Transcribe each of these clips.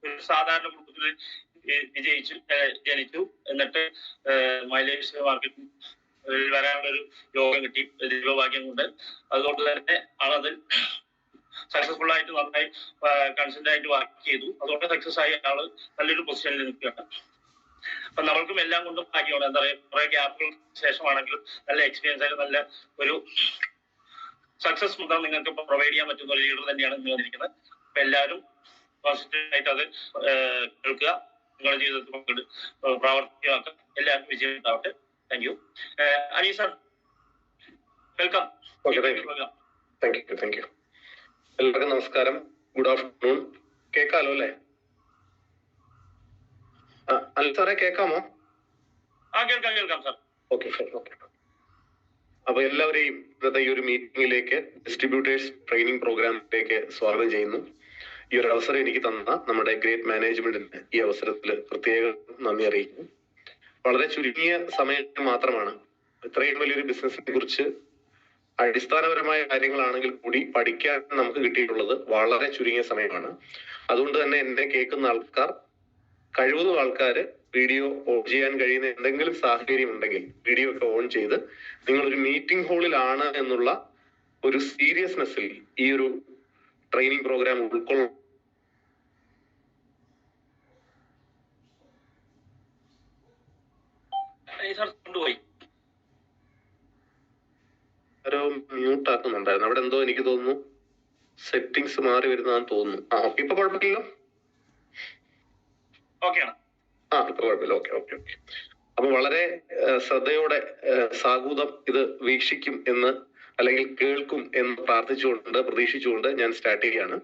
ഒരു സാധാരണ കുടുംബത്തിൽ ജനിച്ചു. എന്നിട്ട് മൈലേജ് മാർക്കറ്റിൽ വരാനുള്ളൊരു യോഗം കിട്ടി ദൈവഭാഗ്യം കൊണ്ട്. അതുകൊണ്ട് തന്നെ ആളതിൽ സക്സസ്ഫുൾ ആയിട്ട് നന്നായി കൺസൾട്ട് ആയിട്ട് വർക്ക് ചെയ്തു. അതുകൊണ്ട് സക്സസ് ആയി ആള് നല്ലൊരു പൊസിഷനിൽ നിൽക്കുകയാണ്. അപ്പൊ നമ്മൾക്കും എല്ലാം കൊണ്ടും ഭാഗ്യമാണ്. എന്താ പറയുക, കുറെ ഗ്യാപ്പുകൾക്ക് ശേഷമാണെങ്കിലും നല്ല എക്സ്പീരിയൻസ് ആയിട്ട് നല്ല ഒരു സക്സസ് മുഖം നിങ്ങൾക്ക് പ്രൊവൈഡ് ചെയ്യാൻ പറ്റുന്ന ഒരു ലീഡർ തന്നെയാണ് നിങ്ങൾ വന്നിരിക്കുന്നത്. അപ്പൊ എല്ലാവരും പോസിറ്റീവ് ആയിട്ട് അത് കേൾക്കുക, നിങ്ങളുടെ ജീവിതത്തിൽ പ്രാവർത്തികമാക്കുക. എല്ലാവർക്കും വിജയം ഉണ്ടാവട്ടെ. Thank you. Ani sir, welcome. Thank you. എല്ലാവർക്കും നമസ്കാരം, ഗുഡ് ആഫ്റ്റർനൂൺ. കേൾക്കാലോ അല്ലേ? അനിൽ സാറേ കേൾക്കാമോ? കേൾക്കാം സാർ. ഓക്കെ. അപ്പൊ എല്ലാവരെയും ഇന്നത്തെ ഈ ഒരു മീറ്റിംഗിലേക്ക്, ഡിസ്ട്രിബ്യൂട്ടേഴ്സ് ട്രെയിനിങ് പ്രോഗ്രാമിലേക്ക് സ്വാഗതം ചെയ്യുന്നു. ഈ ഒരു അവസരം എനിക്ക് തന്ന നമ്മുടെ ഗ്രേറ്റ് മാനേജ്മെന്റിന് ഈ അവസരത്തിൽ പ്രത്യേക നന്ദി അറിയിക്കുന്നു. വളരെ ചുരുങ്ങിയ സമയം മാത്രമാണ് ഇത്രയും വലിയൊരു ബിസിനസിനെ കുറിച്ച് അടിസ്ഥാനപരമായ കാര്യങ്ങളാണെങ്കിൽ കൂടി പഠിക്കാൻ നമുക്ക് കിട്ടിയിട്ടുള്ളത് വളരെ ചുരുങ്ങിയ സമയമാണ്. അതുകൊണ്ട് തന്നെ എന്നെ കേൾക്കുന്ന ആൾക്കാർ, കഴിവതും ആൾക്കാർ വീഡിയോ ഓൺ ചെയ്യാൻ കഴിയുന്ന എന്തെങ്കിലും സാഹചര്യം ഉണ്ടെങ്കിൽ വീഡിയോ ഒക്കെ ഓൺ ചെയ്ത് നിങ്ങളൊരു മീറ്റിംഗ് ഹാളിലാണ് എന്നുള്ള ഒരു സീരിയസ്നെസ്സിൽ ഈ ഒരു ട്രെയിനിങ് പ്രോഗ്രാം ഉൾക്കൊള്ളും. ആരോ മ്യൂട്ട് ആക്കുന്നുണ്ടായിരുന്നു അവിടെ, എന്തോ എനിക്ക് തോന്നുന്നു സെറ്റിങ്സ് മാറി വരുന്നതാന്ന് തോന്നുന്നു. ഇപ്പൊ കുഴപ്പമില്ലല്ലോ? ഇപ്പൊ കുഴപ്പമില്ല. ഓക്കെ. അപ്പൊ വളരെ ശ്രദ്ധയോടെ സാഗൂതം ഇത് വീക്ഷിക്കും എന്ന്, അല്ലെങ്കിൽ കേൾക്കും എന്ന് പ്രതീക്ഷിച്ചുകൊണ്ട് ഞാൻ സ്റ്റാർട്ട് ചെയ്യാണ്.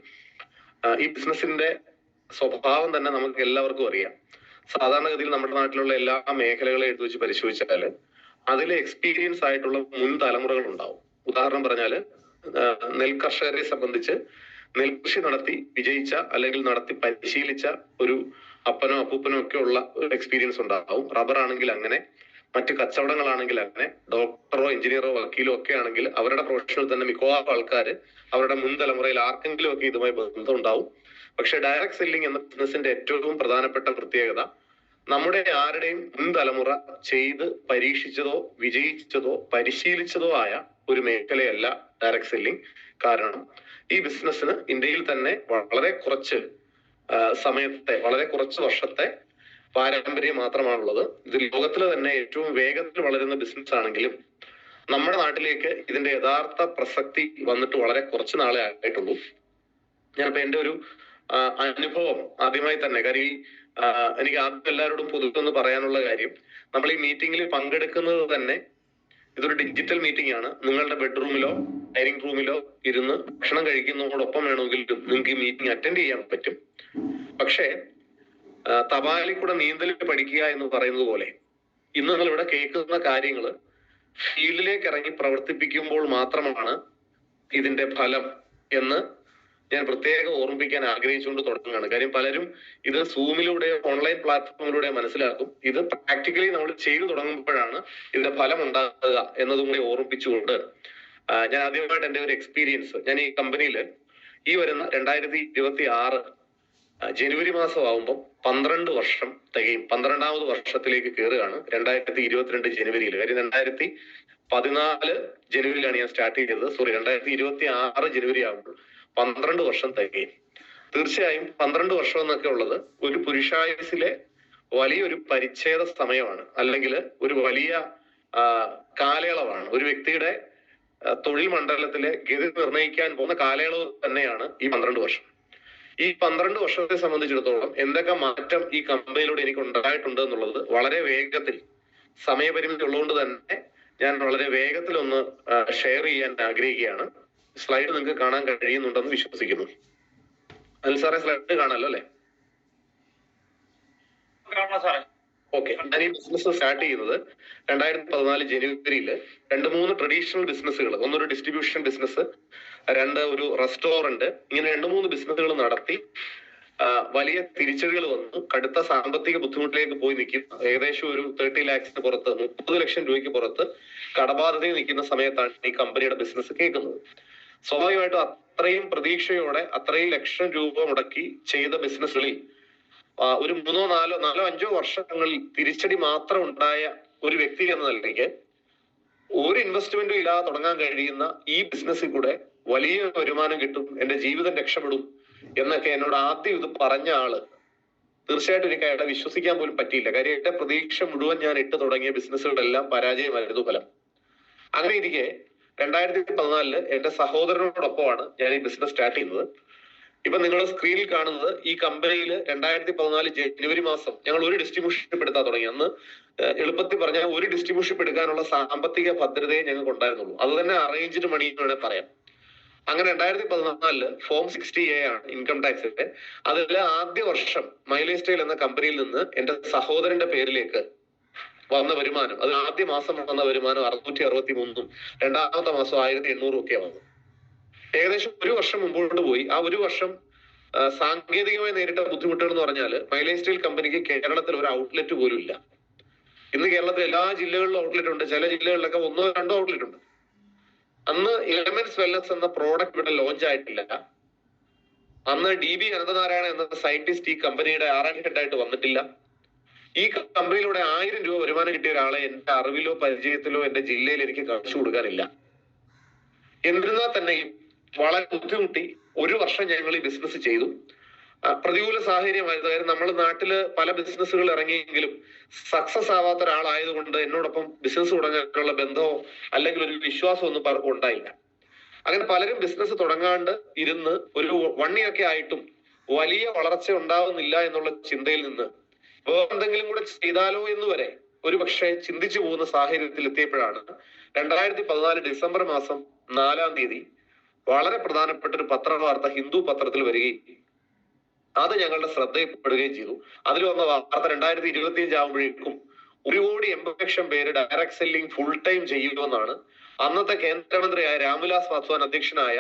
ഈ ബിസിനസിന്റെ സ്വഭാവം തന്നെ നമുക്ക് എല്ലാവർക്കും അറിയാം. സാധാരണഗതിയിൽ നമ്മുടെ നാട്ടിലുള്ള എല്ലാ മേഖലകളെ എടുത്തു വെച്ച് പരിശോധിച്ചാൽ അതിലെ എക്സ്പീരിയൻസ് ആയിട്ടുള്ള മുൻ തലമുറകൾ ഉണ്ടാവും. ഉദാഹരണം പറഞ്ഞാല്, നെൽകർഷകരെ സംബന്ധിച്ച് നെൽകൃഷി നടത്തി വിജയിച്ച അല്ലെങ്കിൽ നടത്തി പരിശീലിച്ച ഒരു അപ്പനോ അപ്പൂപ്പനോ ഒക്കെ ഉള്ള ഒരു എക്സ്പീരിയൻസ് ഉണ്ടാവും. റബ്ബർ ആണെങ്കിൽ അങ്ങനെ, മറ്റ് കച്ചവടങ്ങളാണെങ്കിൽ അങ്ങനെ, ഡോക്ടറോ എഞ്ചിനീയറോ വക്കീലോ ഒക്കെ ആണെങ്കിൽ അവരുടെ പ്രൊഫഷനിൽ തന്നെ മിക്കവാറും ആൾക്കാർ അവരുടെ മുൻ തലമുറയിൽ ആർക്കെങ്കിലും ഒക്കെ ഇതുമായി ബന്ധം ഉണ്ടാവും. പക്ഷെ ഡയറക്ട് സെല്ലിംഗ് എന്ന ബിസിനസിന്റെ ഏറ്റവും പ്രധാനപ്പെട്ട പ്രത്യേകത, നമ്മുടെ ആരുടെയും മുൻ തലമുറ ചെയ്ത് പരീക്ഷിച്ചതോ വിജയിച്ചതോ പരിശീലിച്ചതോ ആയ ഒരു മേഖലയല്ല ഡയറക്ട് സെല്ലിംഗ്. കാരണം ഈ ബിസിനസ്സിന് ഇന്ത്യയിൽ തന്നെ വളരെ കുറച്ച് വളരെ കുറച്ച് വർഷത്തെ പാരമ്പര്യം മാത്രമാണുള്ളത്. ഇത് ലോകത്തിലെ തന്നെ ഏറ്റവും വേഗത്തിൽ വളരുന്ന ബിസിനസ് ആണെങ്കിലും നമ്മുടെ നാട്ടിലേക്ക് ഇതിന്റെ യഥാർത്ഥ പ്രസക്തി വന്നിട്ട് വളരെ കുറച്ച് നാളെ ആയിട്ടുള്ളൂ. ഞാനിപ്പോ എന്റെ ഒരു അനുഭവം ആദ്യമായി തന്നെ, കാര്യം എനിക്ക് ആദ്യം എല്ലാവരോടും പൊതുവെന്ന് പറയാനുള്ള കാര്യം, നമ്മൾ ഈ മീറ്റിംഗിൽ പങ്കെടുക്കുന്നത് തന്നെ ഇതൊരു ഡിജിറ്റൽ മീറ്റിംഗ് ആണ്. നിങ്ങളുടെ ബെഡ്റൂമിലോ ഡൈനിങ് റൂമിലോ ഇരുന്ന് ഭക്ഷണം കഴിക്കുന്നതോടൊപ്പം വേണമെങ്കിൽ നിങ്ങൾക്ക് ഈ മീറ്റിംഗ് അറ്റൻഡ് ചെയ്യാൻ പറ്റും. പക്ഷേ തപാലിൽ കൂടെ നീന്തൽ പഠിക്കുക എന്ന് പറയുന്നത് പോലെ ഇന്ന് നിങ്ങൾ ഇവിടെ കേൾക്കുന്ന കാര്യങ്ങൾ ഫീൽഡിലേക്ക് ഇറങ്ങി പ്രവർത്തിപ്പിക്കുമ്പോൾ മാത്രമാണ് ഇതിന്റെ ഫലം എന്ന് ഞാൻ പ്രത്യേകം ഓർമ്മിപ്പിക്കാൻ ആഗ്രഹിച്ചുകൊണ്ട് തുടങ്ങുകയാണ്. കാര്യം പലരും ഇത് സൂമിലൂടെ ഓൺലൈൻ പ്ലാറ്റ്ഫോമിലൂടെ മനസ്സിലാക്കും. ഇത് പ്രാക്ടിക്കലി നമ്മൾ ചെയ്തു തുടങ്ങുമ്പോഴാണ് ഇതിന്റെ ഫലം ഉണ്ടാകുക എന്നതും കൂടി ഓർമ്മിപ്പിച്ചുകൊണ്ട് ഞാൻ ആദ്യമായിട്ട് എൻ്റെ ഒരു എക്സ്പീരിയൻസ്, ഞാൻ ഈ കമ്പനിയിൽ ഈ വരുന്ന 2026 ജനുവരി മാസം ആകുമ്പോൾ 12 വർഷം തികയും. 12ാമത് വർഷത്തിലേക്ക് കയറുകയാണ് 2022 ജനുവരിയിൽ. കാര്യം 2014 ജനുവരിയിലാണ് ഞാൻ സ്റ്റാർട്ട് ചെയ്തത്. 2026 ജനുവരി ആകുമ്പോൾ 12 വർഷം തികയും. തീർച്ചയായും 12 വർഷം എന്നൊക്കെ ഉള്ളത് ഒരു പുരുഷായുസിലെ വലിയൊരു പരിച്ഛേദ സമയമാണ്, അല്ലെങ്കിൽ ഒരു വലിയ കാലയളവാണ്. ഒരു വ്യക്തിയുടെ തൊഴിൽ മണ്ഡലത്തിലെ ഗതി നിർണ്ണയിക്കാൻ പോകുന്ന കാലയളവ് തന്നെയാണ് ഈ 12 വർഷം. ഈ 12 വർഷത്തെ സംബന്ധിച്ചിടത്തോളം എന്തൊക്കെ മാറ്റം ഈ കമ്പനിയിലൂടെ എനിക്ക് ഉണ്ടായിട്ടുണ്ട് എന്നുള്ളത് വളരെ വേഗത്തിൽ, സമയപരിമിതി ഉള്ളതുകൊണ്ട് തന്നെ ഞാൻ വളരെ വേഗത്തിൽ ഒന്ന് ഷെയർ ചെയ്യാൻ ആഗ്രഹിക്കുകയാണ്. സ്ലൈഡ് നിങ്ങൾക്ക് കാണാൻ കഴിയുന്നുണ്ടെന്ന് വിശ്വസിക്കുന്നു. അനിൽ സാറേ, സ്ലൈഡ് കാണാമല്ലോ അല്ലെ? ഓക്കെ. ഞാൻ ഈ ബിസിനസ് സ്റ്റാർട്ട് ചെയ്യുന്നത് 2014 ജനുവരിയിൽ 2-3 ട്രഡീഷണൽ ബിസിനസ്സുകൾ, ഒന്നൊരു ഡിസ്ട്രിബ്യൂഷൻ ബിസിനസ്, 2 ഒരു റെസ്റ്റോറന്റ്, ഇങ്ങനെ 2-3 ബിസിനസ്സുകൾ നടത്തി വലിയ തിരിച്ചടികൾ വന്നു. കടുത്ത സാമ്പത്തിക ബുദ്ധിമുട്ടിലേക്ക് പോയി നിൽക്കും. ഏകദേശം ഒരു 30 lakhs പുറത്ത്, 30 ലക്ഷം രൂപയ്ക്ക് പുറത്ത് കടബാധ്യതയിൽ നിൽക്കുന്ന സമയത്താണ് ഈ കമ്പനിയുടെ ബിസിനസ് കേൾക്കുന്നത്. സ്വാഭാവികമായിട്ടും അത്രയും പ്രതീക്ഷയോടെ അത്രയും ലക്ഷം രൂപ മുടക്കി ചെയ്ത ബിസിനസ്സുകളിൽ ഒരു 3-4-5 വർഷങ്ങളിൽ തിരിച്ചടി മാത്രം ഉണ്ടായ ഒരു വ്യക്തി എന്ന നിലയ്ക്ക് ഒരു ഇൻവെസ്റ്റ്മെന്റും ഇല്ലാതെ തുടങ്ങാൻ കഴിയുന്ന ഈ ബിസിനസ്സിൽ കൂടെ വലിയ വരുമാനം കിട്ടും, എന്റെ ജീവിതം രക്ഷപ്പെടും എന്നൊക്കെ എന്നോട് ആദ്യം ഇത് പറഞ്ഞ ആള് തീർച്ചയായിട്ടും എനിക്ക് അയാളെ വിശ്വസിക്കാൻ പോലും പറ്റിയില്ല. കാര്യം എന്റെ പ്രതീക്ഷ മുഴുവൻ ഞാൻ ഇട്ട് തുടങ്ങിയ ബിസിനസ്സുകളെല്ലാം പരാജയമായിരുന്നു ഫലം. അങ്ങനെ ഇരിക്കെ 2014 എന്റെ സഹോദരനോടൊപ്പമാണ് ഞാൻ ഈ ബിസിനസ് സ്റ്റാർട്ട് ചെയ്യുന്നത്. ഇപ്പൊ നിങ്ങൾ സ്ക്രീനിൽ കാണുന്നത് ഈ കമ്പനിയിൽ 2014 ജനുവരി മാസം ഞങ്ങൾ ഒരു ഡിസ്ട്രിബ്യൂഷൻഷിപ്പ് എടുത്താൽ തുടങ്ങി. അന്ന് എളുപ്പത്തിൽ പറഞ്ഞാൽ ഒരു ഡിസ്ട്രിബ്യൂഷൻഷിപ്പ് എടുക്കാനുള്ള സാമ്പത്തിക ഭദ്രതയെ ഞങ്ങൾക്ക് ഉണ്ടായിരുന്നുള്ളൂ. അത് തന്നെ അറേഞ്ച്ഡ് മണി എന്ന് വേണേൽ പറയാം. അങ്ങനെ 2014 ഫോം 60A ആണ് ഇൻകം ടാക്സിന്റെ. അതിൽ ആദ്യ വർഷം മൈലേജ് സ്റ്റൈൽ എന്ന കമ്പനിയിൽ നിന്ന് എന്റെ സഹോദരന്റെ പേരിലേക്ക് വന്ന വരുമാനം, അത് ആദ്യ മാസം വന്ന വരുമാനം 663, രണ്ടാമത്തെ മാസം 1800 ഒക്കെ വന്നു. ഏകദേശം ഒരു വർഷം മുമ്പോട്ട് പോയി. ആ ഒരു വർഷം സാങ്കേതികമായി നേരിട്ട ബുദ്ധിമുട്ടുകൾ എന്ന് പറഞ്ഞാൽ മൈലേജ് സ്റ്റൈൽ കമ്പനിക്ക് കേരളത്തിൽ ഒരു ഔട്ട്ലെറ്റ് പോലും ഇല്ല. ഇന്ന് കേരളത്തിൽ എല്ലാ ജില്ലകളിലും ഔട്ട്ലെറ്റ് ഉണ്ട്, ചില ജില്ലകളിലൊക്കെ 1-2 ഔട്ട്ലെറ്റ് ഉണ്ട്. അന്ന് എലമെന്റ്സ് വെൽനസ് എന്ന പ്രോഡക്റ്റ് ഇവിടെ ലോഞ്ച് ആയിട്ടില്ല. അന്ന് DB അനന്തനാരായണ എന്ന സയന്റിസ്റ്റ് ഈ കമ്പനിയുടെ R&D ഹെഡായിട്ട് വന്നിട്ടില്ല. ഈ കമ്പനിയിലൂടെ 1000 രൂപ വരുമാനം കിട്ടിയ ഒരാളെ എന്റെ അറിവിലോ പരിചയത്തിലോ എന്റെ ജില്ലയിൽ എനിക്ക് കാണിച്ചു കൊടുക്കാനില്ല. എന്നിരുന്നാൽ തന്നെയും വളരെ ബുദ്ധിമുട്ടി ഒരു വർഷം ഞങ്ങൾ ഈ ബിസിനസ് ചെയ്തു. പ്രതികൂല സാഹചര്യമായിരുന്നു. കാര്യം നമ്മൾ നാട്ടില് പല ബിസിനസ്സുകൾ ഇറങ്ങിയെങ്കിലും സക്സസ് ആവാത്ത ഒരാളായതുകൊണ്ട് എന്നോടൊപ്പം ബിസിനസ് തുടങ്ങാനുള്ള ബന്ധമോ അല്ലെങ്കിൽ ഒരു വിശ്വാസം ഒന്നും പലർക്കും ഉണ്ടായില്ല. അങ്ങനെ പലരും ബിസിനസ് തുടങ്ങാണ്ട് ഇരുന്ന് ഒരു 1 year ഒക്കെ ആയിട്ടും വലിയ വളർച്ച ഉണ്ടാവുന്നില്ല എന്നുള്ള ചിന്തയിൽ നിന്ന് എന്തെങ്കിലും കൂടെ ചെയ്താലോ എന്ന് വരെ ഒരു പക്ഷേ ചിന്തിച്ചു പോകുന്ന സാഹചര്യത്തിൽ എത്തിയപ്പോഴാണ് 2014 ഡിസംബർ മാസം 4-ാം തീയതി വളരെ പ്രധാനപ്പെട്ട ഒരു പത്രവാർത്ത ഹിന്ദു പത്രത്തിൽ വരികയും അത് ഞങ്ങളുടെ ശ്രദ്ധയിൽപ്പെടുകയും ചെയ്തു. അതിൽ വന്ന വാർത്ത 2025 ആകുമ്പോഴേക്കും 1,80,00,000 പേര് ഡയറക്ട് സെല്ലിംഗ് ഫുൾ ടൈം ചെയ്യുമെന്നാണ്. അന്നത്തെ കേന്ദ്രമന്ത്രിയായ രാംവിലാസ് പാസ്വാൻ അധ്യക്ഷനായ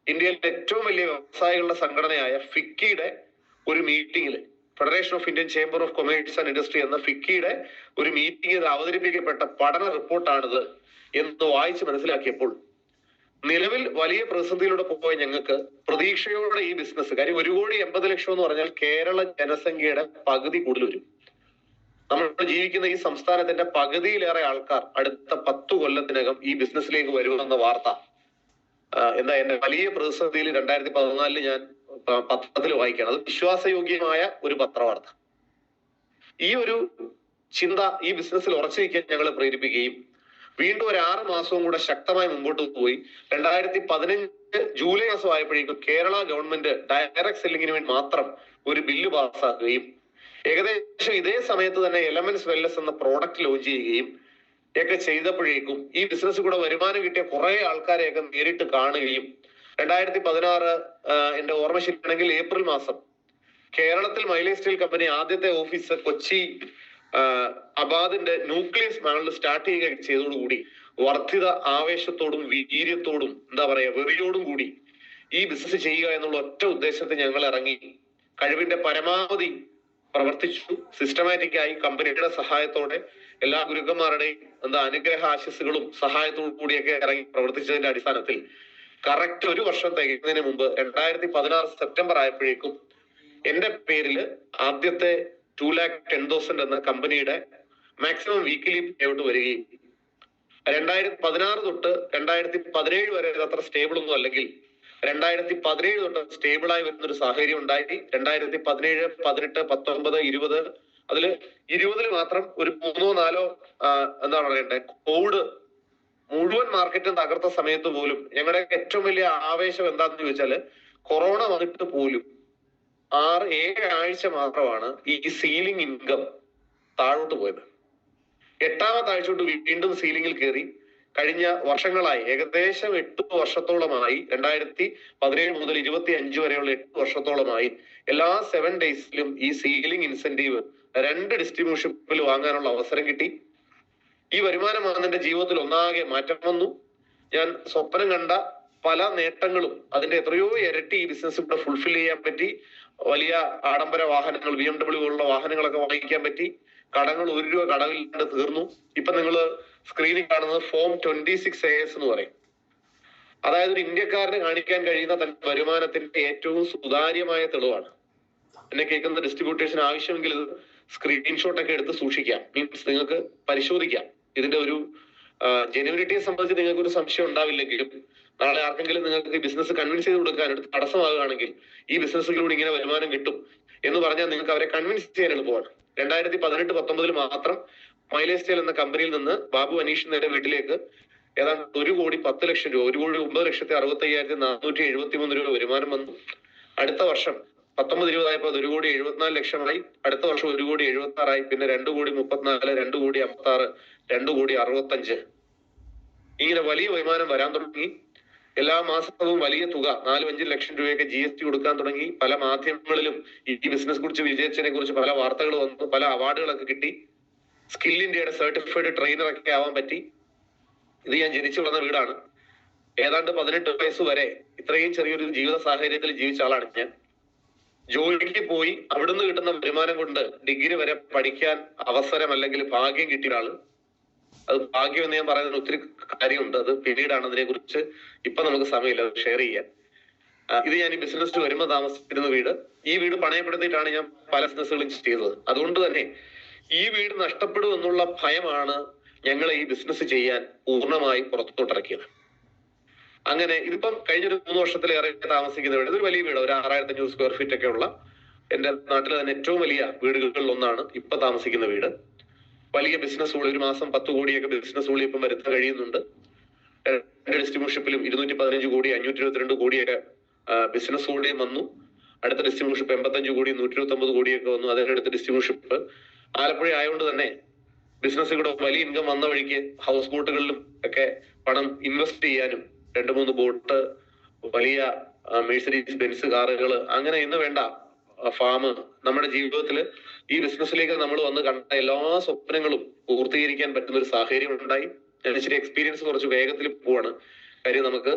ഇന്ത്യയിലെ ഏറ്റവും വലിയ വ്യവസായികളുടെ സംഘടനയായ ഫിക്കിയുടെ ഒരു മീറ്റിംഗിൽ, federation of Indian chamber of commerce and industry എന്ന ഫിക്കിയുടെ ഒരു മീറ്റിംഗിൽ അവതരിപ്പിക്കപ്പെട്ട പഠന റിപ്പോർട്ടാണിത് എന്ന് വായിച്ച് മനസ്സിലാക്കിയപ്പോൾ നിലവിൽ വലിയ പ്രതിസന്ധിയിലൂടെ പോയ ഞങ്ങൾക്ക് പ്രതീക്ഷയോടെ ഈ ബിസിനസ്, കാര്യം 1,80,00,000 എന്ന് പറഞ്ഞാൽ കേരള ജനസംഖ്യയുടെ പകുതി കൂടുതൽ വരും. നമ്മൾ ജീവിക്കുന്ന ഈ സംസ്ഥാനത്തിന്റെ പകുതിയിലേറെ ആൾക്കാർ അടുത്ത 10 കൊല്ലത്തിനകം ഈ ബിസിനസ്സിലേക്ക് വരുമെന്ന വാർത്ത എന്റെ വലിയ പ്രതിസന്ധിയിൽ 2014 ഞാൻ പത്രത്തിൽ വായിക്കുകയാണ്. അത് വിശ്വാസയോഗ്യമായ ഒരു പത്രവാർത്ത. ഈ ഒരു ചിന്ത ഈ ബിസിനസ്സിൽ ഉറച്ചിരിക്കാൻ ഞങ്ങളെ പ്രേരിപ്പിക്കുകയും വീണ്ടും ഒരു 6 മാസവും കൂടെ ശക്തമായി മുമ്പോട്ട് പോയി 2015 ജൂലൈ മാസം ആയപ്പോഴേക്കും കേരള ഗവൺമെന്റ് ഡയറക്ട് സെല്ലിങ്ങിന് വേണ്ടി മാത്രം ഒരു ബില്ല് പാസ്സാക്കുകയും ഏകദേശം ഇതേ സമയത്ത് തന്നെ എലമെന്റ്സ് വെൽനസ് എന്ന പ്രോഡക്റ്റ് ലോഞ്ച് ചെയ്യുകയും ഒക്കെ ചെയ്തപ്പോഴേക്കും ഈ ബിസിനസ് കൂടെ വരുമാനം കിട്ടിയ കുറെ ആൾക്കാരെയൊക്കെ നേരിട്ട് കാണുകയും 2016 എന്റെ ഓർമ്മ ശരിയാണെങ്കിൽ ഏപ്രിൽ മാസം കേരളത്തിൽ മൈലേജ് സ്റ്റൈൽ കമ്പനി ആദ്യത്തെ ഓഫീസ് കൊച്ചി അബാദിന്റെ ന്യൂക്ലിയസ് മാളിൽ സ്റ്റാർട്ട് ചെയ്യുക ചെയ്തതോടുകൂടി വർദ്ധിത ആവേശത്തോടും വീര്യത്തോടും വെറിയോടും കൂടി ഈ ബിസിനസ് ചെയ്യുക എന്നുള്ള ഒറ്റ ഉദ്ദേശത്തിൽ ഞങ്ങൾ ഇറങ്ങി കഴിവിന്റെ പരമാവധി പ്രവർത്തിച്ചു. സിസ്റ്റമാറ്റിക് ആയി കമ്പനിയുടെ സഹായത്തോടെ എല്ലാ ഗുരുക്കന്മാരുടെയും അനുഗ്രഹ ആശസ്സുകളും സഹായത്തോടു കൂടിയൊക്കെ ഇറങ്ങി പ്രവർത്തിച്ചതിന്റെ അടിസ്ഥാനത്തിൽ കറക്റ്റ് ഒരു വർഷം തികയുന്നതിന് മുമ്പ് 2016 സെപ്റ്റംബർ ആയപ്പോഴേക്കും എന്റെ പേരിൽ ആദ്യത്തെ 2,10,000 എന്ന കമ്പനിയുടെ മാക്സിമം വീക്കിലി പേഔട്ട് വരികയും 2016 തൊട്ട് 2017 വരെ അത്ര സ്റ്റേബിൾ ഒന്നും അല്ലെങ്കിൽ 2017 തൊട്ട് സ്റ്റേബിളായി വരുന്ന ഒരു സാഹചര്യം ഉണ്ടായി. 2017, 18, 19, 20 അതിൽ 20 മാത്രം ഒരു 3-4 എന്താണ് പറയണ്ടേ കോവിഡ് മുഴുവൻ മാർക്കറ്റും തകർത്ത സമയത്ത് പോലും ഞങ്ങളുടെ ഏറ്റവും വലിയ ആവേശം എന്താണെന്ന് ചോദിച്ചാല് കൊറോണ വന്നിട്ട് പോലും 6-7 ആഴ്ച മാത്രമാണ് ഈ സീലിംഗ് ഇൻകം താഴോട്ട് പോയത്. 8ാമത്തെ ആഴ്ച തൊട്ട് വീണ്ടും സീലിംഗിൽ കയറി കഴിഞ്ഞ വർഷങ്ങളായി ഏകദേശം 8 വർഷത്തോളമായി 2017 മുതൽ 25 വരെയുള്ള 8 വർഷത്തോളമായി എല്ലാ 7 ഡേയ്സിലും ഈ സീലിംഗ് ഇൻസെന്റീവ് 2 ഡിസ്ട്രിബ്യൂഷനിൽ വാങ്ങാനുള്ള അവസരം കിട്ടി. ഈ വരുമാനം എന്റെ ജീവിതത്തിൽ ഒന്നാകെ മാറ്റം വന്നു. ഞാൻ സ്വപ്നം കണ്ട പല നേട്ടങ്ങളും അതിന്റെ എത്രയോ ഇരട്ടി ഈ ബിസിനസ് ഇവിടെ ഫുൾഫിൽ ചെയ്യാൻ പറ്റി. വലിയ ആഡംബര വാഹനങ്ങൾ, BMW പോലുള്ള വാഹനങ്ങളൊക്കെ വാങ്ങിക്കാൻ പറ്റി. കടങ്ങൾ 1 രൂപ കടവില്ലാണ്ട് തീർന്നു. ഇപ്പൊ നിങ്ങൾ സ്ക്രീനിൽ കാണുന്നത് ഫോം 26AS എന്ന് പറയും. അതായത് ഒരു ഇന്ത്യക്കാരന് കാണിക്കാൻ കഴിയുന്ന തന്റെ വരുമാനത്തിന്റെ ഏറ്റവും സുതാര്യമായ തെളിവാണ്. എന്നെ കേൾക്കുന്ന ഡിസ്ട്രിബ്യൂട്ടേഴ്സിന് ആവശ്യമെങ്കിൽ ഇത് സ്ക്രീൻഷോട്ട് ഒക്കെ എടുത്ത് സൂക്ഷിക്കാം. മീൻസ് നിങ്ങൾക്ക് പരിശോധിക്കാം. ഇതിന്റെ ഒരു ജെന്യൂനിറ്റിയെ സംബന്ധിച്ച് നിങ്ങൾക്ക് ഒരു സംശയം ഉണ്ടാവില്ലെങ്കിലും നാളെ ആർക്കെങ്കിലും നിങ്ങൾക്ക് ഈ ബിസിനസ് കൺവിൻസ് ചെയ്ത് കൊടുക്കാൻ എടുത്ത് തടസ്സമാകുകയാണെങ്കിൽ ഈ ബിസിനസ്സിലൂടെ ഇങ്ങനെ വരുമാനം കിട്ടും എന്ന് പറഞ്ഞാൽ നിങ്ങൾക്ക് അവരെ കൺവിൻസ് ചെയ്യാൻ എളുപ്പമാണ്. 2018-19 മാത്രം മൈലേജ് സ്റ്റൈൽ എന്ന കമ്പനിയിൽ നിന്ന് ബാബു അനീഷിന്റെ വീട്ടിലേക്ക് ഏതാണ്ട് 1,10,00,000 രൂപ, 1,09,65,473 രൂപ വരുമാനം വന്നു. അടുത്ത വർഷം 19-20 ആയപ്പോൾ 1,74,00,000 അടുത്ത വർഷം 1,76,00,000, പിന്നെ 2,34,00,000, 2,56,00,000, 2,65,00,000. ഇങ്ങനെ വലിയ വരുമാനം വരാൻ തുടങ്ങി. എല്ലാ മാസവും വലിയ തുക 4-5 ലക്ഷം രൂപയൊക്കെ GST കൊടുക്കാൻ തുടങ്ങി. പല മാധ്യമങ്ങളിലും ഈ ബിസിനസ് കുറിച്ച് വിജയിച്ചതിനെ കുറിച്ച് പല വാർത്തകൾ വന്നു, പല അവാർഡുകളൊക്കെ കിട്ടി. സ്കിൽ ഇന്ത്യയുടെ സർട്ടിഫൈഡ് ട്രെയിനർ ഒക്കെ ആവാൻ പറ്റി. ഇത് ഞാൻ ജനിച്ചു വളർന്ന വീടാണ്. ഏതാണ്ട് 18 വയസ്സ് വരെ ഇത്രയും ചെറിയൊരു ജീവിത സാഹചര്യത്തിൽ ജീവിച്ച ആളാണ് ഞാൻ. ജോലിക്ക് പോയി അവിടുന്ന് കിട്ടുന്ന വരുമാനം കൊണ്ട് ഡിഗ്രി വരെ പഠിക്കാൻ അവസരം അല്ലെങ്കിൽ ഭാഗ്യം കിട്ടിയ ആള്. അത് ഭാഗ്യം എന്ന് ഞാൻ പറയുന്നതിന് ഒത്തിരി കാര്യമുണ്ട്. അത് പിന്നീടാണ്, അതിനെ കുറിച്ച് ഇപ്പൊ നമുക്ക് സമയമില്ല അത് ഷെയർ ചെയ്യാൻ. ഇത് ഞാൻ ഈ ബിസിനസ് വരുമ്പോൾ താമസിച്ചിരുന്ന വീട്. ഈ വീട് പണയപ്പെടുത്തിയിട്ടാണ് ഞാൻ പല ബിസിനസ്സുകളും ചെയ്തത്. അതുകൊണ്ട് തന്നെ ഈ വീട് നഷ്ടപ്പെടും എന്നുള്ള ഭയമാണ് ഞങ്ങളെ ഈ ബിസിനസ് ചെയ്യാൻ പൂർണ്ണമായി പുറത്തോട്ടിറക്കിയത്. അങ്ങനെ ഇതിപ്പം കഴിഞ്ഞൊരു 3 വർഷത്തിലേറെ താമസിക്കുന്ന വീട്. ഇതൊരു വലിയ വീട്, ഒരു 6,500 സ്ക്വയർ ഫീറ്റ് ഒക്കെ ഉള്ള എന്റെ നാട്ടിൽ തന്നെ ഏറ്റവും വലിയ വീടുകളിൽ ഒന്നാണ് ഇപ്പൊ താമസിക്കുന്ന വീട്. വലിയ ബിസിനസ് കൂടി, ഒരു മാസം 10 കോടിയൊക്കെ ബിസിനസ് കൂടി ഇപ്പം വരുത്താൻ കഴിയുന്നുണ്ട്. 2 ഡിസ്ട്രിബ്യൂഷൻഷിപ്പിലും 215 കോടി 522 കോടിയൊക്കെ ബിസിനസ് കൂടിയും വന്നു. അടുത്ത ഡിസ്ട്രിബ്യൂഷൻഷിപ്പ് 85 കോടി 129 കോടിയൊക്കെ വന്നു. അതിനടുത്ത ഡിസ്ട്രിബ്യൂഷൻഷിപ്പ് ആലപ്പുഴ ആയതുകൊണ്ട് തന്നെ ബിസിനസ് കൂടെ വലിയ ഇൻകം വന്ന വഴിക്ക് ഹൗസ് ബോട്ടുകളിലും ഒക്കെ പണം ഇൻവെസ്റ്റ് ചെയ്യാനും 2-3 ബോട്ട്, വലിയ മെഴ്സറീസ് ബെൻസ് കാറുകൾ, അങ്ങനെ ഇന്ന് വേണ്ട ഫാം, നമ്മുടെ ജീവിതത്തിൽ ഈ ബിസിനസ്സിലേക്ക് നമ്മൾ വന്ന് കണ്ട എല്ലാ സ്വപ്നങ്ങളും പൂർത്തീകരിക്കാൻ പറ്റുന്ന ഒരു സാഹചര്യം ഉണ്ടായി. ഞാൻ ഇച്ചിരി എക്സ്പീരിയൻസ് കുറച്ച് വേഗത്തിൽ പോവാണ്. കാര്യം നമുക്ക്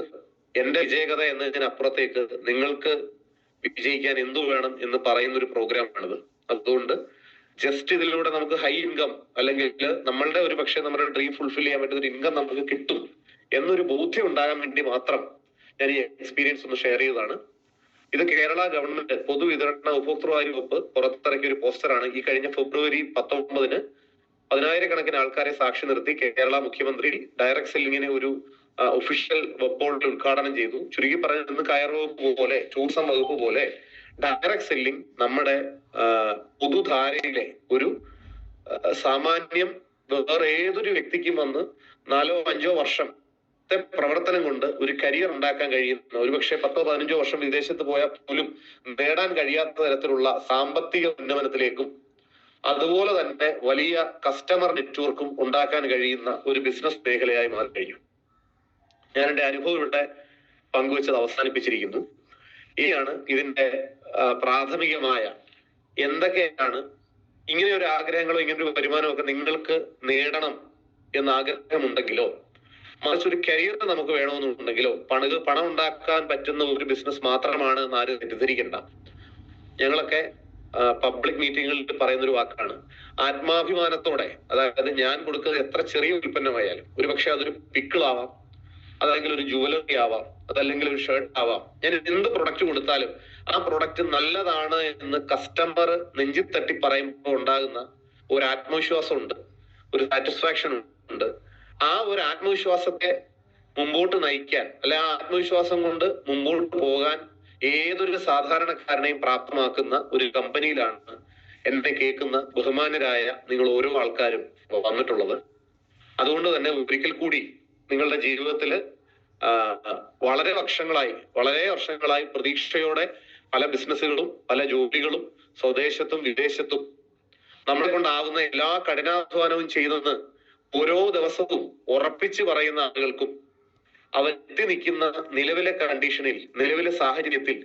എന്റെ വിജയകഥ എന്നതിനപ്പുറത്തേക്ക് നിങ്ങൾക്ക് വിജയിക്കാൻ എന്തു വേണം എന്ന് പറയുന്ന ഒരു പ്രോഗ്രാമാണിത്. അതുകൊണ്ട് ജസ്റ്റ് ഇതിലൂടെ നമുക്ക് ഹൈ ഇൻകം അല്ലെങ്കിൽ നമ്മളുടെ ഒരു പക്ഷേ നമ്മുടെ ഡ്രീം ഫുൾഫിൽ ചെയ്യാൻ പറ്റുന്ന ഒരു ഇൻകം നമുക്ക് കിട്ടും എന്നൊരു ബോധ്യം ഉണ്ടാകാൻ വേണ്ടി മാത്രം ഞാൻ ഈ എക്സ്പീരിയൻസ് ഒന്ന് ഷെയർ ചെയ്തതാണ്. ഇത് കേരള ഗവൺമെന്റ് പൊതുവിതരണ ഉപഭോക്തൃകാര്യ വകുപ്പ് പുറത്തിറക്കിയ ഒരു പോസ്റ്ററാണ്. ഈ കഴിഞ്ഞ ഫെബ്രുവരി 19 10,000-കണക്കിന് ആൾക്കാരെ സാക്ഷി നിർത്തി കേരള മുഖ്യമന്ത്രി ഡയറക്ട് സെല്ലിങ്ങിനെ ഒരു ഒഫീഷ്യൽ വെബ് പോർട്ടൽ ഉദ്ഘാടനം ചെയ്തു. ചുരുക്കി പറഞ്ഞാൽ ഇന്ന് കയർ വകുപ്പ് പോലെ, ടൂറിസം വകുപ്പ് പോലെ ഡയറക്ട് സെല്ലിംഗ് നമ്മുടെ പൊതുധാരയിലെ ഒരു സാമാന്യം വേറെ ഏതൊരു വ്യക്തിക്കും വന്ന് 4-5 വർഷത്തെ പ്രവർത്തനം കൊണ്ട് ഒരു കരിയർ ഉണ്ടാക്കാൻ കഴിയുന്ന, ഒരുപക്ഷെ 10-15 വർഷം വിദേശത്ത് പോയാൽ പോലും നേടാൻ കഴിയാത്ത തരത്തിലുള്ള സാമ്പത്തിക ഉന്നമനത്തിലേക്കും അതുപോലെ തന്നെ വലിയ കസ്റ്റമർ നെറ്റ്വർക്കും ഉണ്ടാക്കാൻ കഴിയുന്ന ഒരു ബിസിനസ് മേഖലയായി മാറി കഴിഞ്ഞു. ഞാൻ എന്റെ അനുഭവം ഇവിടെ പങ്കുവച്ചത് അവസാനിപ്പിച്ചിരിക്കുന്നു. ഇനിയാണ് ഇതിന്റെ പ്രാഥമികമായ എന്തൊക്കെയാണ് ഇങ്ങനെ ഒരു ആഗ്രഹങ്ങളോ ഇങ്ങനെ ഒരു വരുമാനമോ ഒക്കെ നിങ്ങൾക്ക് നേടണം എന്ന ആഗ്രഹമുണ്ടെങ്കിലോ, മറിച്ച് ഒരു കരിയർ നമുക്ക് വേണമെന്നുണ്ടെങ്കിലോ, പണം ഉണ്ടാക്കാൻ പറ്റുന്ന ഒരു ബിസിനസ് മാത്രമാണ് എന്ന് ആരും തെറ്റിദ്ധരിക്കണ്ട. ഞങ്ങളൊക്കെ പബ്ലിക് മീറ്റിങ്ങുകളിൽ പറയുന്ന ഒരു വാക്കാണ് ആത്മാഭിമാനത്തോടെ. അതായത് ഞാൻ കൊടുക്കുന്നത് എത്ര ചെറിയ ഉൽപ്പന്നമായാലും, ഒരു പക്ഷെ അതൊരു പിക്കിളാവാം, അതല്ലെങ്കിൽ ഒരു ജുവലറി ആവാം, അതല്ലെങ്കിൽ ഒരു ഷർട്ട് ആവാം, ഞാൻ എന്ത് പ്രൊഡക്റ്റ് കൊടുത്താലും ആ പ്രൊഡക്റ്റ് നല്ലതാണ് എന്ന് കസ്റ്റമർ നെഞ്ചി തട്ടി പറയുമ്പോൾ ഉണ്ടാകുന്ന ഒരു ആത്മവിശ്വാസം ഉണ്ട്, ഒരു സാറ്റിസ്ഫാക്ഷൻ ഉണ്ട്. ആ ഒരു ആത്മവിശ്വാസത്തെ മുമ്പോട്ട് നയിക്കാൻ, അല്ലെ ആ ആത്മവിശ്വാസം കൊണ്ട് മുമ്പോട്ട് പോകാൻ ഏതൊരു സാധാരണക്കാരനെയും പ്രാപ്തമാക്കുന്ന ഒരു കമ്പനിയിലാണ് എന്നെ കേൾക്കുന്ന ബഹുമാനരായ നിങ്ങൾ ഓരോ ആൾക്കാരും വന്നിട്ടുള്ളത്. അതുകൊണ്ട് തന്നെ ഒരിക്കൽ കൂടി നിങ്ങളുടെ ജീവിതത്തില് വളരെ വർഷങ്ങളായി പ്രതീക്ഷയോടെ പല ബിസിനസ്സുകളും പല ജോലികളും സ്വദേശത്തും വിദേശത്തും നമ്മളെ കൊണ്ടാവുന്ന എല്ലാ കഠിനാധ്വാനവും ചെയ്തെന്ന് ഓരോ ദിവസവും ഉറപ്പിച്ചു പറയുന്ന ആളുകൾക്കും അവരെത്തി നിൽക്കുന്ന നിലവിലെ കണ്ടീഷനിൽ, നിലവിലെ സാഹചര്യത്തിൽ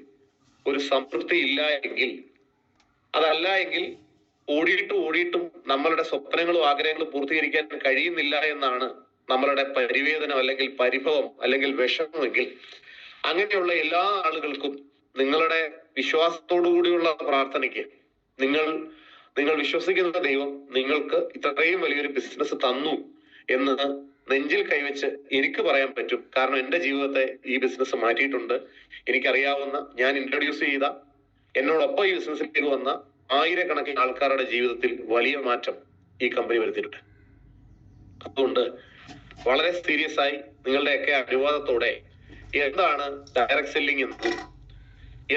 ഒരു സംതൃപ്തി ഇല്ല എങ്കിൽ, അതല്ല എങ്കിൽ ഓടിയിട്ടും നമ്മളുടെ സ്വപ്നങ്ങളും ആഗ്രഹങ്ങളും പൂർത്തീകരിക്കാൻ കഴിയുന്നില്ല എന്നാണ് നമ്മളുടെ പരിവേദനം അല്ലെങ്കിൽ പരിഭവം അല്ലെങ്കിൽ വിഷമമെങ്കിൽ, അങ്ങനെയുള്ള എല്ലാ ആളുകൾക്കും നിങ്ങളുടെ വിശ്വാസത്തോടു കൂടിയുള്ള പ്രാർത്ഥനയ്ക്ക് നിങ്ങൾ വിശ്വസിക്കുന്ന ദൈവം നിങ്ങൾക്ക് ഇത്രയും വലിയൊരു ബിസിനസ് തന്നു എന്ന് നെഞ്ചിൽ കൈവച്ച് എനിക്ക് പറയാൻ പറ്റും. കാരണം എന്റെ ജീവിതത്തെ ഈ ബിസിനസ് മാറ്റിയിട്ടുണ്ട്. എനിക്കറിയാവുന്ന, ഞാൻ ഇൻട്രൊഡ്യൂസ് ചെയ്ത, എന്നോടൊപ്പം ഈ ബിസിനസ്സിലേക്ക് വന്ന ആയിരക്കണക്കിന് ആൾക്കാരുടെ ജീവിതത്തിൽ വലിയ മാറ്റം ഈ കമ്പനി വരുത്തിയിട്ടുണ്ട്. അതുകൊണ്ട് വളരെ സീരിയസ് ആയി നിങ്ങളുടെയൊക്കെ അനുവാദത്തോടെ എന്താണ് ഡയറക്ട് സെല്ലിംഗ് എന്നും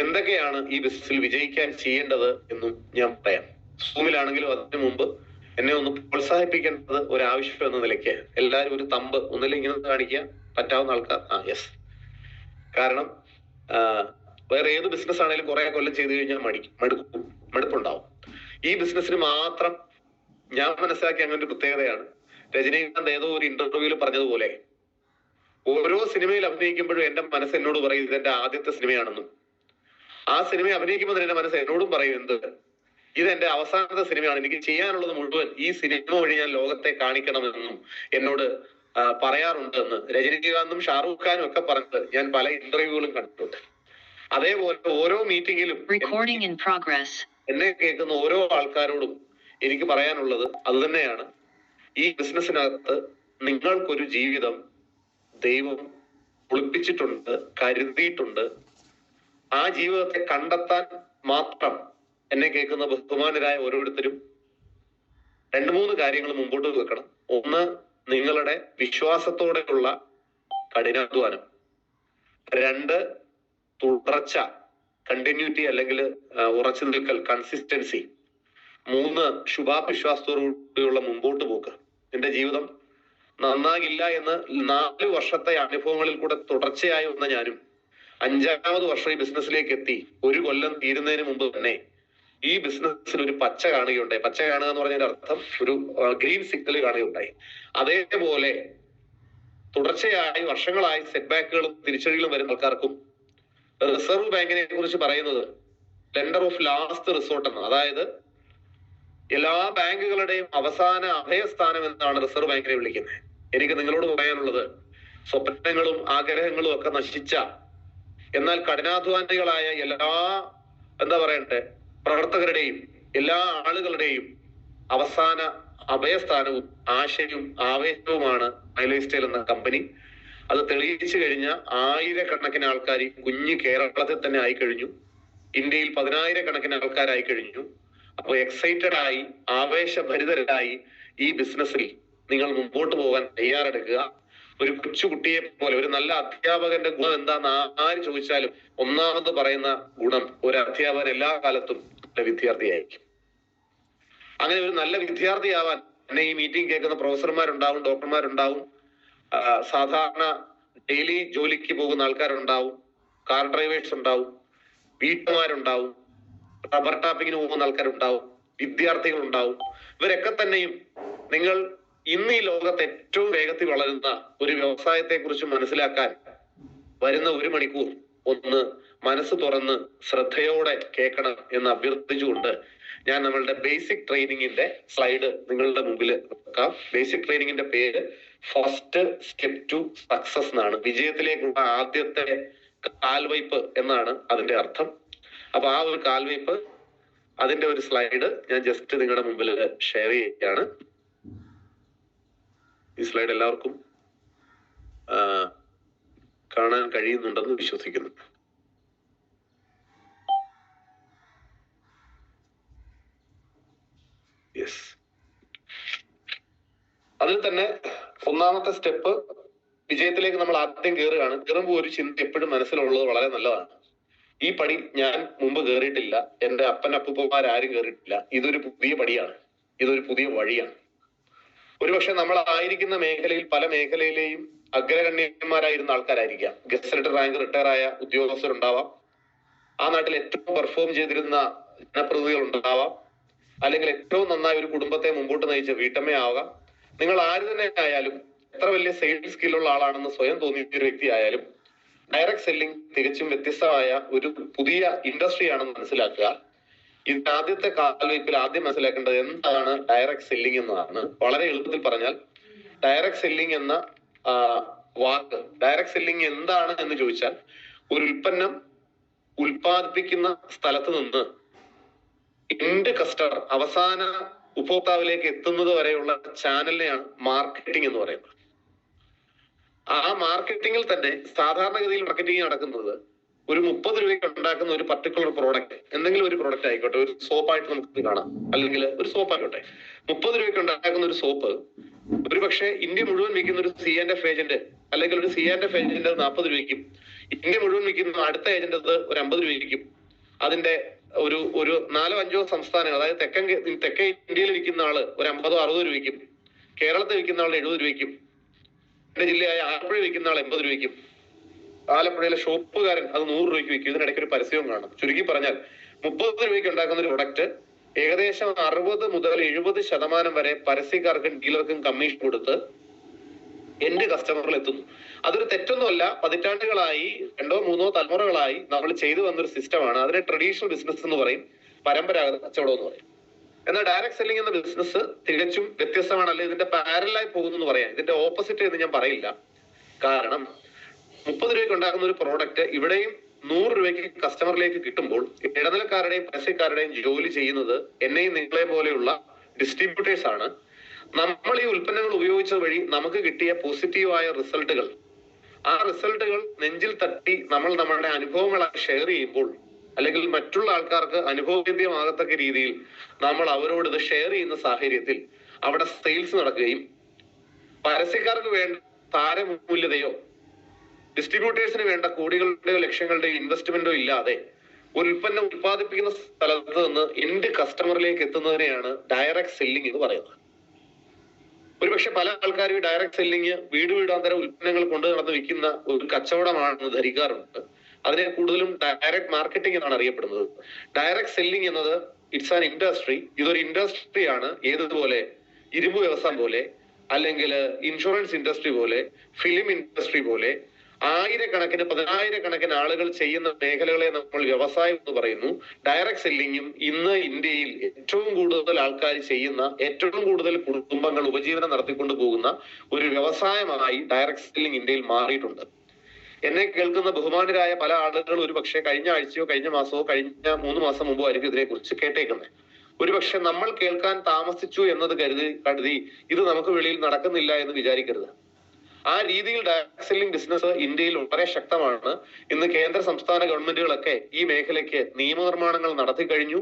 എന്തൊക്കെയാണ് ഈ ബിസിനസ്സിൽ വിജയിക്കാൻ ചെയ്യേണ്ടത് എന്നും ഞാൻ പറയാം. സൂമിലാണെങ്കിലും അതിനു മുമ്പ് എന്നെ ഒന്ന് പ്രോത്സാഹിപ്പിക്കേണ്ടത് ഒരാവശ്യം എന്ന നിലയ്ക്ക് എല്ലാവരും ഒരു തമ്പ് ഒന്നില്ലെങ്കിൽ ഇങ്ങനെ കാണിക്കാൻ പറ്റാവുന്ന ആൾക്കാർ യെസ്. കാരണം വേറെ ഏത് ബിസിനസ് ആണെങ്കിലും കുറെ കൊല്ലം ചെയ്തു കഴിഞ്ഞാൽ മടുപ്പുണ്ടാവും. ഈ ബിസിനസ്സിന് മാത്രം ഞാൻ മനസ്സിലാക്കിയ അങ്ങനെ ഒരു പ്രത്യേകതയാണ്. രജനീകാന്ത് ഏതോ ഒരു ഇന്റർവ്യൂവിൽ പറഞ്ഞതുപോലെ, ഓരോ സിനിമയിൽ അഭിനയിക്കുമ്പോഴും എന്റെ മനസ്സ് എന്നോട് പറയും ഇതെന്റെ ആദ്യത്തെ സിനിമയാണെന്നും, ആ സിനിമ അഭിനയിക്കുമ്പോൾ എന്റെ മനസ്സ് എന്നോടും പറയും ഇതെന്റെ അവസാനത്തെ സിനിമയാണ്, എനിക്ക് ചെയ്യാനുള്ളത് മുഴുവൻ ഈ സിനിമ വഴി ഞാൻ ലോകത്തെ കാണിക്കണമെന്നും എന്നോട് പറയാറുണ്ട് എന്ന് രജനീകാന്തും ഷാറൂഖ് ഖാനും ഒക്കെ പറഞ്ഞത് ഞാൻ പല ഇന്റർവ്യൂകളും കണ്ടിട്ടുണ്ട്. അതേപോലെ ഓരോ മീറ്റിംഗിലും എന്നെ കേൾക്കുന്ന ഓരോ ആൾക്കാരോടും എനിക്ക് പറയാനുള്ളത് അത് തന്നെയാണ്. ഈ ബിസിനസ്സിനകത്ത് നിങ്ങൾക്കൊരു ജീവിതം ദൈവം ഒളിപ്പിച്ചിട്ടുണ്ട്, കരുതിയിട്ടുണ്ട്. ആ ജീവിതത്തെ കണ്ടെത്താൻ മാത്രം എന്നെ കേൾക്കുന്ന ബഹുമാനരായ ഓരോരുത്തരും 2-3 കാര്യങ്ങൾ മുമ്പോട്ട് വെക്കണം. ഒന്ന്, നിങ്ങളുടെ വിശ്വാസത്തോടെയുള്ള കഠിനാധ്വാനം. 2, തുടർച്ച, കണ്ടിന്യൂറ്റി അല്ലെങ്കിൽ ഉറച്ചു നിൽക്കൽ, കൺസിസ്റ്റൻസി. 3, ശുഭാവിശ്വാസത്തോടുകൂടിയുള്ള മുമ്പോട്ട് പോക്ക്. എന്റെ ജീവിതം നന്നാകില്ല എന്ന് 4 വർഷത്തെ അനുഭവങ്ങളിൽ കൂടെ തുടർച്ചയായി വന്ന ഞാനും 5ാമത് വർഷം ഈ ബിസിനസ്സിലേക്ക് എത്തി. 1 കൊല്ലം തീരുന്നതിന് മുമ്പ് തന്നെ ഈ ബിസിനസ്സിൽ ഒരു പച്ച കാണുകയുണ്ടായി. പച്ച കാണുക എന്ന് പറഞ്ഞതിന്റെ അർത്ഥം ഒരു ഗ്രീൻ സിഗ്നൽ കാണുകയുണ്ടായി. അതേപോലെ തുടർച്ചയായി വർഷങ്ങളായി സെറ്റ് ബാക്കുകളും തിരിച്ചടികളും വരുന്ന ആൾക്കാർക്കും റിസർവ് ബാങ്കിനെ കുറിച്ച് പറയുന്നത് ലെൻഡർ ഓഫ് ലാസ്റ്റ് റിസോർട്ട് എന്ന്, അതായത് എല്ലാ ബാങ്കുകളുടെയും അവസാന അഭയസ്ഥാനം എന്നാണ് റിസർവ് ബാങ്കിനെ വിളിക്കുന്നത്. എനിക്ക് നിങ്ങളോട് പറയാനുള്ളത്, സ്വപ്നങ്ങളും ആഗ്രഹങ്ങളും ഒക്കെ നശിച്ച, എന്നാൽ കഠിനാധ്വാനികളായ എല്ലാ പ്രവർത്തകരുടെയും എല്ലാ ആളുകളുടെയും അവസാന അഭയസ്ഥാനവും ആശയവും ആവേശവുമാണ് മൈ ലൈഫ് സ്റ്റൈൽ എന്ന കമ്പനി. അത് തെളിയിച്ചു കഴിഞ്ഞ ആയിരക്കണക്കിന് ആൾക്കാർ കുഞ്ഞു കേരളത്തിൽ തന്നെ ആയിക്കഴിഞ്ഞു. ഇന്ത്യയിൽ 10,000 ആൾക്കാരായി കഴിഞ്ഞു. അപ്പൊ എക്സൈറ്റഡ് ആയി, ആവേശഭരിതരായി ഈ ബിസിനസ്സിൽ നിങ്ങൾ മുമ്പോട്ട് പോകാൻ തയ്യാറെടുക്കുക. ഒരു കൊച്ചുകുട്ടിയെ പോലെ, ഒരു നല്ല അധ്യാപകന്റെ ഗുണം എന്താന്ന് ആര് ചോദിച്ചാലും ഒന്നാമത് പറയുന്ന ഗുണം, ഒരു അധ്യാപകൻ എല്ലാ കാലത്തും നല്ല വിദ്യാർത്ഥിയായിരിക്കും. അങ്ങനെ ഒരു നല്ല വിദ്യാർത്ഥിയാവാൻ എന്നെ ഈ മീറ്റിംഗ് കേൾക്കുന്ന പ്രൊഫസർമാരുണ്ടാവും, ഡോക്ടർമാരുണ്ടാവും, സാധാരണ ഡെയിലി ജോലിക്ക് പോകുന്ന ആൾക്കാരുണ്ടാവും, കാർ ഡ്രൈവേഴ്സ് ഉണ്ടാവും, വീട്ടുമാരുണ്ടാവും, റബ്ബർ ടാപ്പിങ്ങിന് പോകുന്ന ആൾക്കാരുണ്ടാവും, വിദ്യാർത്ഥികളുണ്ടാവും. ഇവരൊക്കെ തന്നെയും നിങ്ങൾ ഇന്ന് ഈ ലോകത്ത് ഏറ്റവും വേഗത്തിൽ വളരുന്ന ഒരു വ്യവസായത്തെ കുറിച്ച് മനസ്സിലാക്കാൻ വരുന്ന 1 മണിക്കൂർ ഒന്ന് മനസ്സ് തുറന്ന് ശ്രദ്ധയോടെ കേൾക്കണം എന്ന് അഭ്യർത്ഥിച്ചുകൊണ്ട് ഞാൻ നമ്മളുടെ ബേസിക് ട്രെയിനിങ്ങിന്റെ സ്ലൈഡ് നിങ്ങളുടെ മുമ്പിൽ വെക്കാം. ബേസിക് ട്രെയിനിങ്ങിന്റെ പേര് ഫസ്റ്റ് സ്റ്റെപ്പ് ടു സക്സസ് എന്നാണ്. വിജയത്തിലേക്കുള്ള ആദ്യത്തെ കാൽവയ്പ് എന്നാണ് അതിന്റെ അർത്ഥം. അപ്പൊ ആ ഒരു കാൽവയ്പ്, അതിന്റെ ഒരു സ്ലൈഡ് ഞാൻ ജസ്റ്റ് നിങ്ങളുടെ മുമ്പിൽ ഷെയർ ചെയ്യുകയാണ്. ഈ സ്ലൈഡ് എല്ലാവർക്കും കാണാൻ കഴിയുന്നുണ്ടെന്ന് വിശ്വസിക്കുന്നു. യെസ്. അതിൽ തന്നെ ഒന്നാമത്തെ സ്റ്റെപ്പ്, വിജയത്തിലേക്ക് നമ്മൾ ആദ്യം കയറുകയാണ്. കയറുമ്പോൾ ഒരു ചിന്ത എപ്പോഴും മനസ്സിലുള്ളത് വളരെ നല്ലതാണ്. ഈ പടി ഞാൻ മുമ്പ് കയറിയിട്ടില്ല, എന്റെ അപ്പൂപ്പന്മാരും കയറിയിട്ടില്ല. ഇതൊരു പുതിയ പടിയാണ്, ഇതൊരു പുതിയ വഴിയാണ്. ഒരുപക്ഷെ നമ്മൾ ആയിരിക്കുന്ന മേഖലയിൽ പല മേഖലയിലെയും അഗ്രഗണ്യന്മാരായിരുന്ന ആൾക്കാരായിരിക്കാം. ഗസറ്റഡ് റാങ്ക് റിട്ടയർ ആയ ഉദ്യോഗസ്ഥരുണ്ടാവാം, ആ നാട്ടിൽ ഏറ്റവും പെർഫോം ചെയ്തിരുന്ന ജനപ്രതിനിധികൾ ഉണ്ടാവാം, അല്ലെങ്കിൽ ഏറ്റവും നന്നായി ഒരു കുടുംബത്തെ മുമ്പോട്ട് നയിച്ച വീട്ടമ്മയാവാം. നിങ്ങൾ ആര് തന്നെ ആയാലും, എത്ര വലിയ സെയിൽസ് സ്കില്ലുള്ള ആളാണെന്ന് സ്വയം തോന്നിയ ഒരു വ്യക്തി ആയാലും, ഡയറക്ട് സെല്ലിംഗ് തികച്ചും വ്യത്യസ്തമായ ഒരു പുതിയ ഇൻഡസ്ട്രി ആണെന്ന് മനസ്സിലാക്കുക. ഇതിന്റെ ആദ്യത്തെ കാൽവയ്പിൽ ആദ്യം മനസ്സിലാക്കേണ്ടത് എന്താണ് ഡയറക്ട് സെല്ലിംഗ് എന്നതാണ്. വളരെ എളുപ്പത്തിൽ പറഞ്ഞാൽ, ഡയറക്ട് സെല്ലിംഗ് എന്ന വാക്ക്, ഡയറക്ട് സെല്ലിംഗ് എന്താണ് എന്ന് ചോദിച്ചാൽ, ഒരു ഉൽപ്പന്നം ഉൽപ്പാദിപ്പിക്കുന്ന സ്ഥലത്ത് നിന്ന് എൻഡ് കസ്റ്റമർ, അവസാന ഉപഭോക്താവിലേക്ക് എത്തുന്നത് വരെയുള്ള ചാനലിനെയാണ് മാർക്കറ്റിംഗ് എന്ന് പറയുന്നത്. ആ മാർക്കറ്റിങ്ങിൽ തന്നെ സാധാരണഗതിയിൽ മാർക്കറ്റിംഗ് നടക്കുന്നത് ഒരു 30 രൂപയ്ക്ക് ഉണ്ടാക്കുന്ന ഒരു പർട്ടിക്കുലർ പ്രോഡക്റ്റ്, എന്തെങ്കിലും ഒരു പ്രോഡക്റ്റ് ആയിക്കോട്ടെ, ഒരു സോപ്പായിട്ട് നമുക്ക് കാണാം, അല്ലെങ്കിൽ ഒരു സോപ്പ് ആയിക്കോട്ടെ, 30 രൂപയ്ക്ക് ഉണ്ടാക്കുന്ന ഒരു സോപ്പ് ഒരു പക്ഷേ ഇന്ത്യ മുഴുവൻ വിൽക്കുന്ന ഒരു C&F ഏജന്റ് അല്ലെങ്കിൽ ഒരു C&F ഏജന്റ് 40 രൂപയ്ക്കും, ഇന്ത്യ മുഴുവൻ വിൽക്കുന്ന അടുത്ത ഏജന്റ് അത് ഒരു 50 രൂപയ്ക്കും, അതിന്റെ ഒരു 4-5 സംസ്ഥാനങ്ങൾ, അതായത് തെക്കേ ഇന്ത്യയിൽ വിൽക്കുന്ന ആള് ഒരു 50-60 രൂപയ്ക്കും, കേരളത്തിൽ വിൽക്കുന്ന ആൾ 70 രൂപയ്ക്കും, എന്റെ ജില്ലയായ ആലപ്പുഴ വിൽക്കുന്ന ആൾ 80 രൂപയ്ക്കും, ആലപ്പുഴയിലെ ഷോപ്പുകാരൻ അത് 100 രൂപയ്ക്ക് വിൽക്കും. ഇതിനിടയ്ക്ക് ഒരു പരസ്യവും കാണും. ചുരുക്കി പറഞ്ഞാൽ 30 രൂപയ്ക്ക് ഉണ്ടാക്കുന്ന ഒരു പ്രൊഡക്റ്റ് ഏകദേശം 60 മുതൽ 70% വരെ പരസ്യക്കാർക്കും ഡീലർക്കും കമ്മീഷൻ കൊടുത്ത് എൻഡ് കസ്റ്റമറിൽ എത്തുന്നു. അതൊരു തെറ്റൊന്നുമല്ല. പതിറ്റാണ്ടുകളായി 2-3 തലമുറകളായി നമ്മൾ ചെയ്തു വന്നൊരു സിസ്റ്റമാണ്. അതിനെ ട്രഡീഷണൽ ബിസിനസ് എന്ന് പറയും, പരമ്പരാഗത കച്ചവടം എന്ന് പറയും. എന്നാൽ ഡയറക്ട് സെല്ലിംഗ് എന്ന ബിസിനസ് തികച്ചും വ്യത്യസ്തമാണ്. അല്ലെങ്കിൽ ഇതിന്റെ പാരലായി പോകുന്നു എന്ന് പറയാം. ഇതിന്റെ ഓപ്പോസിറ്റ് എന്ന് ഞാൻ പറയില്ല. കാരണം 30 രൂപയ്ക്ക് ഉണ്ടാക്കുന്ന ഒരു പ്രോഡക്റ്റ് ഇവിടെയും 100 രൂപയ്ക്ക് കസ്റ്റമറിലേക്ക് കിട്ടുമ്പോൾ ഇടനിലക്കാരുടെയും പരസ്യക്കാരുടെയും ജോലി ചെയ്യുന്നത് എന്നെയും നിങ്ങളെ പോലെയുള്ള ഡിസ്ട്രിബ്യൂട്ടേഴ്സ് ആണ്. നമ്മൾ ഈ ഉൽപ്പന്നങ്ങൾ ഉപയോഗിച്ചത് വഴി നമുക്ക് കിട്ടിയ പോസിറ്റീവായ റിസൾട്ടുകൾ, ആ റിസൾട്ടുകൾ നെഞ്ചിൽ തട്ടി നമ്മൾ നമ്മളുടെ അനുഭവങ്ങളായി ഷെയർ ചെയ്യുമ്പോൾ, അല്ലെങ്കിൽ മറ്റുള്ള ആൾക്കാർക്ക് അനുഭവവേദ്യമാകത്തക്ക രീതിയിൽ നമ്മൾ അവരോട് ഇത് ഷെയർ ചെയ്യുന്ന സാഹചര്യത്തിൽ അവിടെ സെയിൽസ് നടക്കുകയും പരസ്യക്കാർക്ക് വേണ്ട താരമൂല്യതയോ ഡിസ്ട്രിബ്യൂട്ടേഴ്സിന് വേണ്ട കോടികളുടെയോ ലക്ഷങ്ങളുടെയോ ഇൻവെസ്റ്റ്മെന്റോ ഇല്ലാതെ ഉൽപ്പന്നം ഉത്പാദിപ്പിക്കുന്ന സ്ഥലത്ത് നിന്ന് എൻഡ് കസ്റ്റമറിലേക്ക് എത്തുന്നതിനെയാണ് ഡയറക്ട് സെല്ലിംഗ് എന്ന് പറയുന്നത്. ഒരുപക്ഷെ പല ആൾക്കാരും ഡയറക്ട് സെല്ലിംഗ് വീടാന്തരം ഉൽപ്പന്നങ്ങൾ കൊണ്ടു നടന്ന് വിൽക്കുന്ന ഒരു കച്ചവടമാണെന്ന് ധരിക്കാറുണ്ട്. അതിനെ കൂടുതലും ഡയറക്ട് മാർക്കറ്റിംഗ് എന്നാണ് അറിയപ്പെടുന്നത്. ഡയറക്ട് സെല്ലിംഗ് എന്നത് ഇറ്റ്സ് ആൻ ഇൻഡസ്ട്രി. ഇതൊരു ഇൻഡസ്ട്രിയാണ്. ഏതുപോലെ ഇരുമ്പ് വ്യവസായം പോലെ, അല്ലെങ്കിൽ ഇൻഷുറൻസ് ഇൻഡസ്ട്രി പോലെ, ഫിലിം ഇൻഡസ്ട്രി പോലെ ആയിരക്കണക്കിന് 10,000-കണക്കിന് ആളുകൾ ചെയ്യുന്ന മേഖലകളെ നമ്മൾ വ്യവസായം എന്ന് പറയുന്നു. ഡയറക്ട് സെല്ലിങ്ങും ഇന്ന് ഇന്ത്യയിൽ ഏറ്റവും കൂടുതൽ ആൾക്കാർ ചെയ്യുന്ന, ഏറ്റവും കൂടുതൽ കുടുംബങ്ങൾ ഉപജീവനം നടത്തിക്കൊണ്ട് പോകുന്ന ഒരു വ്യവസായമായി ഡയറക്ട് സെല്ലിംഗ് ഇന്ത്യയിൽ മാറിയിട്ടുണ്ട്. എന്നെ കേൾക്കുന്ന ബഹുമാനരായ പല ആളുകൾ ഒരു പക്ഷേ കഴിഞ്ഞ ആഴ്ചയോ കഴിഞ്ഞ മാസമോ കഴിഞ്ഞ 3 മാസം മുമ്പോ ആയിരിക്കും ഇതിനെ കുറിച്ച് കേട്ടേക്കുന്നത്. ഒരുപക്ഷെ നമ്മൾ കേൾക്കാൻ താമസിച്ചു എന്നത് കരുതി ഇത് നമുക്ക് വെളിയിൽ നടക്കുന്നില്ല എന്ന് വിചാരിക്കരുത്. ആ രീതിയിൽ ഡയറക്ട് സെല്ലിംഗ് ബിസിനസ് ഇന്ത്യയിൽ വളരെ ശക്തമാണ്. ഇന്ന് കേന്ദ്ര സംസ്ഥാന ഗവൺമെന്റുകളൊക്കെ ഈ മേഖലയ്ക്ക് നിയമനിർമ്മാണങ്ങൾ നടത്തി കഴിഞ്ഞു.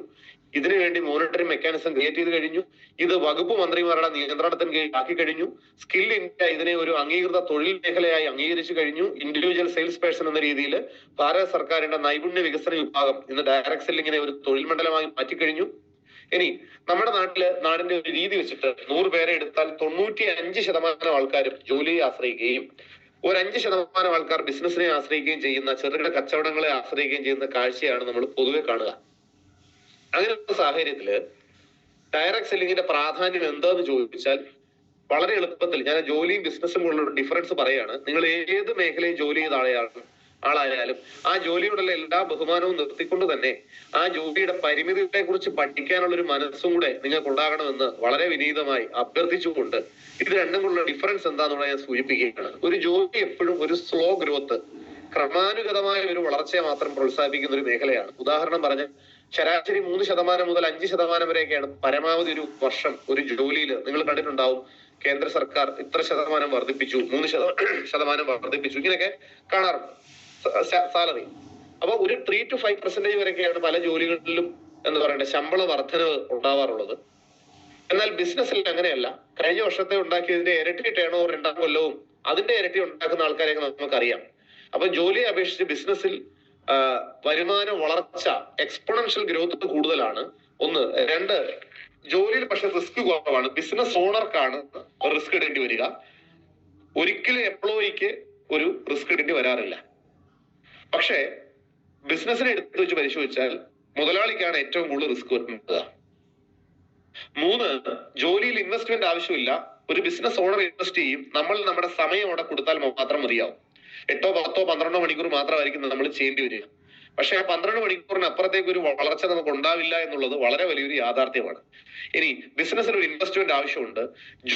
ഇതിനുവേണ്ടി മോണിറ്ററിംഗ് മെക്കാനിസം ക്രിയേറ്റ് ചെയ്ത് കഴിഞ്ഞു. ഇത് വകുപ്പ് മന്ത്രിമാരുടെ നിയന്ത്രണത്തിന് കീഴിലാക്കി കഴിഞ്ഞു. സ്കിൽ ഇന്ത്യ ഇതിനെ ഒരു അംഗീകൃത തൊഴിൽ മേഖലയായി അംഗീകരിച്ചു കഴിഞ്ഞു. ഇൻഡിവിജ്വൽ സെയിൽസ് പേഴ്സൺ എന്ന രീതിയിൽ ഭാരത സർക്കാരിന്റെ നൈപുണ്യ വികസന വിഭാഗം ഇന്ന് ഡയറക്ട് സെല്ലിങ്ങിനെ ഒരു തൊഴിൽ മണ്ഡലമായി മാറ്റിക്കഴിഞ്ഞു. ഇനി നമ്മുടെ നാടിന്റെ ഒരു രീതി വെച്ചിട്ട് 100 പേരെ എടുത്താൽ 95% ആൾക്കാരും ജോലിയെ ആശ്രയിക്കുകയും ഒരു 5% ആൾക്കാർ ബിസിനസിനെ ആശ്രയിക്കുകയും ചെയ്യുന്ന, ചെറുകിട കച്ചവടങ്ങളെ ആശ്രയിക്കുകയും ചെയ്യുന്ന കാഴ്ചയാണ് നമ്മൾ പൊതുവെ കാണുക. അങ്ങനെയുള്ള സാഹചര്യത്തില് ഡയറക്ട് സെല്ലിങ്ങിന്റെ പ്രാധാന്യം എന്താന്ന് ചോദിച്ചാൽ വളരെ എളുപ്പത്തിൽ ഞാൻ ജോലിയും ബിസിനസ്സും ഉള്ള ഡിഫറൻസ് പറയാണ്. നിങ്ങൾ ഏത് മേഖലയിൽ ജോലി ചെയ്ത ആളായാലും ആ ജോലിയോടുള്ള എല്ലാ ബഹുമാനവും നിർത്തിക്കൊണ്ട് തന്നെ ആ ജോലിയുടെ പരിമിതികളെ കുറിച്ച് പഠിക്കാനുള്ള ഒരു മനസ്സും കൂടെ നിങ്ങൾക്ക് ഉണ്ടാകണമെന്ന് വളരെ വിനീതമായി അഭ്യർത്ഥിച്ചുകൊണ്ട് ഇത് രണ്ടും കൂടെ ഡിഫറൻസ് എന്താണെന്നുള്ള ഞാൻ സൂചിപ്പിക്കുകയാണ്. ഒരു ജോലി എപ്പോഴും ഒരു സ്ലോ ഗ്രോത്ത്, ക്രമാനുഗതമായ ഒരു വളർച്ചയെ മാത്രം പ്രോത്സാഹിപ്പിക്കുന്ന ഒരു മേഖലയാണ്. ഉദാഹരണം പറഞ്ഞ് ശരാശരി 3% മുതൽ 5% വരെയൊക്കെയാണ് പരമാവധി ഒരു വർഷം ഒരു ജോലിയിൽ നിങ്ങൾ കണ്ടിട്ടുണ്ടാവും. കേന്ദ്ര സർക്കാർ ഇത്ര ശതമാനം വർദ്ധിപ്പിച്ചു, 3% വർദ്ധിപ്പിച്ചു, ഇങ്ങനെയൊക്കെ കാണാറുണ്ട് സാലറി. അപ്പൊ ഒരു 3 to 5% വരെയൊക്കെയാണ് പല ജോലികളിലും എന്ന് പറയട്ടെ ശമ്പള വർധനവ് ഉണ്ടാവാറുള്ളത്. എന്നാൽ ബിസിനസ്സിൽ അങ്ങനെയല്ല. കഴിഞ്ഞ വർഷത്തെ ഉണ്ടാക്കിയതിന്റെ ഇരട്ടി ടേൺ ഓവർ 2 കൊല്ലവും അതിന്റെ ഇരട്ടി ഉണ്ടാക്കുന്ന ആൾക്കാരെയൊക്കെ നമുക്കറിയാം. അപ്പൊ ജോലിയെ അപേക്ഷിച്ച് ബിസിനസ്സിൽ വരുമാന വളർച്ച, എക്സ്പോണൻഷ്യൽ ഗ്രോത്ത് കൂടുതലാണ്. 1. 2, ജോലിയിൽ പക്ഷെ റിസ്ക് കുറവാണ്. ബിസിനസ് ഓണർക്കാണ് റിസ്ക് എടുക്കേണ്ടി വരിക. ഒരിക്കലും എംപ്ലോയിക്ക് ഒരു റിസ്ക് എടുക്കേണ്ടി വരാറില്ല. പക്ഷേ ബിസിനസിനെ എടുത്തു വെച്ച് പരിശോധിച്ചാൽ മുതലാളിക്കാണ് ഏറ്റവും കൂടുതൽ റിസ്ക് വരുന്നത്. 3, ജോലിയിൽ ഇൻവെസ്റ്റ്മെന്റ് ആവശ്യമില്ല. ഒരു ബിസിനസ് ഓണർ ഇൻവെസ്റ്റ് ചെയ്യും. നമ്മൾ നമ്മുടെ സമയം അവിടെ കൊടുത്താൽ മാത്രം മതിയാവും. 8, 10, 12 മണിക്കൂർ മാത്രമായിരിക്കും നമ്മൾ ചെയ്യേണ്ടി വരിക. പക്ഷെ ആ 12 മണിക്കൂറിന് അപ്പുറത്തേക്ക് ഒരു വളർച്ച നമുക്ക് ഉണ്ടാവില്ല എന്നുള്ളത് വളരെ വലിയൊരു യാഥാർത്ഥ്യമാണ്. ഇനി ബിസിനസ്സിൽ ഒരു ഇൻവെസ്റ്റ്മെന്റ് ആവശ്യമുണ്ട്.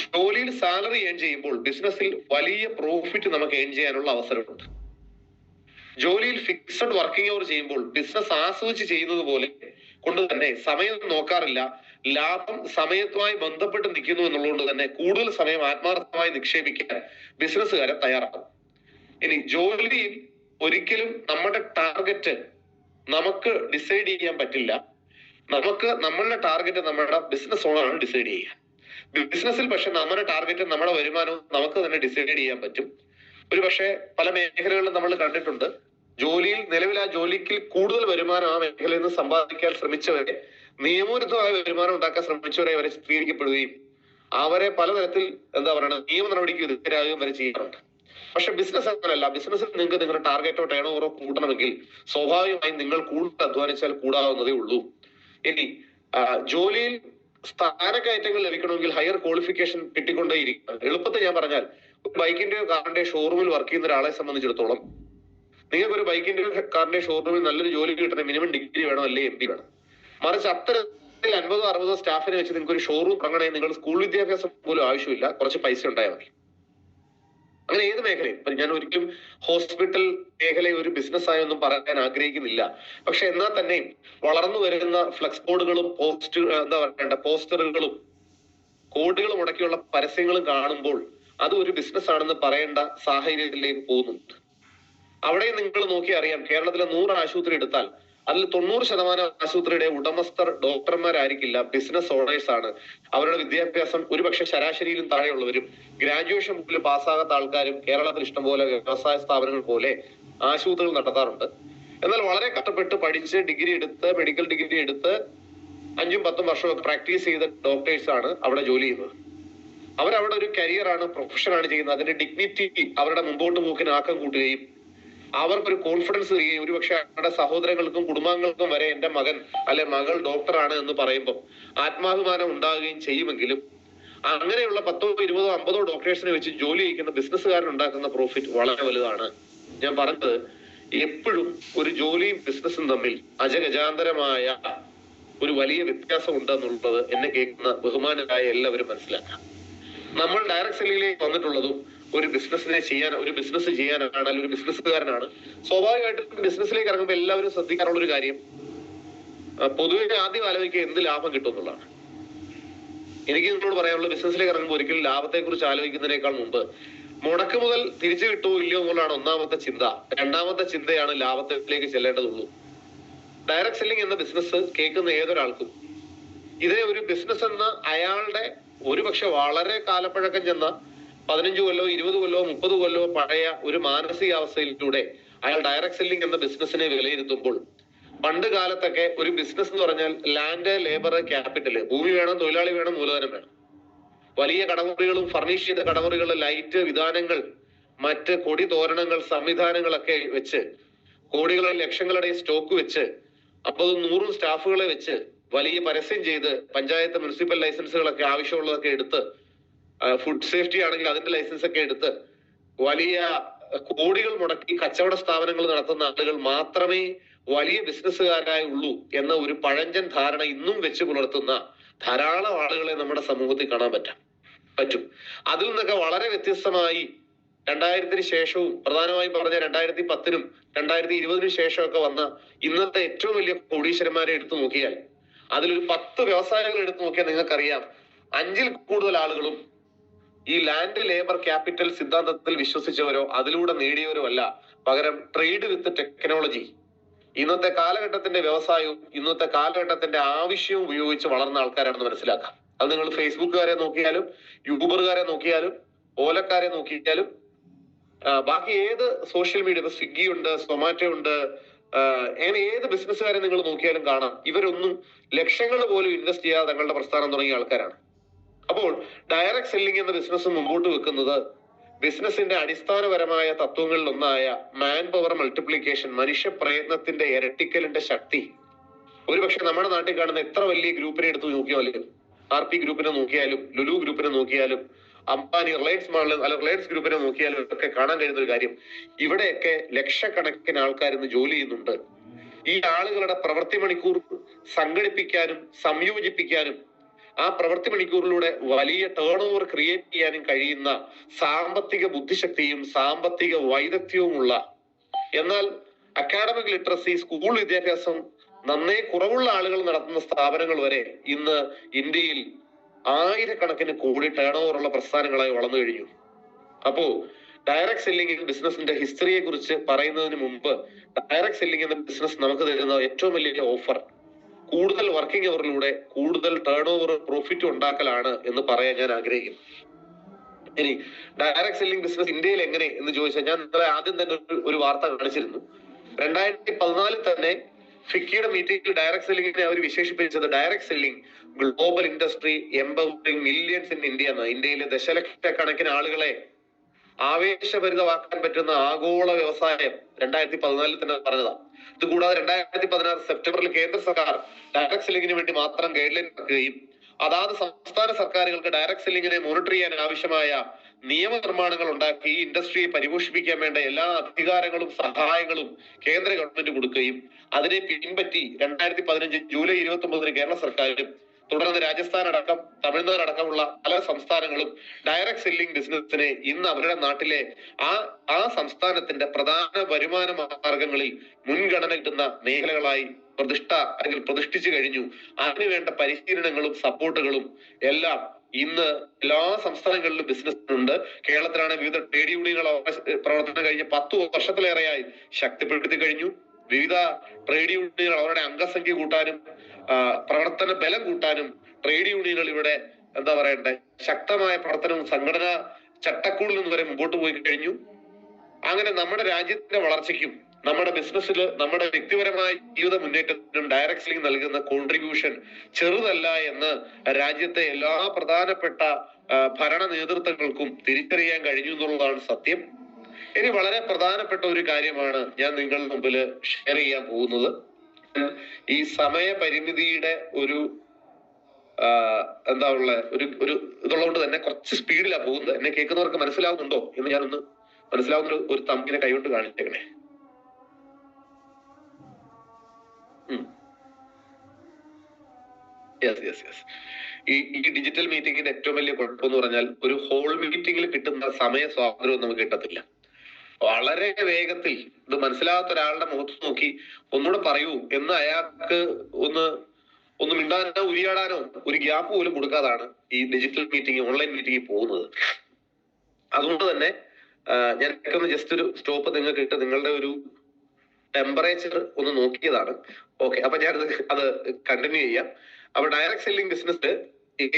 ജോലിയിൽ സാലറി ഏൺ ചെയ്യുമ്പോൾ ബിസിനസ്സിൽ വലിയ പ്രോഫിറ്റ് നമുക്ക് ഏൺ ചെയ്യാനുള്ള അവസരമുണ്ട്. ജോലിയിൽ ഫിക്സഡ് വർക്കിംഗ് അവർ ചെയ്യുമ്പോൾ ബിസിനസ് ആസ്വദിച്ച് ചെയ്യുന്നത് പോലെ കൊണ്ട് തന്നെ സമയം നോക്കാറില്ല. ലാഭം സമയത്തുമായി ബന്ധപ്പെട്ട് നിൽക്കുന്നു എന്നുള്ളതുകൊണ്ട് തന്നെ കൂടുതൽ സമയം ആത്മാർത്ഥമായി നിക്ഷേപിക്കാൻ ബിസിനസ്സുകാരെ തയ്യാറാകും. ഇനി ജോലിയിൽ ഒരിക്കലും നമ്മുടെ ടാർഗറ്റ് നമുക്ക് ഡിസൈഡ് ചെയ്യാൻ പറ്റില്ല. നമ്മളുടെ ടാർഗറ്റ് നമ്മുടെ ബിസിനസ് ഓണറാണ് ഡിസൈഡ് ചെയ്യുക. ബിസിനസ്സിൽ പക്ഷെ നമ്മുടെ ടാർഗറ്റ് നമ്മുടെ വരുമാനവും നമുക്ക് തന്നെ ഡിസൈഡ് ചെയ്യാൻ പറ്റും. ഒരു പക്ഷേ പല മേഖലകളിലും നമ്മൾ കണ്ടിട്ടുണ്ട്, ജോലിയിൽ നിലവിൽ ആ ജോലിക്ക് കൂടുതൽ വരുമാനം ആ മേഖലയിൽ നിന്ന് സമ്പാദിക്കാൻ ശ്രമിച്ചവരെ, നിയമവിരുദ്ധമായ വരുമാനം ഉണ്ടാക്കാൻ ശ്രമിച്ചവരെ അവരെ ചിത്രീകരിക്കപ്പെടുകയും അവരെ പലതരത്തിൽ എന്താ പറയുക നിയമ നടപടിക്ക് വിധേയരാകുകയും വരെ ചെയ്യാറുണ്ട്. പക്ഷെ ബിസിനസ് അങ്ങനല്ല. ബിസിനസ്സിൽ നിങ്ങൾക്ക് നിങ്ങളുടെ ടാർഗറ്റോ ടേൺ ഓവറോ കൂട്ടണമെങ്കിൽ സ്വാഭാവികമായും നിങ്ങൾ കൂടുതൽ അധ്വാനിച്ചാൽ കൂടാവുന്നതേ ഉള്ളൂ. ഇനി ജോലിയിൽ സ്ഥാനക്കയറ്റങ്ങൾ ലഭിക്കണമെങ്കിൽ ഹയർ ക്വാളിഫിക്കേഷൻ കിട്ടിക്കൊണ്ടേയിരിക്കും. എളുപ്പത്തിൽ ഞാൻ പറഞ്ഞാൽ, ഒരു ബൈക്കിന്റെയോ കാറിന്റെയോ ഷോറൂമിൽ വർക്ക് ചെയ്യുന്ന ഒരാളെ സംബന്ധിച്ചിടത്തോളം നിങ്ങൾക്ക് ഒരു ബൈക്കിന്റെയോ കാറിന്റെയോ ഷോറൂമിൽ നല്ലൊരു ജോലി കിട്ടണേ മിനിമം ഡിഗ്രി വേണം, അല്ലെങ്കിൽ MBA വേണം. മറിച്ച് അത്തരത്തിൽ 50-60 സ്റ്റാഫിനെ വെച്ച് നിങ്ങൾക്ക് ഒരു ഷോറൂം തുടങ്ങണേ നിങ്ങൾ സ്കൂൾ വിദ്യാഭ്യാസം പോലും ആവശ്യമില്ല, കുറച്ച് പൈസ ഉണ്ടായാൽ മതി. അങ്ങനെ ഏത് മേഖലയും, ഇപ്പൊ ഞാൻ ഒരിക്കലും ഹോസ്പിറ്റൽ മേഖലയെ ഒരു ബിസിനസ് ആയൊന്നും പറയാൻ ആഗ്രഹിക്കുന്നില്ല. പക്ഷെ എന്നാൽ തന്നെയും വളർന്നു വരുന്ന ഫ്ലക്സ് ബോർഡുകളും പോസ്റ്ററുകളും കോടികൾ മുടക്കിയുള്ള പരസ്യങ്ങളും കാണുമ്പോൾ അത് ഒരു ബിസിനസ് ആണെന്ന് പറയേണ്ട സാഹചര്യത്തിലേക്ക് പോകുന്നുണ്ട്. അവിടെ നിങ്ങൾ നോക്കി അറിയാം, കേരളത്തിലെ 100 ആശുപത്രി എടുത്താൽ അതിൽ 90% ആശുപത്രിയുടെ ഉടമസ്ഥർ ഡോക്ടർമാരായിരിക്കില്ല, ബിസിനസ് ഓണേഴ്സ് ആണ്. അവരുടെ വിദ്യാഭ്യാസം ഒരുപക്ഷെ ശരാശരിയിലും താഴെയുള്ളവരും ഗ്രാജുവേഷൻ പോലും പാസ്സാകാത്ത ആൾക്കാരും കേരളത്തിൽ ഇഷ്ടംപോലെ വ്യവസായ സ്ഥാപനങ്ങൾ പോലെ ആശുപത്രികൾ നടത്താറുണ്ട്. എന്നാൽ വളരെ കഷ്ടപ്പെട്ട് പഠിച്ച് ഡിഗ്രി എടുത്ത് മെഡിക്കൽ ഡിഗ്രി എടുത്ത് 5-10 വർഷമൊക്കെ പ്രാക്ടീസ് ചെയ്ത ഡോക്ടേഴ്സ് ആണ് അവിടെ ജോലി ചെയ്യുന്നത്. അവരവിടെ ഒരു കരിയറാണ്, പ്രൊഫഷനാണ് ചെയ്യുന്നത്. അതിന്റെ ഡിഗ്നിറ്റി അവരുടെ മുമ്പോട്ട് പോക്കിന് ആക്കം കൂട്ടുകയും അവർക്കൊരു കോൺഫിഡൻസ് തരികയും ഒരുപക്ഷെ അവരുടെ സഹോദരങ്ങൾക്കും കുടുംബാംഗങ്ങൾക്കും വരെ എന്റെ മകൻ അല്ലെ മകൾ ഡോക്ടറാണ് എന്ന് പറയുമ്പോൾ ആത്മാഭിമാനം ഉണ്ടാകുകയും ചെയ്യുമെങ്കിലും അങ്ങനെയുള്ള 10, 20, 50 ഡോക്ടേഴ്സിനെ വെച്ച് ജോലി ചെയ്യിക്കുന്ന ബിസിനസ്സുകാരൻ ഉണ്ടാക്കുന്ന പ്രോഫിറ്റ് വളരെ വലുതാണ്. ഞാൻ പറഞ്ഞത് എപ്പോഴും ഒരു ജോലിയും ബിസിനസ്സും തമ്മിൽ അജഗജാന്തരമായ ഒരു വലിയ വ്യത്യാസം ഉണ്ടെന്നുള്ളത് എന്നെ കേൾക്കുന്ന ബഹുമാനരായ എല്ലാവരും മനസ്സിലാക്കാം. നമ്മൾ ഡയറക്ട് സെല്ലിലേക്ക് വന്നിട്ടുള്ളതും ഒരു ബിസിനസ് ചെയ്യാനാണ്, അല്ലെങ്കിൽ ഒരു ബിസിനസ്സുകാരനാണ്. സ്വാഭാവികമായിട്ടും ബിസിനസ്സിലേക്ക് ഇറങ്ങുമ്പോൾ എല്ലാവരും ശ്രദ്ധിക്കാറുള്ള ഒരു കാര്യം, പൊതുവെ ആദ്യം ആലോചിക്കുക എന്ത് ലാഭം കിട്ടും എന്നുള്ളതാണ്. എനിക്ക് നിങ്ങളോട് പറയാനുള്ളത്, ബിസിനസ്സിലേക്ക് ഇറങ്ങുമ്പോൾ ഒരിക്കലും ലാഭത്തെ കുറിച്ച് ആലോചിക്കുന്നതിനേക്കാൾ മുമ്പ് മുടക്ക് മുതൽ തിരിച്ചു കിട്ടുമോ ഇല്ലയോ എന്നുള്ളതാണ് ഒന്നാമത്തെ ചിന്ത. രണ്ടാമത്തെ ചിന്തയാണ് ലാഭത്തിലേക്ക് ചെല്ലേണ്ടതുള്ളൂ. ഡയറക്ട് സെല്ലിംഗ് എന്ന ബിസിനസ് കേൾക്കുന്ന ഏതൊരാൾക്കും ഇതേ ഒരു ബിസിനസ് എന്ന അയാളുടെ ഒരുപക്ഷെ വളരെ കാലപ്പഴക്കം ചെന്ന 15 കൊല്ലോ 20 കൊല്ലോ 30 കൊല്ലോ പഴയ ഒരു മാനസികാവസ്ഥയിലൂടെ അയാൾ ഡയറക്ട് സെല്ലിംഗ് എന്ന ബിസിനസിനെ വിലയിരുത്തുമ്പോൾ, പണ്ട് കാലത്തൊക്കെ ഒരു ബിസിനസ് എന്ന് പറഞ്ഞാൽ ലാൻഡ്, ലേബർ, ക്യാപിറ്റല്, ഭൂമി വേണം, തൊഴിലാളി വേണം, മൂലധനം വേണം. വലിയ കടമുറികളും ഫർണിഷ് ചെയ്ത കടമുറികളുടെ ലൈറ്റ് വിധാനങ്ങൾ, മറ്റ് കൊടി തോരണങ്ങൾ, സംവിധാനങ്ങളൊക്കെ വെച്ച്, കോടികളുടെ ലക്ഷങ്ങളുടെ സ്റ്റോക്ക് വെച്ച് 50-100 സ്റ്റാഫുകളെ വെച്ച് വലിയ പരസ്യം ചെയ്ത് പഞ്ചായത്ത് മുനിസിപ്പൽ ലൈസൻസുകളൊക്കെ ആവശ്യമുള്ളതൊക്കെ എടുത്ത്, ഫുഡ് സേഫ്റ്റി ആണെങ്കിൽ അതിന്റെ ലൈസൻസ് ഒക്കെ എടുത്ത് വലിയ കോടികൾ മുടക്കി കച്ചവട സ്ഥാപനങ്ങൾ നടത്തുന്ന ആളുകൾ മാത്രമേ വലിയ ബിസിനസ്സുകാരായി ഉള്ളൂ എന്ന ഒരു പഴഞ്ചൻ ധാരണ ഇന്നും വെച്ച് പുലർത്തുന്ന ധാരാളം ആളുകളെ നമ്മുടെ സമൂഹത്തിൽ കാണാൻ പറ്റും. അതിൽ നിന്നൊക്കെ വളരെ വ്യത്യസ്തമായി 2000-ന് ശേഷവും, പ്രധാനമായും പറഞ്ഞ 2010-നും 2020-നും ശേഷമൊക്കെ വന്ന ഇന്നത്തെ ഏറ്റവും വലിയ കോടീശ്വരന്മാരെ എടുത്തു നോക്കിയാൽ, അതിലൊരു 10 വ്യവസായങ്ങൾ എടുത്തു നോക്കിയാൽ നിങ്ങൾക്കറിയാം 5-ൽ കൂടുതൽ ആളുകളും ഈ ലാൻഡ്, ലേബർ, ക്യാപിറ്റൽ സിദ്ധാന്തത്തിൽ വിശ്വസിച്ചവരോ അതിലൂടെ നേടിയവരോ അല്ല. പകരം ട്രേഡ് വിത്ത് ടെക്നോളജി, ഇന്നത്തെ കാലഘട്ടത്തിന്റെ വ്യവസായവും ഇന്നത്തെ കാലഘട്ടത്തിന്റെ ആവശ്യവും ഉപയോഗിച്ച് വളർന്ന ആൾക്കാരാണെന്ന് മനസ്സിലാക്കാം. അത് നിങ്ങൾ ഫേസ്ബുക്കുകാരെ നോക്കിയാലും, യൂബറുകാരെ നോക്കിയാലും, ഓലക്കാരെ നോക്കിയാലും, ബാക്കി ഏത് സോഷ്യൽ മീഡിയ, ഇപ്പൊ സ്വിഗ്ഗി ഉണ്ട്, സൊമാറ്റോ ഉണ്ട്, അങ്ങനെ ഏത് ബിസിനസ്സുകാരെ നിങ്ങൾ നോക്കിയാലും കാണാം ഇവരൊന്നും ലക്ഷങ്ങൾ പോലും ഇൻവെസ്റ്റ് ചെയ്യാതെ തങ്ങളുടെ പ്രസ്ഥാനം തുടങ്ങിയ ആൾക്കാരാണ്. അപ്പോൾ ഡയറക്ട് സെല്ലിംഗ് എന്ന ബിസിനസ് മുമ്പോട്ട് വെക്കുന്നത് ബിസിനസിന്റെ അടിസ്ഥാനപരമായ തത്വങ്ങളിൽ ഒന്നായ മാൻ പവർ മൾട്ടിപ്ലിക്കേഷൻ, മനുഷ്യ പ്രയത്നത്തിന്റെ ഇരട്ടിക്കലിന്റെ ശക്തി. ഒരുപക്ഷെ നമ്മുടെ നാട്ടിൽ കാണുന്ന എത്ര വലിയ ഗ്രൂപ്പിനെ എടുത്ത് നോക്കിയാലും, RP ഗ്രൂപ്പിനെ നോക്കിയാലും, ലുലു ഗ്രൂപ്പിനെ നോക്കിയാലും, അംബാനി, റിലയൻസ് ഗ്രൂപ്പിനെ നോക്കിയാലും ഒക്കെ കാണാൻ കഴിയുന്ന ഒരു കാര്യം, ഇവിടെയൊക്കെ ലക്ഷക്കണക്കിന് ആൾക്കാർ ഇന്ന് ജോലി ചെയ്യുന്നുണ്ട്. ഈ ആളുകളുടെ പ്രവൃത്തി മണിക്കൂർ സംഘടിപ്പിക്കാനും സംയോജിപ്പിക്കാനും ആ പ്രവൃത്തി മണിക്കൂറിലൂടെ വലിയ ടേൺ ഓവർ ക്രിയേറ്റ് ചെയ്യാനും കഴിയുന്ന സാമ്പത്തിക ബുദ്ധിശക്തിയും സാമ്പത്തിക വൈദഗ്ധ്യവുമുള്ള, എന്നാൽ അക്കാഡമിക് ലിറ്ററസി, സ്കൂൾ വിദ്യാഭ്യാസം നന്നേ കുറവുള്ള ആളുകൾ നടത്തുന്ന സ്ഥാപനങ്ങൾ വരെ ഇന്ന് ഇന്ത്യയിൽ ആയിരക്കണക്കിന് കോടി ടേൺ ഓവർ ഉള്ള പ്രസ്ഥാനങ്ങളായി വളർന്നു കഴിഞ്ഞു. അപ്പോ ഡയറക്ട് സെല്ലിംഗ് ബിസിനസിന്റെ ഹിസ്റ്ററിയെ കുറിച്ച് പറയുന്നതിന് മുമ്പ് ഡയറക്ട് സെല്ലിംഗ് എന്ന ബിസിനസ് നമുക്ക് തരുന്ന ഏറ്റവും വലിയ ഓഫർ കൂടുതൽ വർക്കിംഗ് അവറിലൂടെ കൂടുതൽ ടേൺ ഓവർ പ്രോഫിറ്റ് ഉണ്ടാക്കലാണ് എന്ന് പറയാൻ ഞാൻ ആഗ്രഹിക്കുന്നു. ഇനി ഡയറക്ട് സെല്ലിംഗ് ബിസിനസ് ഇന്ത്യയിൽ എങ്ങനെ എന്ന് ചോദിച്ചാൽ, ഞാൻ ഇന്നലെ ആദ്യം തന്നെ ഒരു വാർത്ത കാണിച്ചിരുന്നു. 2014 തന്നെ ഫിക്കിയുടെ മീറ്റിംഗിൽ ഡയറക്ട് സെല്ലിംഗിനെ അവർ വിശേഷിപ്പിച്ചത് direct selling global industry empowering millions in India എന്ന. ഇന്ത്യയിലെ ദശലക്ഷക്കണക്കിന് ആളുകളെ ആവേശഭരിതമാക്കാൻ പറ്റുന്ന ആഗോള വ്യവസായം 2014 തന്നെ പറഞ്ഞതാണ്. ഇത് കൂടാതെ 2016 സെപ്റ്റംബറിൽ കേന്ദ്ര സർക്കാർ ഡയറക്ട് സെല്ലിംഗിന് വേണ്ടി മാത്രം ഗൈഡ് ലൈൻ ഇറക്കുകയും അതാത് സംസ്ഥാന സർക്കാരുകൾക്ക് ഡയറക്ട് സെല്ലിംഗിനെ മോണിറ്റർ ചെയ്യാൻ ആവശ്യമായ നിയമനിർമ്മാണങ്ങൾ ഉണ്ടാക്കി ഈ ഇൻഡസ്ട്രിയെ പരിപോഷിപ്പിക്കാൻ വേണ്ട എല്ലാ അധികാരങ്ങളും സഹായങ്ങളും കേന്ദ്ര ഗവൺമെന്റ് കൊടുക്കുകയും അതിനെ പിൻപറ്റി 2015 ജൂലൈ 29 കേരള സർക്കാരും തുടർന്ന് രാജസ്ഥാൻ അടക്കം തമിഴ്നാട് അടക്കമുള്ള പല സംസ്ഥാനങ്ങളും ഡയറക്ട് സെല്ലിംഗ് ബിസിനസിനെ ഇന്ന് അവരുടെ നാട്ടിലെ ആ സംസ്ഥാനത്തിന്റെ പ്രധാന വരുമാന മാർഗങ്ങളിൽ മുൻഗണന കിട്ടുന്ന മേഖലകളായി പ്രതിഷ്ഠിച്ചു കഴിഞ്ഞു. അതിനുവേണ്ട പരിശീലനങ്ങളും സപ്പോർട്ടുകളും എല്ലാം ഇന്ന് എല്ലാ സംസ്ഥാനങ്ങളിലും ബിസിനസ്സിനുണ്ട്. കേരളത്തിലാണ് വിവിധ ട്രേഡ് യൂണിയനുകൾ പ്രവർത്തനം കഴിഞ്ഞ 10 വർഷത്തിലേറെയായി ശക്തിപ്പെടുത്തി കഴിഞ്ഞു. വിവിധ ട്രേഡ് യൂണിയനുകൾ അവരുടെ അംഗസംഖ്യ കൂട്ടാനും പ്രവർത്തന ബലം കൂട്ടാനും ട്രേഡ് യൂണിയനുകൾ ഇവിടെ എന്താ പറയണ്ടേ ശക്തമായ പ്രവർത്തനവും സംഘടനാ ചട്ടക്കൂടിൽ നിന്ന് വരെ മുമ്പോട്ട് പോയി കഴിഞ്ഞു. അങ്ങനെ നമ്മുടെ രാജ്യത്തിന്റെ വളർച്ചയ്ക്കും നമ്മുടെ ബിസിനസ്സിൽ നമ്മുടെ വ്യക്തിപരമായ ജീവിത മുന്നേറ്റത്തിനും ഡയറക്ട് സെല്ലിംഗ് നൽകുന്ന കോൺട്രിബ്യൂഷൻ ചെറുതല്ല എന്ന് രാജ്യത്തെ എല്ലാ പ്രധാനപ്പെട്ട ഭരണ നേതൃത്വങ്ങൾക്കും തിരിച്ചറിയാൻ കഴിഞ്ഞു എന്നുള്ളതാണ് സത്യം. ഇനി വളരെ പ്രധാനപ്പെട്ട ഒരു കാര്യമാണ് ഞാൻ നിങ്ങളുടെ മുമ്പിൽ ഷെയർ ചെയ്യാൻ പോകുന്നത്. ഈ സമയപരിമിതിയുടെ ഒരു എന്താ ഉള്ള ഒരു ഇതുള്ളതുകൊണ്ട് തന്നെ കുറച്ച് സ്പീഡിലാണ് പോകുന്നത്. എന്നെ കേൾക്കുന്നവർക്ക് മനസ്സിലാവുന്നുണ്ടോ എന്ന് ഞാനൊന്ന് മനസ്സിലാവുന്ന ഒരു തമ്പിനെ കൈകൊണ്ട് കാണിച്ചേക്കണേ. ഈ ഡിജിറ്റൽ മീറ്റിംഗിന്റെ ഏറ്റവും വലിയ കുഴപ്പമെന്ന് പറഞ്ഞാൽ ഒരു ഹോൾ മീറ്റിംഗിൽ കിട്ടുന്ന സമയ സ്വാതന്ത്ര്യം നമുക്ക് കിട്ടത്തില്ല. വളരെ വേഗത്തിൽ ഇത് മനസ്സിലാകാത്ത ഒരാളുടെ മുഖത്ത് നോക്കി ഒന്നുകൂടെ പറയൂ എന്ന് അയാൾക്ക് ഒന്ന് മിണ്ടാനോ ഉരിയാടാനോ ഒരു ഗ്യാപ്പ് പോലും കൊടുക്കാതാണ് ഈ ഡിജിറ്റൽ മീറ്റിംഗ് ഓൺലൈൻ മീറ്റിംഗ് പോകുന്നത്. അതുകൊണ്ട് തന്നെ ഞാൻ ജസ്റ്റ് ഒരു സ്റ്റോപ്പ് നിങ്ങൾക്ക് ഇട്ട് നിങ്ങളുടെ ഒരു ടെമ്പറേച്ചർ ഒന്ന് നോക്കിയതാണ്. ഓക്കെ, അപ്പൊ ഞാൻ അത് കണ്ടിന്യൂ ചെയ്യാം. അപ്പൊ ഡയറക്ട് സെല്ലിംഗ് ബിസിനസ്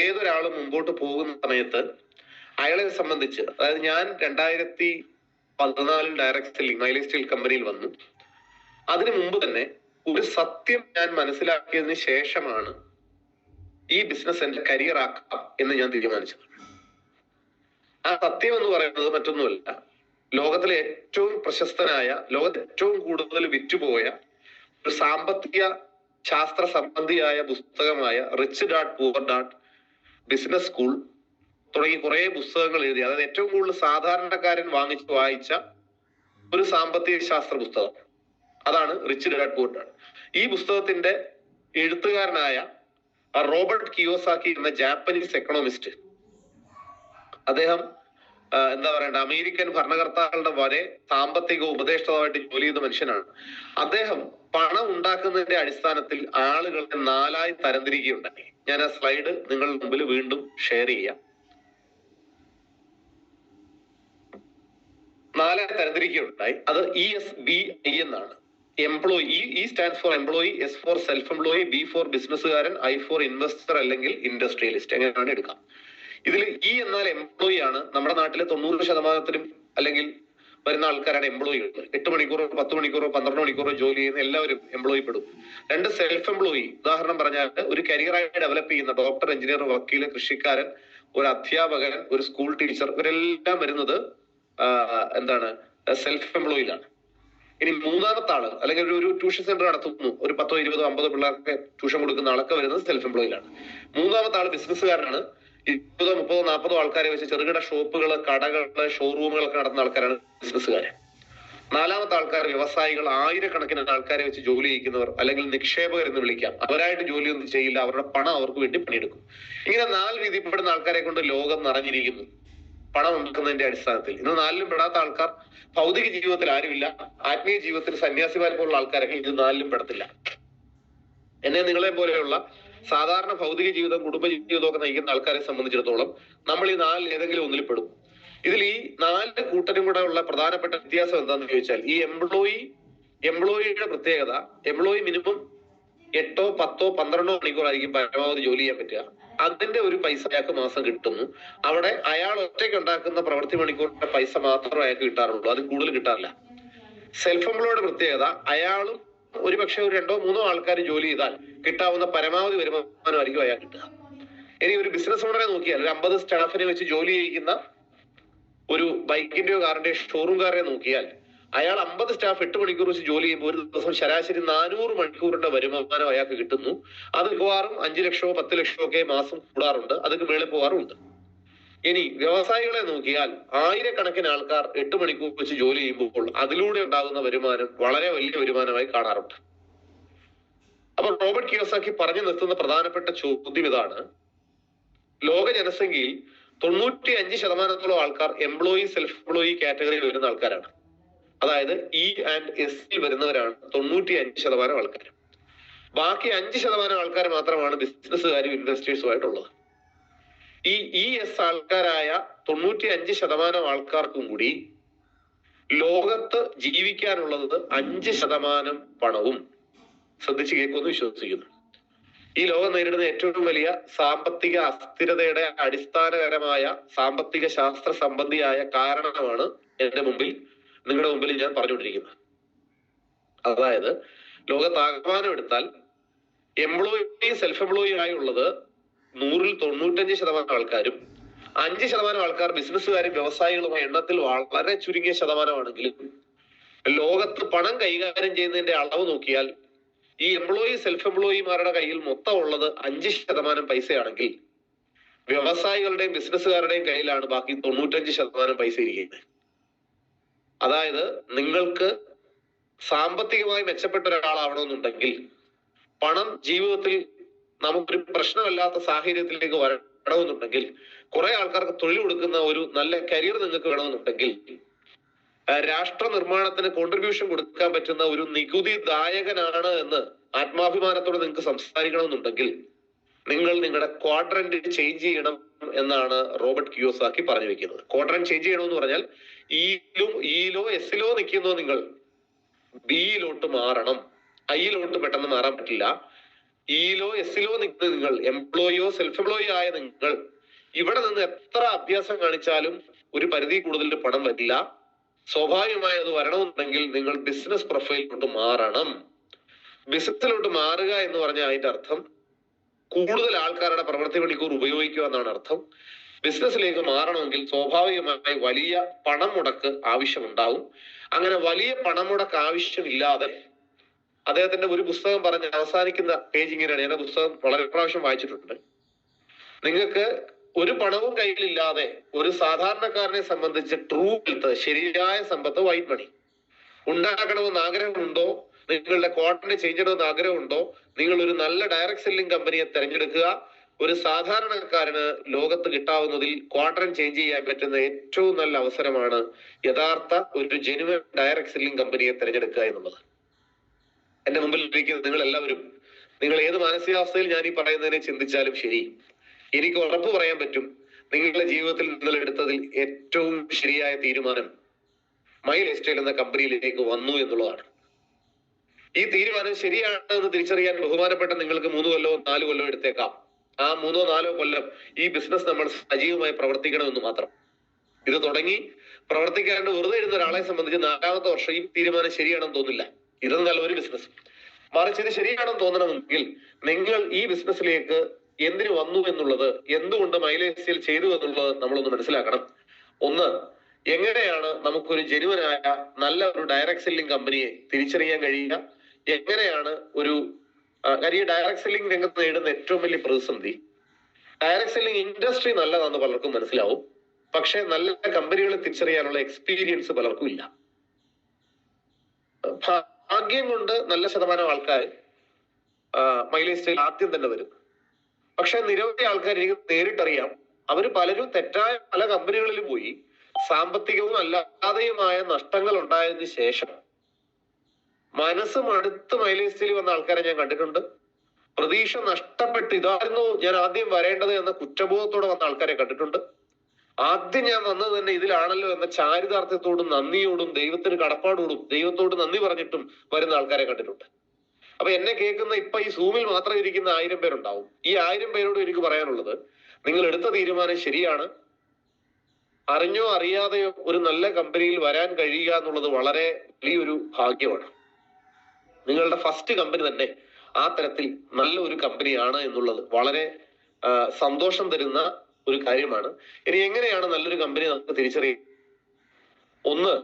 ഏതൊരാളും മുമ്പോട്ട് പോകുന്ന സമയത്ത് അയാളെ സംബന്ധിച്ച്, അതായത് ഞാൻ 2014 ഡയറക്ട് സെല്ലിംഗ് മൈലേജ് സ്റ്റീൽ കമ്പനിയിൽ വന്നു. അതിനു മുമ്പ് തന്നെ ഒരു സത്യം ഞാൻ മനസ്സിലാക്കിയതിന് ശേഷമാണ് ഈ ബിസിനസ് എന്റെ കരിയർ ആക്കാം എന്ന് ഞാൻ തീരുമാനിച്ചത്. ആ സത്യം എന്ന് പറയുന്നത് മറ്റൊന്നുമല്ല, ലോകത്തിലെ ഏറ്റവും പ്രശസ്തനായ, ലോകത്ത് ഏറ്റവും കൂടുതൽ വിറ്റുപോയ ഒരു സാമ്പത്തിക ശാസ്ത്ര സംബന്ധിയായ പുസ്തകമായ rich dad poor dad, business school തുടങ്ങി കുറെ പുസ്തകങ്ങൾ എഴുതി, അതായത് ഏറ്റവും കൂടുതൽ സാധാരണക്കാരൻ വായിച്ച ഒരു സാമ്പത്തിക ശാസ്ത്ര പുസ്തകം അതാണ് റിച്ച് ഡാഡ് പുവർ ഡാഡ്. ഈ പുസ്തകത്തിന്റെ എഴുത്തുകാരനായ റോബർട്ട് കിയോസാക്കി എന്ന ജാപ്പനീസ് എക്കണോമിസ്റ്റ്, അദ്ദേഹം എന്താ പറയണ്ട അമേരിക്കൻ ഭരണകർത്താക്കളുടെ വരെ സാമ്പത്തിക ഉപദേഷ്ടാവായിട്ട് ജോലി ചെയ്ത മനുഷ്യനാണ്. അദ്ദേഹം പണം ഉണ്ടാക്കുന്നതിന്റെ അടിസ്ഥാനത്തിൽ ആളുകളെ 4ആയി തരംതിരിക്കുകയുണ്ടായി. ഞാൻ ആ സ്ലൈഡ് നിങ്ങളുടെ മുമ്പിൽ വീണ്ടും ഷെയർ ചെയ്യാം. 4ആയി തരംതിരിക്കുകയുണ്ടായി. അത് ESBI എന്നാണ്. Employee, E stands for employee, S for self employee, B for ബിസിനസ്സുകാരൻ, I ഫോർ ഇൻവെസ്റ്റർ അല്ലെങ്കിൽ ഇൻഡസ്ട്രിയലിസ്റ്റ്, എങ്ങനെയാണ് എടുക്കാം. ഇതിൽ E എന്നാൽ എംപ്ലോയി ആണ്. നമ്മുടെ നാട്ടിലെ 90% അല്ലെങ്കിൽ വരുന്ന ആൾക്കാരാണ് എംപ്ലോയികൾ. 8 മണിക്കൂറോ 10 മണിക്കൂറോ 12 മണിക്കൂറോ ജോലി ചെയ്യുന്ന എല്ലാവരും എംപ്ലോയി പെടും. 2 സെൽഫ് എംപ്ലോയി, ഉദാഹരണം പറഞ്ഞാൽ ഒരു കരിയറായി ഡെവലപ്പ് ചെയ്യുന്ന ഡോക്ടർ, എഞ്ചിനീയർ, വക്കീല്, കൃഷിക്കാരൻ, ഒരു അധ്യാപകൻ, ഒരു സ്കൂൾ ടീച്ചർ, ഇവരെല്ലാം വരുന്നത് എന്താണ് സെൽഫ് എംപ്ലോയിലാണ്. ഇനി 3ാമത്തെ ആള് അല്ലെങ്കിൽ ഒരു ട്യൂഷൻ സെന്റർ നടത്തുന്നു, ഒരു 10, 20, 50 പിള്ളേർക്ക് ട്യൂഷൻ കൊടുക്കുന്ന ആളൊക്കെ വരുന്നത് സെൽഫ് എംപ്ലോയിലാണ്. 3ാമത്തെ ആള് ബിസിനസ്സുകാരനാണ്. 20, 30, 40 ആൾക്കാരെ വെച്ച് ചെറുകിട ഷോപ്പുകള്, കടകള്, ഷോറൂമുകളൊക്കെ നടത്തുന്ന ആൾക്കാരാണ് ബിസിനസ്സുകാര്. 4ാമത്തെ ആൾക്കാർ വ്യവസായികൾ, ആയിരക്കണക്കിന് ആൾക്കാരെ വെച്ച് ജോലി ചെയ്യിക്കുന്നവർ അല്ലെങ്കിൽ നിക്ഷേപകർ എന്ന് വിളിക്കാം. അവരായിട്ട് ജോലിയൊന്നും ചെയ്യില്ല, അവരുടെ പണം അവർക്ക് വേണ്ടി പണിയെടുക്കും. ഇങ്ങനെ 4 രീതിപ്പെടുന്ന ആൾക്കാരെ കൊണ്ട് ലോകം നിറഞ്ഞിരിക്കുന്നു പണം ഉണ്ടാക്കുന്നതിന്റെ അടിസ്ഥാനത്തിൽ. ഇന്ന് 4ലും പെടാത്ത ആൾക്കാർ ഭൗതിക ജീവിതത്തിൽ ആരുമില്ല. ആത്മീയ ജീവിതത്തിൽ സന്യാസിമാരെ പോലുള്ള ആൾക്കാരൊക്കെ ഇത് 4ലും പെടത്തില്ല. എന്നെ നിങ്ങളെ പോലെയുള്ള സാധാരണ ഭൗതിക ജീവിതം, കുടുംബ ജീവിതമൊക്കെ നയിക്കുന്ന ആൾക്കാരെ സംബന്ധിച്ചിടത്തോളം നമ്മൾ ഈ 4 ഏതെങ്കിലും ഒന്നിൽ പെടും. ഇതിൽ ഈ 4 കൂട്ടരും കൂടെ ഉള്ള പ്രധാനപ്പെട്ട വ്യത്യാസം എന്താണെന്ന് ചോദിച്ചാൽ, ഈ എംപ്ലോയിയുടെ പ്രത്യേകത, എംപ്ലോയി മിനിമം 8, 10, 12 മണിക്കൂറായിരിക്കും പരമാവധി ജോലി ചെയ്യാൻ പറ്റുക. അതിന്റെ ഒരു പൈസ അയാൾക്ക് മാസം കിട്ടുന്നു. അവിടെ അയാൾ ഒറ്റയ്ക്ക് ഉണ്ടാക്കുന്ന പ്രവൃത്തി മണിക്കൂറിന്റെ പൈസ മാത്രമേ അയാൾക്ക് കിട്ടാറുള്ളൂ, അത് കൂടുതൽ കിട്ടാറില്ല. സെൽഫ് എംപ്ലോയിയുടെ പ്രത്യേകത, അയാളും ഒരുപക്ഷെ ഒരു 2 3 ആൾക്കാർ ജോലി ചെയ്താൽ കിട്ടാവുന്ന പരമാവധി വരുമാനമായിരിക്കും അയാൾ കിട്ടുക. ഇനി ഒരു ബിസിനസ് ഓണറെ നോക്കിയാൽ, ഒരു 50 സ്റ്റാഫിനെ വെച്ച് ജോലി ചെയ്യിക്കുന്ന ഒരു ബൈക്കിന്റെയോ കാറിന്റെയോ ഷോറൂംകാരനെ നോക്കിയാൽ, അയാൾ 50 സ്റ്റാഫ് 8 മണിക്കൂർ വെച്ച് ജോലി ചെയ്യുമ്പോൾ ഒരു ദിവസം ശരാശരി 400 മണിക്കൂറിന്റെ വരുമാനം അയാൾക്ക് കിട്ടുന്നു. അത് മിക്കവാറും 5 ലക്ഷമോ 10 ലക്ഷമോ ഒക്കെ മാസം കൂടാറുണ്ട്, അതൊക്കെ മേളിൽ പോകാറുമുണ്ട്. ഇനി വ്യവസായികളെ നോക്കിയാൽ, ആയിരക്കണക്കിന് ആൾക്കാർ 8 മണിക്കൂർ വെച്ച് ജോലി ചെയ്യുമ്പോൾ അതിലൂടെ ഉണ്ടാകുന്ന വരുമാനം വളരെ വലിയ വരുമാനമായി കാണാറുണ്ട്. അപ്പൊ റോബർട്ട് കിയോസാക്കി പറഞ്ഞു നിർത്തുന്ന പ്രധാനപ്പെട്ട ചോദ്യം ഇതാണ്: ലോക ജനസംഖ്യയിൽ 95% ആൾക്കാർ എംപ്ലോയി, സെൽഫ് എംപ്ലോയി കാറ്റഗറിയിൽ വരുന്ന ആൾക്കാരാണ്. അതായത് E&S വരുന്നവരാണ് 95% ആൾക്കാർ. ബാക്കി 5% ആൾക്കാർ മാത്രമാണ് ബിസിനസ്സുകാരും ഇൻവെസ്റ്റേഴ്സുമായിട്ടുള്ളത്. ഈ ES ആൾക്കാരായ 95% ആൾക്കാർക്കും കൂടി ലോകത്ത് ജീവിക്കാനുള്ളത് 5% പണവും, ശ്രദ്ധിച്ചു കേൾക്കുമെന്ന് വിശ്വസിക്കുന്നു. ഈ ലോകം നേരിടുന്ന ഏറ്റവും വലിയ സാമ്പത്തിക അസ്ഥിരതയുടെ അടിസ്ഥാനകരമായ സാമ്പത്തിക ശാസ്ത്ര സംബന്ധിയായ കാരണമാണ് നിങ്ങളുടെ മുമ്പിൽ ഞാൻ പറഞ്ഞുകൊണ്ടിരിക്കുന്നത്. അതായത് ലോകത്താകമാനം എടുത്താൽ എംപ്ലോയി, സെൽഫ് എംപ്ലോയി ആയുള്ളത് 100ൽ 95% ആൾക്കാരും, 5% ആൾക്കാർ ബിസിനസ്സുകാരും വ്യവസായികളുമായ എണ്ണത്തിൽ വളരെ ചുരുങ്ങിയ ശതമാനമാണെങ്കിലും ലോകത്ത് പണം കൈകാര്യം ചെയ്യുന്നതിന്റെ അളവ് നോക്കിയാൽ ഈ എംപ്ലോയി, സെൽഫ് എംപ്ലോയിമാരുടെ കയ്യിൽ മൊത്തം ഉള്ളത് 5% പൈസയാണെങ്കിൽ വ്യവസായികളുടെയും ബിസിനസ്സുകാരുടെയും കയ്യിലാണ് ബാക്കി 95% പൈസ ഇരിക്കുന്നത്. അതായത് നിങ്ങൾക്ക് സാമ്പത്തികമായി മെച്ചപ്പെട്ട ഒരാളാവണമെന്നുണ്ടെങ്കിൽ, പണം ജീവിതത്തിൽ നമുക്കൊരു പ്രശ്നമല്ലാത്ത സാഹചര്യത്തിലേക്ക് വരണമെന്നുണ്ടെങ്കിൽ, കുറെ ആൾക്കാർക്ക് തൊഴിൽ കൊടുക്കുന്ന ഒരു നല്ല കരിയർ നിങ്ങൾക്ക് വേണമെന്നുണ്ടെങ്കിൽ, രാഷ്ട്ര നിർമ്മാണത്തിന് കോൺട്രിബ്യൂഷൻ കൊടുക്കാൻ പറ്റുന്ന ഒരു നികുതിദായകനാണ് എന്ന് ആത്മാഭിമാനത്തോടെ നിങ്ങൾക്ക് സംസാരിക്കണമെന്നുണ്ടെങ്കിൽ നിങ്ങൾ നിങ്ങളുടെ ക്വാഡ്രന്റ് ചേഞ്ച് ചെയ്യണം എന്നാണ് റോബർട്ട് കിയോസാക്കി പറഞ്ഞു വെക്കുന്നത്. ക്വാഡ്രന്റ് ചേഞ്ച് ചെയ്യണമെന്ന് പറഞ്ഞാൽ ഇയിലോ എസിലോ നിൽക്കുന്നോ നിങ്ങൾ ബിയിലോട്ട് മാറണം. ഐയിലോട്ട് പെട്ടെന്ന് മാറാൻ പറ്റില്ല. ഇയിലോ എസിലോ നിൽക്കുന്ന നിങ്ങൾ, എംപ്ലോയിയോ സെൽഫ് എംപ്ലോയി ആയ നിങ്ങൾ, ഇവിടെ നിന്ന് എത്ര അഭ്യാസം കാണിച്ചാലും ഒരു പരിധി കൂടുതൽ പണം വരില്ല. സ്വാഭാവികമായി അത് വരണമെന്നുണ്ടെങ്കിൽ നിങ്ങൾ ബിസിനസ് പ്രൊഫൈലിലോട്ട് മാറണം. ബിസിനസ്സിലോട്ട് മാറുക എന്ന് പറഞ്ഞാൽ അതിന്റെ അർത്ഥം കൂടുതൽ ആൾക്കാരുടെ പ്രവൃത്തി മണിക്കൂർ ഉപയോഗിക്കുക എന്നാണ് അർത്ഥം. ബിസിനസ്സിലേക്ക് മാറണമെങ്കിൽ സ്വാഭാവികമായി വലിയ പണം മുടക്ക് ആവശ്യമുണ്ടാവും. അങ്ങനെ വലിയ പണം മുടക്ക് ആവശ്യമില്ലാതെ, അദ്ദേഹത്തിന്റെ ഒരു പുസ്തകം പറഞ്ഞ് അവസാനിക്കുന്ന പേജ് ഇങ്ങനെയാണ്, ഞാൻ ആ പുസ്തകം വളരെ പ്രാവശ്യം വായിച്ചിട്ടുണ്ട്. നിങ്ങൾക്ക് ഒരു പണവും കയ്യിലില്ലാതെ ഒരു സാധാരണക്കാരനെ സംബന്ധിച്ച് ട്രൂ വെൽത്ത്, ശരിയായ സമ്പത്ത്, വൈറ്റ് മണി ഉണ്ടാക്കണമെന്ന് ആഗ്രഹമുണ്ടോ, നിങ്ങളുടെ ക്വാഡ്രന്റ് ചേഞ്ച് ചെയ്യണമെന്ന് ആഗ്രഹമുണ്ടോ, നിങ്ങൾ ഒരു നല്ല ഡയറക്ട് സെല്ലിംഗ് കമ്പനിയെ തിരഞ്ഞെടുക്കുക. ഒരു സാധാരണക്കാരന് ലോകത്ത് കിട്ടാവുന്നതിൽ ക്വാഡ്രന്റ് ചേഞ്ച് ചെയ്യാൻ പറ്റുന്ന ഏറ്റവും നല്ല അവസരമാണ് യഥാർത്ഥ ഒരു ജെനുവൻ ഡയറക്ട് സെല്ലിംഗ് കമ്പനിയെ തിരഞ്ഞെടുക്കുക എന്നുള്ളത്. എന്റെ മുമ്പിൽ ഇരിക്കുന്ന നിങ്ങൾ എല്ലാവരും, നിങ്ങൾ ഏത് മാനസികാവസ്ഥയിൽ ഞാൻ ഈ പറയുന്നതിനെ ചിന്തിച്ചാലും ശരി, എനിക്ക് ഉറപ്പ് പറയാൻ പറ്റും, നിങ്ങളുടെ ജീവിതത്തിൽ നിങ്ങൾ എടുത്തതിൽ ഏറ്റവും ശരിയായ തീരുമാനം മൈ ലൈഫ് സ്റ്റൈൽ എന്ന കമ്പനിയിലേക്ക് വന്നു എന്നുള്ളതാണ്. ഈ തീരുമാനം ശരിയാണ് എന്ന് തിരിച്ചറിയാൻ ബഹുമാനപ്പെട്ട നിങ്ങൾക്ക് 3 കൊല്ലമോ 4 കൊല്ലമോ എടുത്തേക്കാം. ആ 3 or 4 കൊല്ലം ഈ ബിസിനസ് നമ്മൾ സജീവമായി പ്രവർത്തിക്കണമെന്ന് മാത്രം. ഇത് തുടങ്ങി പ്രവർത്തിക്കാണ്ട് വെറുതെ ഇരുന്ന ഒരാളെ സംബന്ധിച്ച് 4ാമത്തെ വർഷം ഈ തീരുമാനം ശരിയാണെന്ന് തോന്നില്ല. ഇത് നല്ലൊരു ബിസിനസ്. മറിച്ച് ഇത് ശരിയാണെന്ന് തോന്നണമെങ്കിൽ നിങ്ങൾ ഈ ബിസിനസ്സിലേക്ക് എന്തിനു വന്നു എന്നുള്ളത്, എന്തുകൊണ്ട് മൈലേസിൽ ചെയ്തു എന്നുള്ളത് നമ്മളൊന്ന് മനസ്സിലാക്കണം. ഒന്ന്, എങ്ങനെയാണ് നമുക്കൊരു ജെനുവനായ നല്ല ഒരു ഡയറക്ട് സെല്ലിംഗ് കമ്പനിയെ തിരിച്ചറിയാൻ കഴിയുക, എങ്ങനെയാണ് ഒരു കാര്യം. ഡയറക്ട് സെല്ലിംഗ് രംഗത്ത് നേടുന്ന ഏറ്റവും വലിയ പ്രതിസന്ധി, ഡയറക്ട് സെല്ലിംഗ് ഇൻഡസ്ട്രി നല്ലതാണെന്ന് പലർക്കും മനസ്സിലാവും, പക്ഷെ നല്ല കമ്പനികളെ തിരിച്ചറിയാനുള്ള എക്സ്പീരിയൻസ് പലർക്കും ഇല്ല. ഭാഗ്യം കൊണ്ട് നല്ല ശതമാനം ആൾക്കാർ മൈലേജ് ആദ്യം തന്നെ വരും. പക്ഷെ നിരവധി ആൾക്കാർ എനിക്ക് നേരിട്ടറിയാം, അവർ പലരും തെറ്റായ പല കമ്പനികളിൽ പോയി സാമ്പത്തികവും അല്ലാതെയുമായ നഷ്ടങ്ങൾ ഉണ്ടായതിനു ശേഷം മനസ്സ് മടുത്ത് മൈലേജിൽ വന്ന ആൾക്കാരെ ഞാൻ കണ്ടിട്ടുണ്ട്. പ്രതീക്ഷ നഷ്ടപ്പെട്ട് ഇതായിരുന്നു ഞാൻ ആദ്യം വരേണ്ടത് എന്ന കുറ്റബോധത്തോടെ വന്ന ആൾക്കാരെ കണ്ടിട്ടുണ്ട്. ആദ്യം ഞാൻ വന്നത് തന്നെ ഇതിലാണല്ലോ എന്ന ചാരിതാർത്ഥ്യത്തോടും നന്ദിയോടും ദൈവത്തിന് കടപ്പാടോടും ദൈവത്തോട് നന്ദി പറഞ്ഞിട്ടും വരുന്ന ആൾക്കാരെ കണ്ടിട്ടുണ്ട്. അപ്പൊ എന്നെ കേൾക്കുന്ന ഇപ്പൊ ഈ സൂമിൽ മാത്രം ഇരിക്കുന്ന 1000 പേരുണ്ടാവും. ഈ 1000 പേരോട് എനിക്ക് പറയാനുള്ളത്, നിങ്ങൾ എടുത്ത തീരുമാനം ശരിയാണ്. അറിഞ്ഞോ അറിയാതെയോ ഒരു നല്ല കമ്പനിയിൽ വരാൻ കഴിയുക എന്നുള്ളത് വളരെ വലിയൊരു ഭാഗ്യമാണ്. നിങ്ങളുടെ ഫസ്റ്റ് കമ്പനി തന്നെ ആ തരത്തിൽ നല്ല ഒരു കമ്പനിയാണ് എന്നുള്ളത് വളരെ സന്തോഷം തരുന്ന ഒരു കാര്യമാണ്. ഇനി എങ്ങനെയാണ് നല്ലൊരു കമ്പനി നമുക്ക് തിരിച്ചറിയുക? ഒന്ന്,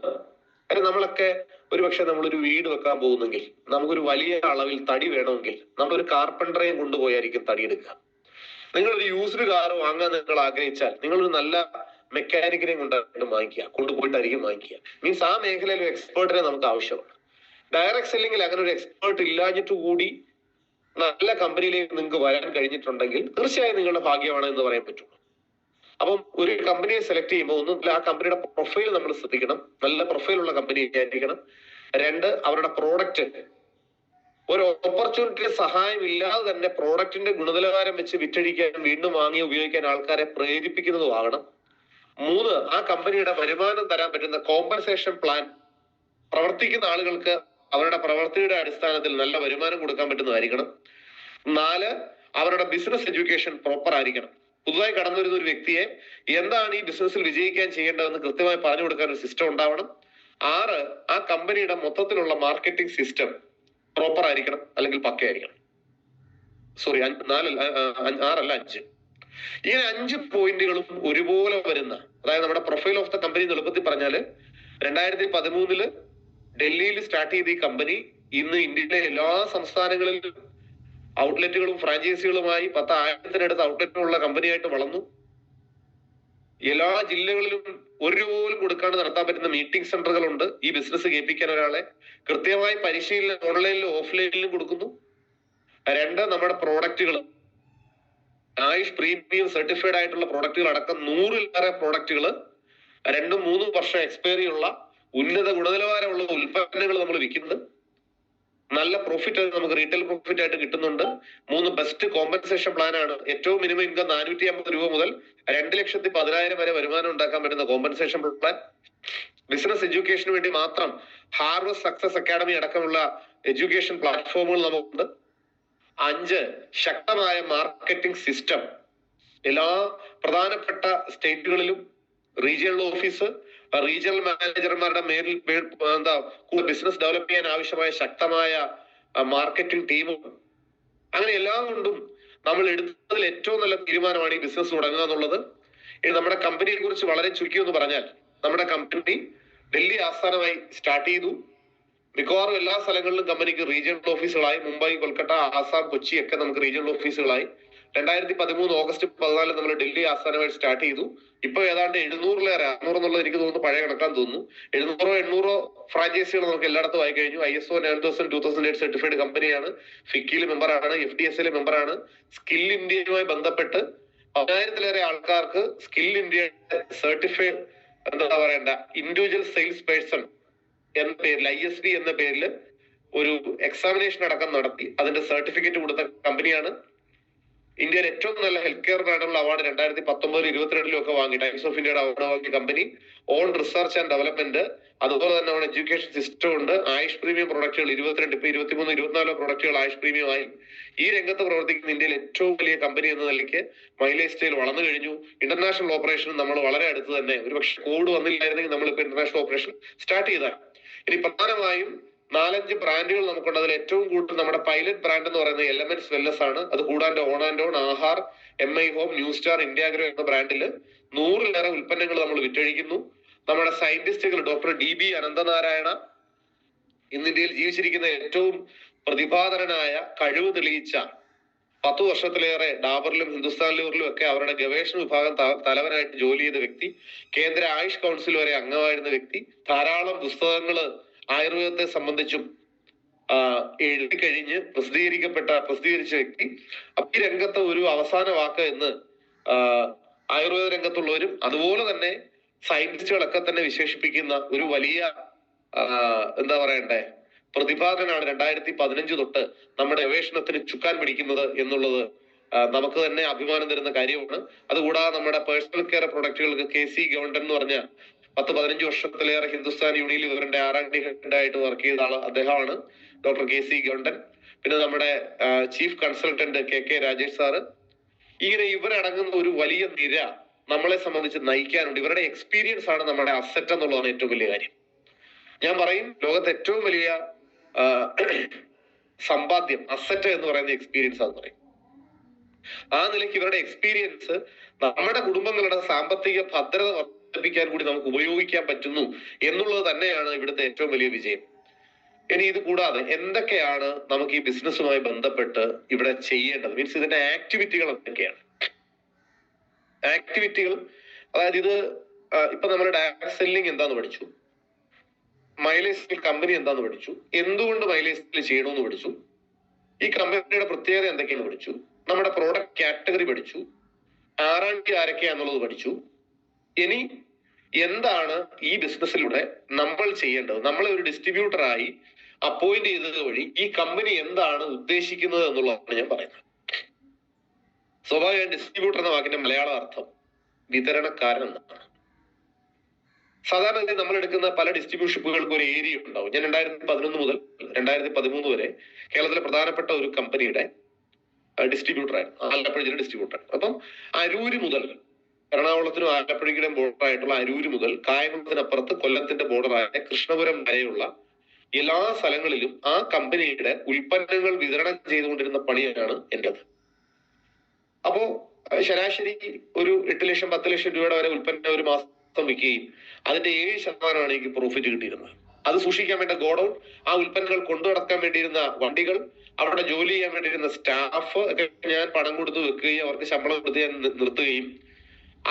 നമ്മളൊക്കെ ഒരുപക്ഷെ നമ്മളൊരു വീട് വെക്കാൻ പോകുന്നെങ്കിൽ, നമുക്കൊരു വലിയ അളവിൽ തടി വേണമെങ്കിൽ നമ്മളൊരു കാർപ്പൻറ്ററേയും കൊണ്ടുപോയായിരിക്കും തടി എടുക്കുക. നിങ്ങളൊരു യൂസ്ഡ് കാർ വാങ്ങാൻ നിങ്ങൾ ആഗ്രഹിച്ചാൽ നിങ്ങളൊരു നല്ല മെക്കാനിക്കിനെ കൊണ്ടുപോയിട്ടായിരിക്കും വാങ്ങിക്കുക. മീൻസ് ആ മേഖലയിൽ ഒരു എക്സ്പേർട്ടിനെ നമുക്ക് ആവശ്യമാണ്. ഡയറക്ട് സെല്ലിംഗിൽ അങ്ങനെ ഒരു എക്സ്പേർട്ട് ഇല്ലാഞ്ഞിട്ട് കൂടി നല്ല കമ്പനിയിലേക്ക് നിങ്ങൾക്ക് വരാൻ കഴിഞ്ഞിട്ടുണ്ടെങ്കിൽ തീർച്ചയായും നിങ്ങളുടെ ഭാഗ്യമാണ് എന്ന് പറയാൻ പറ്റുള്ളൂ. അപ്പം ഒരു കമ്പനിയെ സെലക്ട് ചെയ്യുമ്പോൾ ഒന്നും ആ കമ്പനിയുടെ പ്രൊഫൈൽ നമ്മൾ ശ്രദ്ധിക്കണം. നല്ല പ്രൊഫൈലുള്ള കമ്പനി ആയിരിക്കണം. 2, അവരുടെ പ്രോഡക്റ്റ് ഒരു ഓപ്പർച്യൂണിറ്റിയുടെ സഹായം ഇല്ലാതെ തന്നെ പ്രോഡക്റ്റിന്റെ ഗുണനിലവാരം വെച്ച് വിറ്റഴിക്കാൻ, വീണ്ടും വാങ്ങി ഉപയോഗിക്കാൻ ആൾക്കാരെ പ്രേരിപ്പിക്കുന്നതുമാകണം. 3, ആ കമ്പനിയുടെ വരുമാനം തരാൻ പറ്റുന്ന കോമ്പൻസേഷൻ പ്ലാൻ പ്രവർത്തിക്കുന്ന ആളുകൾക്ക് അവരുടെ പ്രവൃത്തിയുടെ അടിസ്ഥാനത്തിൽ നല്ല വരുമാനം കൊടുക്കാൻ പറ്റുന്നതായിരിക്കണം. 4, അവരുടെ ബിസിനസ് എഡ്യൂക്കേഷൻ പ്രോപ്പർ ആയിരിക്കണം. പുതുതായി കടന്നു വരുന്ന ഒരു വ്യക്തിയെ എന്താണ് ഈ ബിസിനസ്സിൽ വിജയിക്കാൻ ചെയ്യേണ്ടതെന്ന് കൃത്യമായി പറഞ്ഞു കൊടുക്കാൻ ഒരു സിസ്റ്റം ഉണ്ടാവണം. 6, ആ കമ്പനിയുടെ മൊത്തത്തിലുള്ള മാർക്കറ്റിംഗ് സിസ്റ്റം പ്രോപ്പർ ആയിരിക്കണം, അല്ലെങ്കിൽ പക്കയായിരിക്കണം. 5. ഇങ്ങനെ 5 പോയിന്റുകളും ഒരുപോലെ വരുന്ന, അതായത് നമ്മുടെ പ്രൊഫൈൽ ഓഫ് ദ കമ്പനി എളുപ്പത്തിൽ പറഞ്ഞാല് 2013 ഡൽഹിയിൽ സ്റ്റാർട്ട് ചെയ്ത ഈ കമ്പനി ഇന്ന് ഇന്ത്യയിലെ എല്ലാ സംസ്ഥാനങ്ങളിലും ഔട്ട്ലെറ്റുകളും ഫ്രാഞ്ചൈസികളുമായി 10,000-ത്തിനടുത്ത് ഔട്ട്ലെറ്റുകളുള്ള കമ്പനിയായിട്ട് വളർന്നു. എല്ലാ ജില്ലകളിലും ഒരു രൂപ പോലും കൊടുക്കാണ്ട് നടത്താൻ പറ്റുന്ന മീറ്റിംഗ് സെന്ററുകളുണ്ട്. ഈ ബിസിനസ് കേൾപ്പിക്കാൻ ഒരാളെ കൃത്യമായി പരിശീലനം ഓൺലൈനിലും ഓഫ്ലൈനിലും കൊടുക്കുന്നു. 2, നമ്മുടെ പ്രോഡക്റ്റുകൾ ആയുഷ് പ്രീമിയം സർട്ടിഫൈഡ് ആയിട്ടുള്ള പ്രോഡക്റ്റുകൾ അടക്കം 100-ലേറെ പ്രോഡക്റ്റുകൾ 2-3 വർഷം എക്സ്പയറി ഉള്ള ഉന്നത ഗുണനിലവാരമുള്ള ഉൽപ്പന്നങ്ങൾ നമ്മൾ വിൽക്കുന്നത്. നല്ല പ്രോഫിറ്റ് നമുക്ക് റീറ്റെയിൽ പ്രോഫിറ്റ് ആയിട്ട് കിട്ടുന്നുണ്ട്. 3, ബെസ്റ്റ് കോമ്പൻസേഷൻ പ്ലാൻ ആണ്. ഏറ്റവും മിനിമം ഇൻകം 450 രൂപ മുതൽ 2,10,000 വരെ വരുമാനം ഉണ്ടാക്കാൻ പറ്റുന്ന കോമ്പൻസേഷൻ പ്ലാൻ. ബിസിനസ് എഡ്യൂക്കേഷന് വേണ്ടി മാത്രം ഹാർവസ്റ്റ് സക്സസ് അക്കാഡമി അടക്കമുള്ള എഡ്യൂക്കേഷൻ പ്ലാറ്റ്ഫോമുകൾ നമുക്കുണ്ട്. 5, ശക്തമായ മാർക്കറ്റിംഗ് സിസ്റ്റം. എല്ലാ പ്രധാനപ്പെട്ട സ്റ്റേറ്റുകളിലും റീജിയണൽ ഓഫീസ്, റീജിയണൽ മാനേജർമാരുടെ മേലിൽ ബിസിനസ് ഡെവലപ്പ് ചെയ്യാൻ ആവശ്യമായ ശക്തമായ മാർക്കറ്റിംഗ് ടീമും. അങ്ങനെ എല്ലാം കൊണ്ടും നമ്മൾ എടുത്തതിൽ ഏറ്റവും നല്ല തീരുമാനമാണ് ഈ ബിസിനസ് തുടങ്ങുക എന്നുള്ളത്. ഇനി നമ്മുടെ കമ്പനിയെ കുറിച്ച് വളരെ ചുരുക്കി എന്ന് പറഞ്ഞാൽ, നമ്മുടെ കമ്പനി ഡൽഹി ആസ്ഥാനമായി സ്റ്റാർട്ട് ചെയ്തു. മിക്കവാറും എല്ലാ സ്ഥലങ്ങളിലും കമ്പനിക്ക് റീജിയണൽ ഓഫീസുകളായി. മുംബൈ, കൊൽക്കത്ത, ആസാം, കൊച്ചി ഒക്കെ നമുക്ക് റീജിയണൽ ഓഫീസുകളായി. 2013 ഓഗസ്റ്റ് 14 നമ്മൾ ഡൽഹി ആസ്ഥാനമായി സ്റ്റാർട്ട് ചെയ്തു. ഇപ്പൊ ഏതാണ്ട് 700-ലേറെ, 600 എന്നുള്ളത് എനിക്ക് തോന്നുന്നു പഴയ കണക്കാൻ തോന്നുന്നു, 700-800 ഫ്രാഞ്ചൈസികൾ നമുക്ക് എല്ലായിടത്തും ആയി കഴിഞ്ഞു. ISO 9000-2008 സർട്ടിഫൈഡ് കമ്പനിയാണ്. ഫിക്കിയിൽ മെമ്പറാണ്, FDSA മെമ്പറാണ്. സ്കിൽ ഇന്ത്യയുമായി ബന്ധപ്പെട്ട് 10,000-ലേറെ ആൾക്കാർക്ക് skill India certified individual sales person എന്ന പേരിൽ, ISP എന്ന പേരിൽ ഒരു എക്സാമിനേഷൻ അടക്കം നടത്തി അതിന്റെ സർട്ടിഫിക്കറ്റ് കൊടുത്ത കമ്പനിയാണ്. ഇന്ത്യയിൽ ഏറ്റവും നല്ല ഹെൽത്ത് കെയർ ബ്രാൻഡുള്ള അവാർഡ് 2019, 2022 ഒക്കെ വാങ്ങി ടൈംസ് ഓഫ് ഇന്ത്യയുടെ അവാർഡ് വാങ്ങിയ company. On research and development, അതുപോലെ തന്നെ അവിടെ എഡ്യൂക്കേഷൻ സിസ്റ്റം ഉണ്ട്. ആയുഷ് പ്രീമിയം പ്രൊഡക്റ്റുകൾ 22, ഇപ്പൊ 23, 24 പ്രൊഡക്റ്റുകൾ ആയുഷ് പ്രീമിയം ആയി. ഈ രംഗത്ത് പ്രവർത്തിക്കുന്ന ഇന്ത്യയിൽ ഏറ്റവും വലിയ കമ്പനി എന്ന നിലയ്ക്ക് മൈലേജ് സ്റ്റൈൽ വളർന്നു കഴിഞ്ഞു. ഇന്റർനാഷണൽ ഓപ്പറേഷൻ നമ്മൾ വളരെ അടുത്ത് തന്നെ, ഒരുപക്ഷെ കോവിഡ് വന്നില്ലായിരുന്നെങ്കിൽ നമ്മളിപ്പോ ഇന്റർനാഷണൽ ഓപ്പറേഷൻ സ്റ്റാർട്ട് ചെയ്താണ്. ഇനി പ്രധാനമായും 4-5 ബ്രാൻഡുകൾ നമുക്കുണ്ട്. അതിൽ ഏറ്റവും കൂടുതൽ നമ്മുടെ പൈലറ്റ് ബ്രാൻഡ് എന്ന് പറയുന്നത് എലമെന്റ്സ് വെൽനസ് ആണ്. അത് കൂടാണ്ട് on and on, Aahaar, MI home, new star, Indiagro എന്ന ബ്രാൻഡിൽ 100-ലേറെ ഉൽപ്പന്നങ്ങൾ നമ്മൾ വിറ്റഴിക്കുന്നു. നമ്മുടെ സയന്റിസ്റ്റുകൾ ഡോക്ടർ DB അനന്തനാരായണ, ഇന്ന് ഇന്ത്യയിൽ ജീവിച്ചിരിക്കുന്ന ഏറ്റവും പ്രതിഭാധനനായ, കഴിവ് തെളിയിച്ച, 10 വർഷത്തിലേറെ ഡാബറിലും ഹിന്ദുസ്ഥാൻ ലിവറിലും ഒക്കെ അവരുടെ ഗവേഷണ വിഭാഗം തലവനായിട്ട് ജോലി ചെയ്ത വ്യക്തി, കേന്ദ്ര ആയുഷ് കൗൺസിൽ വരെ അംഗമായിരുന്ന വ്യക്തി, ധാരാളം പുസ്തകങ്ങള് ആയുർവേദത്തെ സംബന്ധിച്ചും എഴുതി കഴിഞ്ഞ് പ്രസിദ്ധീകരിച്ച വ്യക്തി. അപ്പൊ ഈ രംഗത്ത് ഒരു അവസാന വാക്ക് എന്ന് ആയുർവേദ രംഗത്തുള്ളവരും അതുപോലെ തന്നെ സയന്റിസ്റ്റുകളൊക്കെ തന്നെ വിശേഷിപ്പിക്കുന്ന ഒരു വലിയ പ്രതിഭാതനാണ് 2015 തൊട്ട് നമ്മുടെ ഗവേഷണത്തിന് ചുക്കാൻ പിടിക്കുന്നത് എന്നുള്ളത് നമുക്ക് തന്നെ അഭിമാനം തരുന്ന കാര്യമാണ്. അതുകൂടാതെ നമ്മുടെ പേഴ്സണൽ കെയർ പ്രൊഡക്റ്റുകൾക്ക് KC ഗവൺമെന്റ് എന്ന് പറഞ്ഞ 10-15 വർഷത്തിലേറെ ഹിന്ദുസ്ഥാൻ യൂണിലിവറിന്റെ R&D ഹെഡായിട്ട് വർക്ക് ചെയ്ത ആള് അദ്ദേഹമാണ് ഡോക്ടർ KC ഗവൺമെന്റ്. പിന്നെ നമ്മുടെ chief consultant KK Rajesh sir. ഇങ്ങനെ ഇവരടങ്ങുന്ന ഒരു വലിയ നിര നമ്മളെ സംബന്ധിച്ച് നയിക്കാനുണ്ട്. ഇവരുടെ എക്സ്പീരിയൻസ് ആണ് നമ്മുടെ അസറ്റ് എന്നുള്ളതാണ് ഏറ്റവും വലിയ കാര്യം. ഞാൻ പറയും, ലോകത്തെ ഏറ്റവും വലിയ സമ്പാദ്യം അസറ്റ് എന്ന് പറയുന്ന എക്സ്പീരിയൻസ് ആണെന്ന് പറയും. ആ നിലയ്ക്ക് ഇവരുടെ എക്സ്പീരിയൻസ് നമ്മുടെ കുടുംബങ്ങളുടെ സാമ്പത്തിക ഭദ്രത വർദ്ധിപ്പിക്കാൻ കൂടി നമുക്ക് ഉപയോഗിക്കാൻ പറ്റുന്നു എന്നുള്ളത് തന്നെയാണ് ഇവിടുത്തെ ഏറ്റവും വലിയ വിജയം. ഇനി ഇത് കൂടാതെ എന്തൊക്കെയാണ് നമുക്ക് ഈ ബിസിനസ്സുമായി ബന്ധപ്പെട്ട് ഇവിടെ ചെയ്യേണ്ടത്, മീൻസ് ഇതിന്റെ ആക്ടിവിറ്റികൾ എന്തൊക്കെയാണ്? ആക്ടിവിറ്റികൾ, അതായത് ഇത് ഇപ്പൊ നമ്മൾ ഡയറക്ട് സെല്ലിംഗ് എന്താന്ന് പഠിച്ചു, മൈലേജ് കമ്പനി എന്താന്ന് പഠിച്ചു, എന്തുകൊണ്ട് മൈലേജ് ചെയ്യണമെന്ന് പഠിച്ചു, ഈ കമ്പനിയുടെ പ്രത്യേകത എന്തൊക്കെയാന്ന് പഠിച്ചു, നമ്മുടെ പ്രോഡക്റ്റ് കാറ്റഗറി പഠിച്ചു, R&D ആരൊക്കെയാന്നുള്ളത് പഠിച്ചു. ഇനി എന്താണ് ഈ ബിസിനസ്സിലൂടെ നമ്മൾ ചെയ്യേണ്ടത്? നമ്മളെ ഒരു ഡിസ്ട്രിബ്യൂട്ടറായി അപ്പോയിന്റ് ചെയ്തത് വഴി ഈ കമ്പനി എന്താണ് ഉദ്ദേശിക്കുന്നത് എന്നുള്ളതാണ് ഞാൻ പറയുന്നത്. സ്വാഭാവികമായും ഡിസ്ട്രിബ്യൂട്ടർ എന്ന വാക്കിന്റെ മലയാള അർത്ഥം വിതരണക്കാരൻ എന്നാണ്. സാധാരണ നമ്മൾ എടുക്കുന്ന പല ഡിസ്ട്രിബ്യൂഷനുകൾക്ക് ഒരു ഏരിയ ഉണ്ടാവും. ഞാൻ 2011 മുതൽ 2013 വരെ കേരളത്തിലെ പ്രധാനപ്പെട്ട ഒരു കമ്പനിയുടെ ഡിസ്ട്രിബ്യൂട്ടർ ആയിരുന്നു, ആലപ്പുഴ ജില്ല ഡിസ്ട്രിബ്യൂട്ടർ. അപ്പം അരൂര് മുതൽ എറണാകുളത്തിനും ആലപ്പുഴയ്ക്കും ബോർഡർ ആയിട്ടുള്ള അരൂര് മുതൽ കായംകുളത്തിനപ്പുറത്ത് കൊല്ലത്തിന്റെ ബോർഡറായ കൃഷ്ണപുരം വരെയുള്ള എല്ലാ സ്ഥലങ്ങളിലും ആ കമ്പനിയുടെ ഉൽപ്പന്നങ്ങൾ വിതരണം ചെയ്തുകൊണ്ടിരുന്ന പണിയാണ് എന്റേത്. അപ്പോ ശരാശരി ഒരു 8 ലക്ഷം 10 ലക്ഷം രൂപയുടെ വരെ ഉൽപ്പന്നം ഒരു മാസം വിൽക്കുകയും അതിന്റെ 7% എനിക്ക് പ്രോഫിറ്റ് കിട്ടിയിരുന്നത്. അത് സൂക്ഷിക്കാൻ വേണ്ട ഗോഡൌൺ, ആ ഉൽപ്പന്നങ്ങൾ കൊണ്ടു നടക്കാൻ വേണ്ടിയിരുന്ന വണ്ടികൾ, അവിടെ ജോലി ചെയ്യാൻ വേണ്ടിയിരുന്ന സ്റ്റാഫ് ഒക്കെ ഞാൻ പണം കൊടുത്ത് വെക്കുകയും അവർക്ക് ശമ്പളം കൊടുത്ത് ഞാൻ നിർത്തുകയും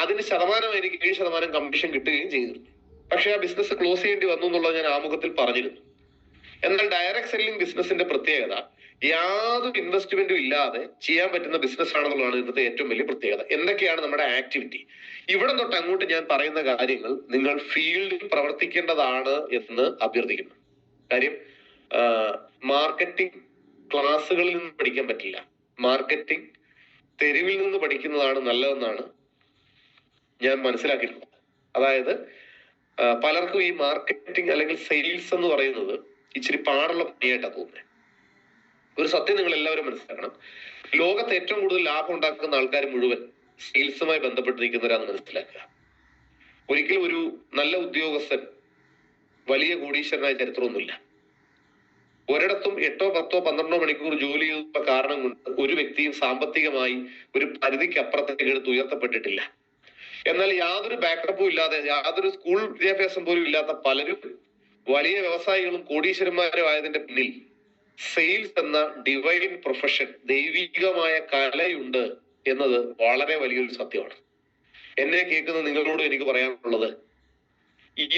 അതിന് ശതമാനം എനിക്ക് 7% കമ്മീഷൻ കിട്ടുകയും ചെയ്തിരുന്നു. പക്ഷെ ആ ബിസിനസ് ക്ലോസ് ചെയ്യേണ്ടി വന്നു എന്നുള്ളത് ഞാൻ ആമുഖത്തിൽ പറഞ്ഞിരുന്നു. എന്നാൽ ഡയറക്ട് സെല്ലിംഗ് ബിസിനസിന്റെ പ്രത്യേകത യാതൊരു ഇൻവെസ്റ്റ്മെന്റും ഇല്ലാതെ ചെയ്യാൻ പറ്റുന്ന ബിസിനസ് ആണെന്നുള്ളതാണ് ഇന്നത്തെ ഏറ്റവും വലിയ പ്രത്യേകത. എന്തൊക്കെയാണ് നമ്മുടെ ആക്ടിവിറ്റി? ഇവിടെ തൊട്ട് അങ്ങോട്ട് ഞാൻ പറയുന്ന കാര്യങ്ങൾ നിങ്ങൾ ഫീൽഡിൽ പ്രവർത്തിക്കേണ്ടതാണ് എന്ന് അഭ്യർത്ഥിക്കുന്നു. കാര്യം മാർക്കറ്റിംഗ് ക്ലാസ്സുകളിൽ നിന്ന് പഠിക്കാൻ പറ്റില്ല. മാർക്കറ്റിംഗ് തെരുവിൽ നിന്ന് പഠിക്കുന്നതാണ് നല്ലതെന്നാണ് ഞാൻ മനസ്സിലാക്കിയിട്ടുള്ളത്. അതായത് പലർക്കും ഈ മാർക്കറ്റിംഗ് അല്ലെങ്കിൽ സെയിൽസ് എന്ന് പറയുന്നത് ഇച്ചിരി പാടുള്ള പണിയായിട്ടാണ് തോന്നുന്നത്. ഒരു സത്യം നിങ്ങൾ എല്ലാവരും മനസ്സിലാക്കണം. ലോകത്ത് ഏറ്റവും കൂടുതൽ ലാഭം ഉണ്ടാക്കുന്ന ആൾക്കാർ മുഴുവൻ സെയിൽസുമായി ബന്ധപ്പെട്ട് നിൽക്കുന്നവരാണെന്ന് മനസ്സിലാക്കുക. ഒരിക്കലും ഒരു നല്ല ഉദ്യോഗസ്ഥൻ വലിയ കോടീശ്വരനായ ചരിത്രമൊന്നുമില്ല. ഒരിടത്തും 8, 10, 12 മണിക്കൂർ ജോലി ചെയ്യുന്ന കാരണം കൊണ്ട് ഒരു വ്യക്തിയും സാമ്പത്തികമായി ഒരു പരിധിക്ക് അപ്പുറത്തേക്ക് എടുത്ത് ഉയർത്തപ്പെട്ടിട്ടില്ല. എന്നാൽ യാതൊരു ബാക്കപ്പും ഇല്ലാതെ, യാതൊരു സ്കൂൾ വിദ്യാഭ്യാസം പോലും ഇല്ലാത്ത പലരും വലിയ വ്യവസായികളും കോടീശ്വരന്മാരും ആയതിന്റെ പിന്നിൽ സെയിൽസ് എന്ന ഡിവൈൻ പ്രൊഫഷൻ, ദൈവികമായ കലയുണ്ട് എന്നത് വളരെ വലിയൊരു സത്യമാണ്. എന്നെ കേൾക്കുന്ന നിങ്ങളോട് എനിക്ക് പറയാനുള്ളത്,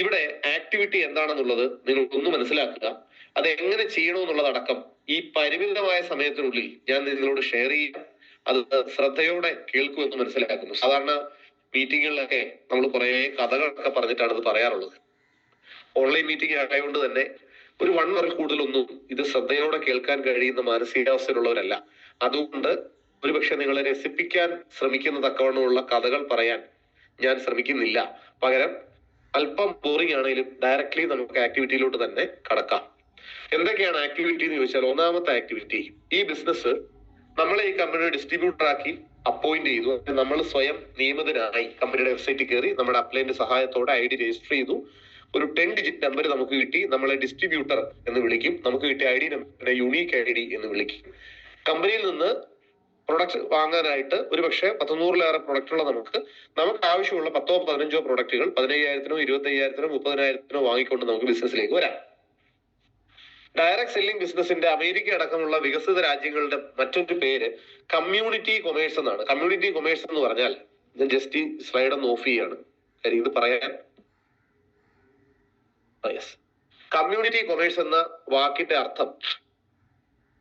ഇവിടെ ആക്ടിവിറ്റി എന്താണെന്നുള്ളത് നിങ്ങൾ ഒന്ന് മനസ്സിലാക്കുക. അത് എങ്ങനെ ചെയ്യണമെന്നുള്ളതടക്കം ഈ പരിമിതമായ സമയത്തിനുള്ളിൽ ഞാൻ നിങ്ങളോട് ഷെയർ ചെയ്യാം. അത് ശ്രദ്ധയോടെ കേൾക്കുമെന്ന് മനസ്സിലാക്കുന്നു. സാധാരണ മീറ്റിങ്ങുകളിലൊക്കെ നമ്മൾ കുറെ കഥകളൊക്കെ പറഞ്ഞിട്ടാണ് ഇത് പറയാറുള്ളത്. ഓൺലൈൻ മീറ്റിംഗ് ആയതുകൊണ്ട് തന്നെ ഒരു 1 hour കൂടുതലൊന്നും ഇത് ശ്രദ്ധയോടെ കേൾക്കാൻ കഴിയുന്ന മാനസികാവസ്ഥയിലുള്ളവരല്ല. അതുകൊണ്ട് ഒരുപക്ഷെ നിങ്ങളെ രസിപ്പിക്കാൻ ശ്രമിക്കുന്ന തക്കവണ്ണമുള്ള കഥകൾ പറയാൻ ഞാൻ ശ്രമിക്കുന്നില്ല. പകരം അല്പം ബോറിംഗ് ആണെങ്കിലും ഡയറക്ട്ലി നമുക്ക് ആക്ടിവിറ്റിയിലോട്ട് തന്നെ കടക്കാം. എന്തൊക്കെയാണ് ആക്ടിവിറ്റി എന്ന് ചോദിച്ചാൽ, ഒന്നാമത്തെ ആക്ടിവിറ്റി, ഈ ബിസിനസ് നമ്മളെ ഈ കമ്പനിയുടെ ഡിസ്ട്രിബ്യൂട്ടർ ആക്കി അപ്പോയിന്റ് ചെയ്തു. നമ്മൾ സ്വയം നിയമിതനായി കമ്പനിയുടെ വെബ്സൈറ്റിൽ കയറി നമ്മുടെ അപ്ലൈന്റെ സഹായത്തോടെ ID രജിസ്റ്റർ ചെയ്തു. ഒരു 10 ഡിജിറ്റ് നമ്പർ നമുക്ക് കിട്ടി. നമ്മളെ ഡിസ്ട്രിബ്യൂട്ടർ എന്ന് വിളിക്കും. നമുക്ക് കിട്ടിയ ID നമ്പറിനെ യൂണീക്ക് ID എന്ന് വിളിക്കും. കമ്പനിയിൽ നിന്ന് പ്രൊഡക്റ്റ് വാങ്ങാനായിട്ട് ഒരു പക്ഷേ 100-ലേറെ പ്രൊഡക്റ്റുള്ള നമുക്ക് ആവശ്യമുള്ള 10-15 പ്രൊഡക്റ്റുകൾ 15,000-നോ 25,000-നോ 30,000-നോ വാങ്ങിക്കൊണ്ട് നമുക്ക് ബിസിനസ്സിലേക്ക് വരാം. ഡയറക്ട് സെല്ലിംഗ് ബിസിനസിന്റെ അമേരിക്ക അടക്കമുള്ള വികസിത രാജ്യങ്ങളുടെ മറ്റൊരു പേര് കമ്മ്യൂണിറ്റി കൊമേഴ്സ് എന്നാണ്. കമ്മ്യൂണിറ്റി കൊമേഴ്സ് എന്ന് പറഞ്ഞാൽ, ഞാൻ ജസ്റ്റ് ഈ സ്ലൈഡ് ഒന്ന് ഓഫ് ചെയ്യാണ്, കാര്യം ഇത് പറയാൻ. കമ്മ്യൂണിറ്റി കൊമേഴ്സ് എന്ന വാക്കിന്റെ അർത്ഥം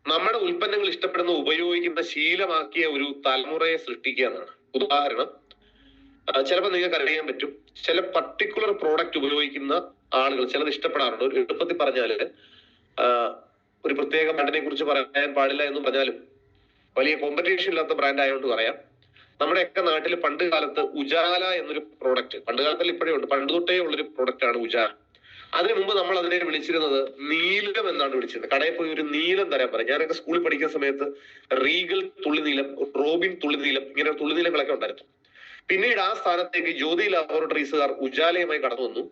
നമ്മുടെ ഉൽപ്പന്നങ്ങൾ ഇഷ്ടപ്പെടുന്ന, ഉപയോഗിക്കുന്ന, ശീലമാക്കിയ ഒരു തലമുറയെ സൃഷ്ടിക്കുക എന്നാണ്. ഉദാഹരണം, ചിലപ്പോൾ നിങ്ങൾക്ക് അറിയാൻ പറ്റും, ചില പർട്ടിക്കുലർ പ്രോഡക്റ്റ് ഉപയോഗിക്കുന്ന ആളുകൾ ചിലത് ഇഷ്ടപ്പെടാറുണ്ട്. ഒരു എളുപ്പത്തിൽ പറഞ്ഞാല്, ഒരു പ്രത്യേക ബ്രാൻഡിനെ കുറിച്ച് പറയാൻ പാടില്ല എന്ന് പറഞ്ഞാലും വലിയ കോമ്പറ്റീഷൻ ഇല്ലാത്ത ബ്രാൻഡ് ആയതുകൊണ്ട് പറയാം. നമ്മുടെയൊക്കെ നാട്ടിൽ പണ്ട് കാലത്ത് ഉജാല എന്നൊരു പ്രോഡക്റ്റ്, പണ്ട് കാലത്തിൽ ഇപ്പോഴേ ഉണ്ട്, പണ്ട് തൊട്ടേ ഉള്ളൊരു പ്രോഡക്റ്റ് ആണ് ഉജാല. അതിനു മുമ്പ് നമ്മൾ അതിനെ വിളിച്ചിരുന്നത് നീലം എന്നാണ് വിളിച്ചിരുന്നത്. കടയിൽ പോയി ഒരു നീലം തരാൻ പറയും. ഞാനൊക്കെ സ്കൂളിൽ പഠിക്കുന്ന സമയത്ത് റീഗൽ തുള്ളിനീലം, റോബിൻ തുള്ളിനീലം, ഇങ്ങനെ തുള്ളിനീലങ്ങളൊക്കെ ഉണ്ടായിരുന്നു. പിന്നീട് ആ സ്ഥാനത്തേക്ക് ജ്യോതി ലാബോറട്ടറീസുകാർ ഉജാലയുമായി കടന്നു വന്നു.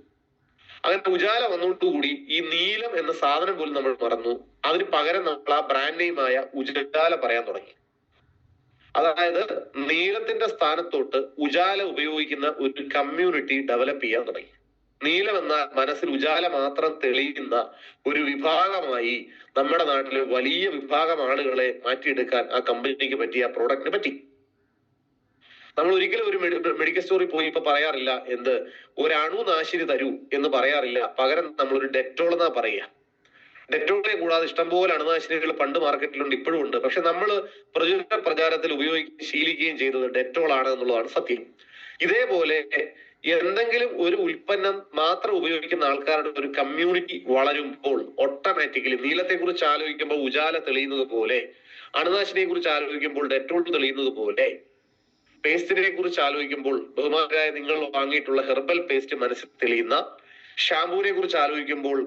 അങ്ങനെ ഉജാല വന്നോടുകൂടി ഈ നീലം എന്ന സാധനം പോലും നമ്മൾ മറന്നു. അതിന് പകരം നമ്മൾ ആ ബ്രാൻഡ് നെയിമായ ഉജാല പറയാൻ തുടങ്ങി. അതായത് നീലത്തിന്റെ സ്ഥാനത്തോട്ട് ഉജാല ഉപയോഗിക്കുന്ന ഒരു കമ്മ്യൂണിറ്റി ഡെവലപ്പ് ചെയ്യാൻ തുടങ്ങി. നീലം എന്ന മനസ്സിൽ ഉജാല മാത്രം തെളിയുന്ന ഒരു വിഭാഗമായി നമ്മുടെ നാട്ടിലെ വലിയ വിഭാഗം ആളുകളെ മാറ്റിയെടുക്കാൻ ആ കമ്പനിക്ക് പറ്റി, ആ പ്രോഡക്റ്റിന് പറ്റി. നമ്മൾ ഒരിക്കലും ഒരു മെഡിക്കൽ സ്റ്റോറിൽ പോയി ഇപ്പൊ പറയാറില്ല എന്ത് ഒരു അണുനാശിനി തരൂ എന്ന് പറയാറില്ല. പകരം നമ്മളൊരു ഡെറ്റോൾ എന്നാ പറയുക. ഡെറ്റോളിനെ കൂടാതെ ഇഷ്ടംപോലെ അണുനാശിനികൾ പണ്ട് മാർക്കറ്റിലുണ്ട്, ഇപ്പോഴും ഉണ്ട്. പക്ഷെ നമ്മൾ പ്രചാരത്തിൽ ശീലിക്കുകയും ചെയ്തത് ഡെറ്റോൾ ആണ് എന്നുള്ളതാണ് സത്യം. ഇതേപോലെ എന്തെങ്കിലും ഒരു ഉൽപ്പന്നം മാത്രം ഉപയോഗിക്കുന്ന ആൾക്കാരുടെ ഒരു കമ്മ്യൂണിറ്റി വളരുമ്പോൾ ഓട്ടോമാറ്റിക്കലി നീലത്തെ കുറിച്ച് ആലോചിക്കുമ്പോൾ ഉജാല തെളിയുന്നത് പോലെ, അണുനാശിനിയെ കുറിച്ച് ആലോചിക്കുമ്പോൾ ഡെറ്റോൾ തെളിയുന്നത് പോലെ, പേസ്റ്റിനെ കുറിച്ച് ആലോചിക്കുമ്പോൾ ബഹുമാനരായ നിങ്ങൾ വാങ്ങിയിട്ടുള്ള ഹെർബൽ പേസ്റ്റ് മനസ്സിൽ തെളിയുന്ന, ഷാമ്പൂവിനെ കുറിച്ച് ആലോചിക്കുമ്പോൾ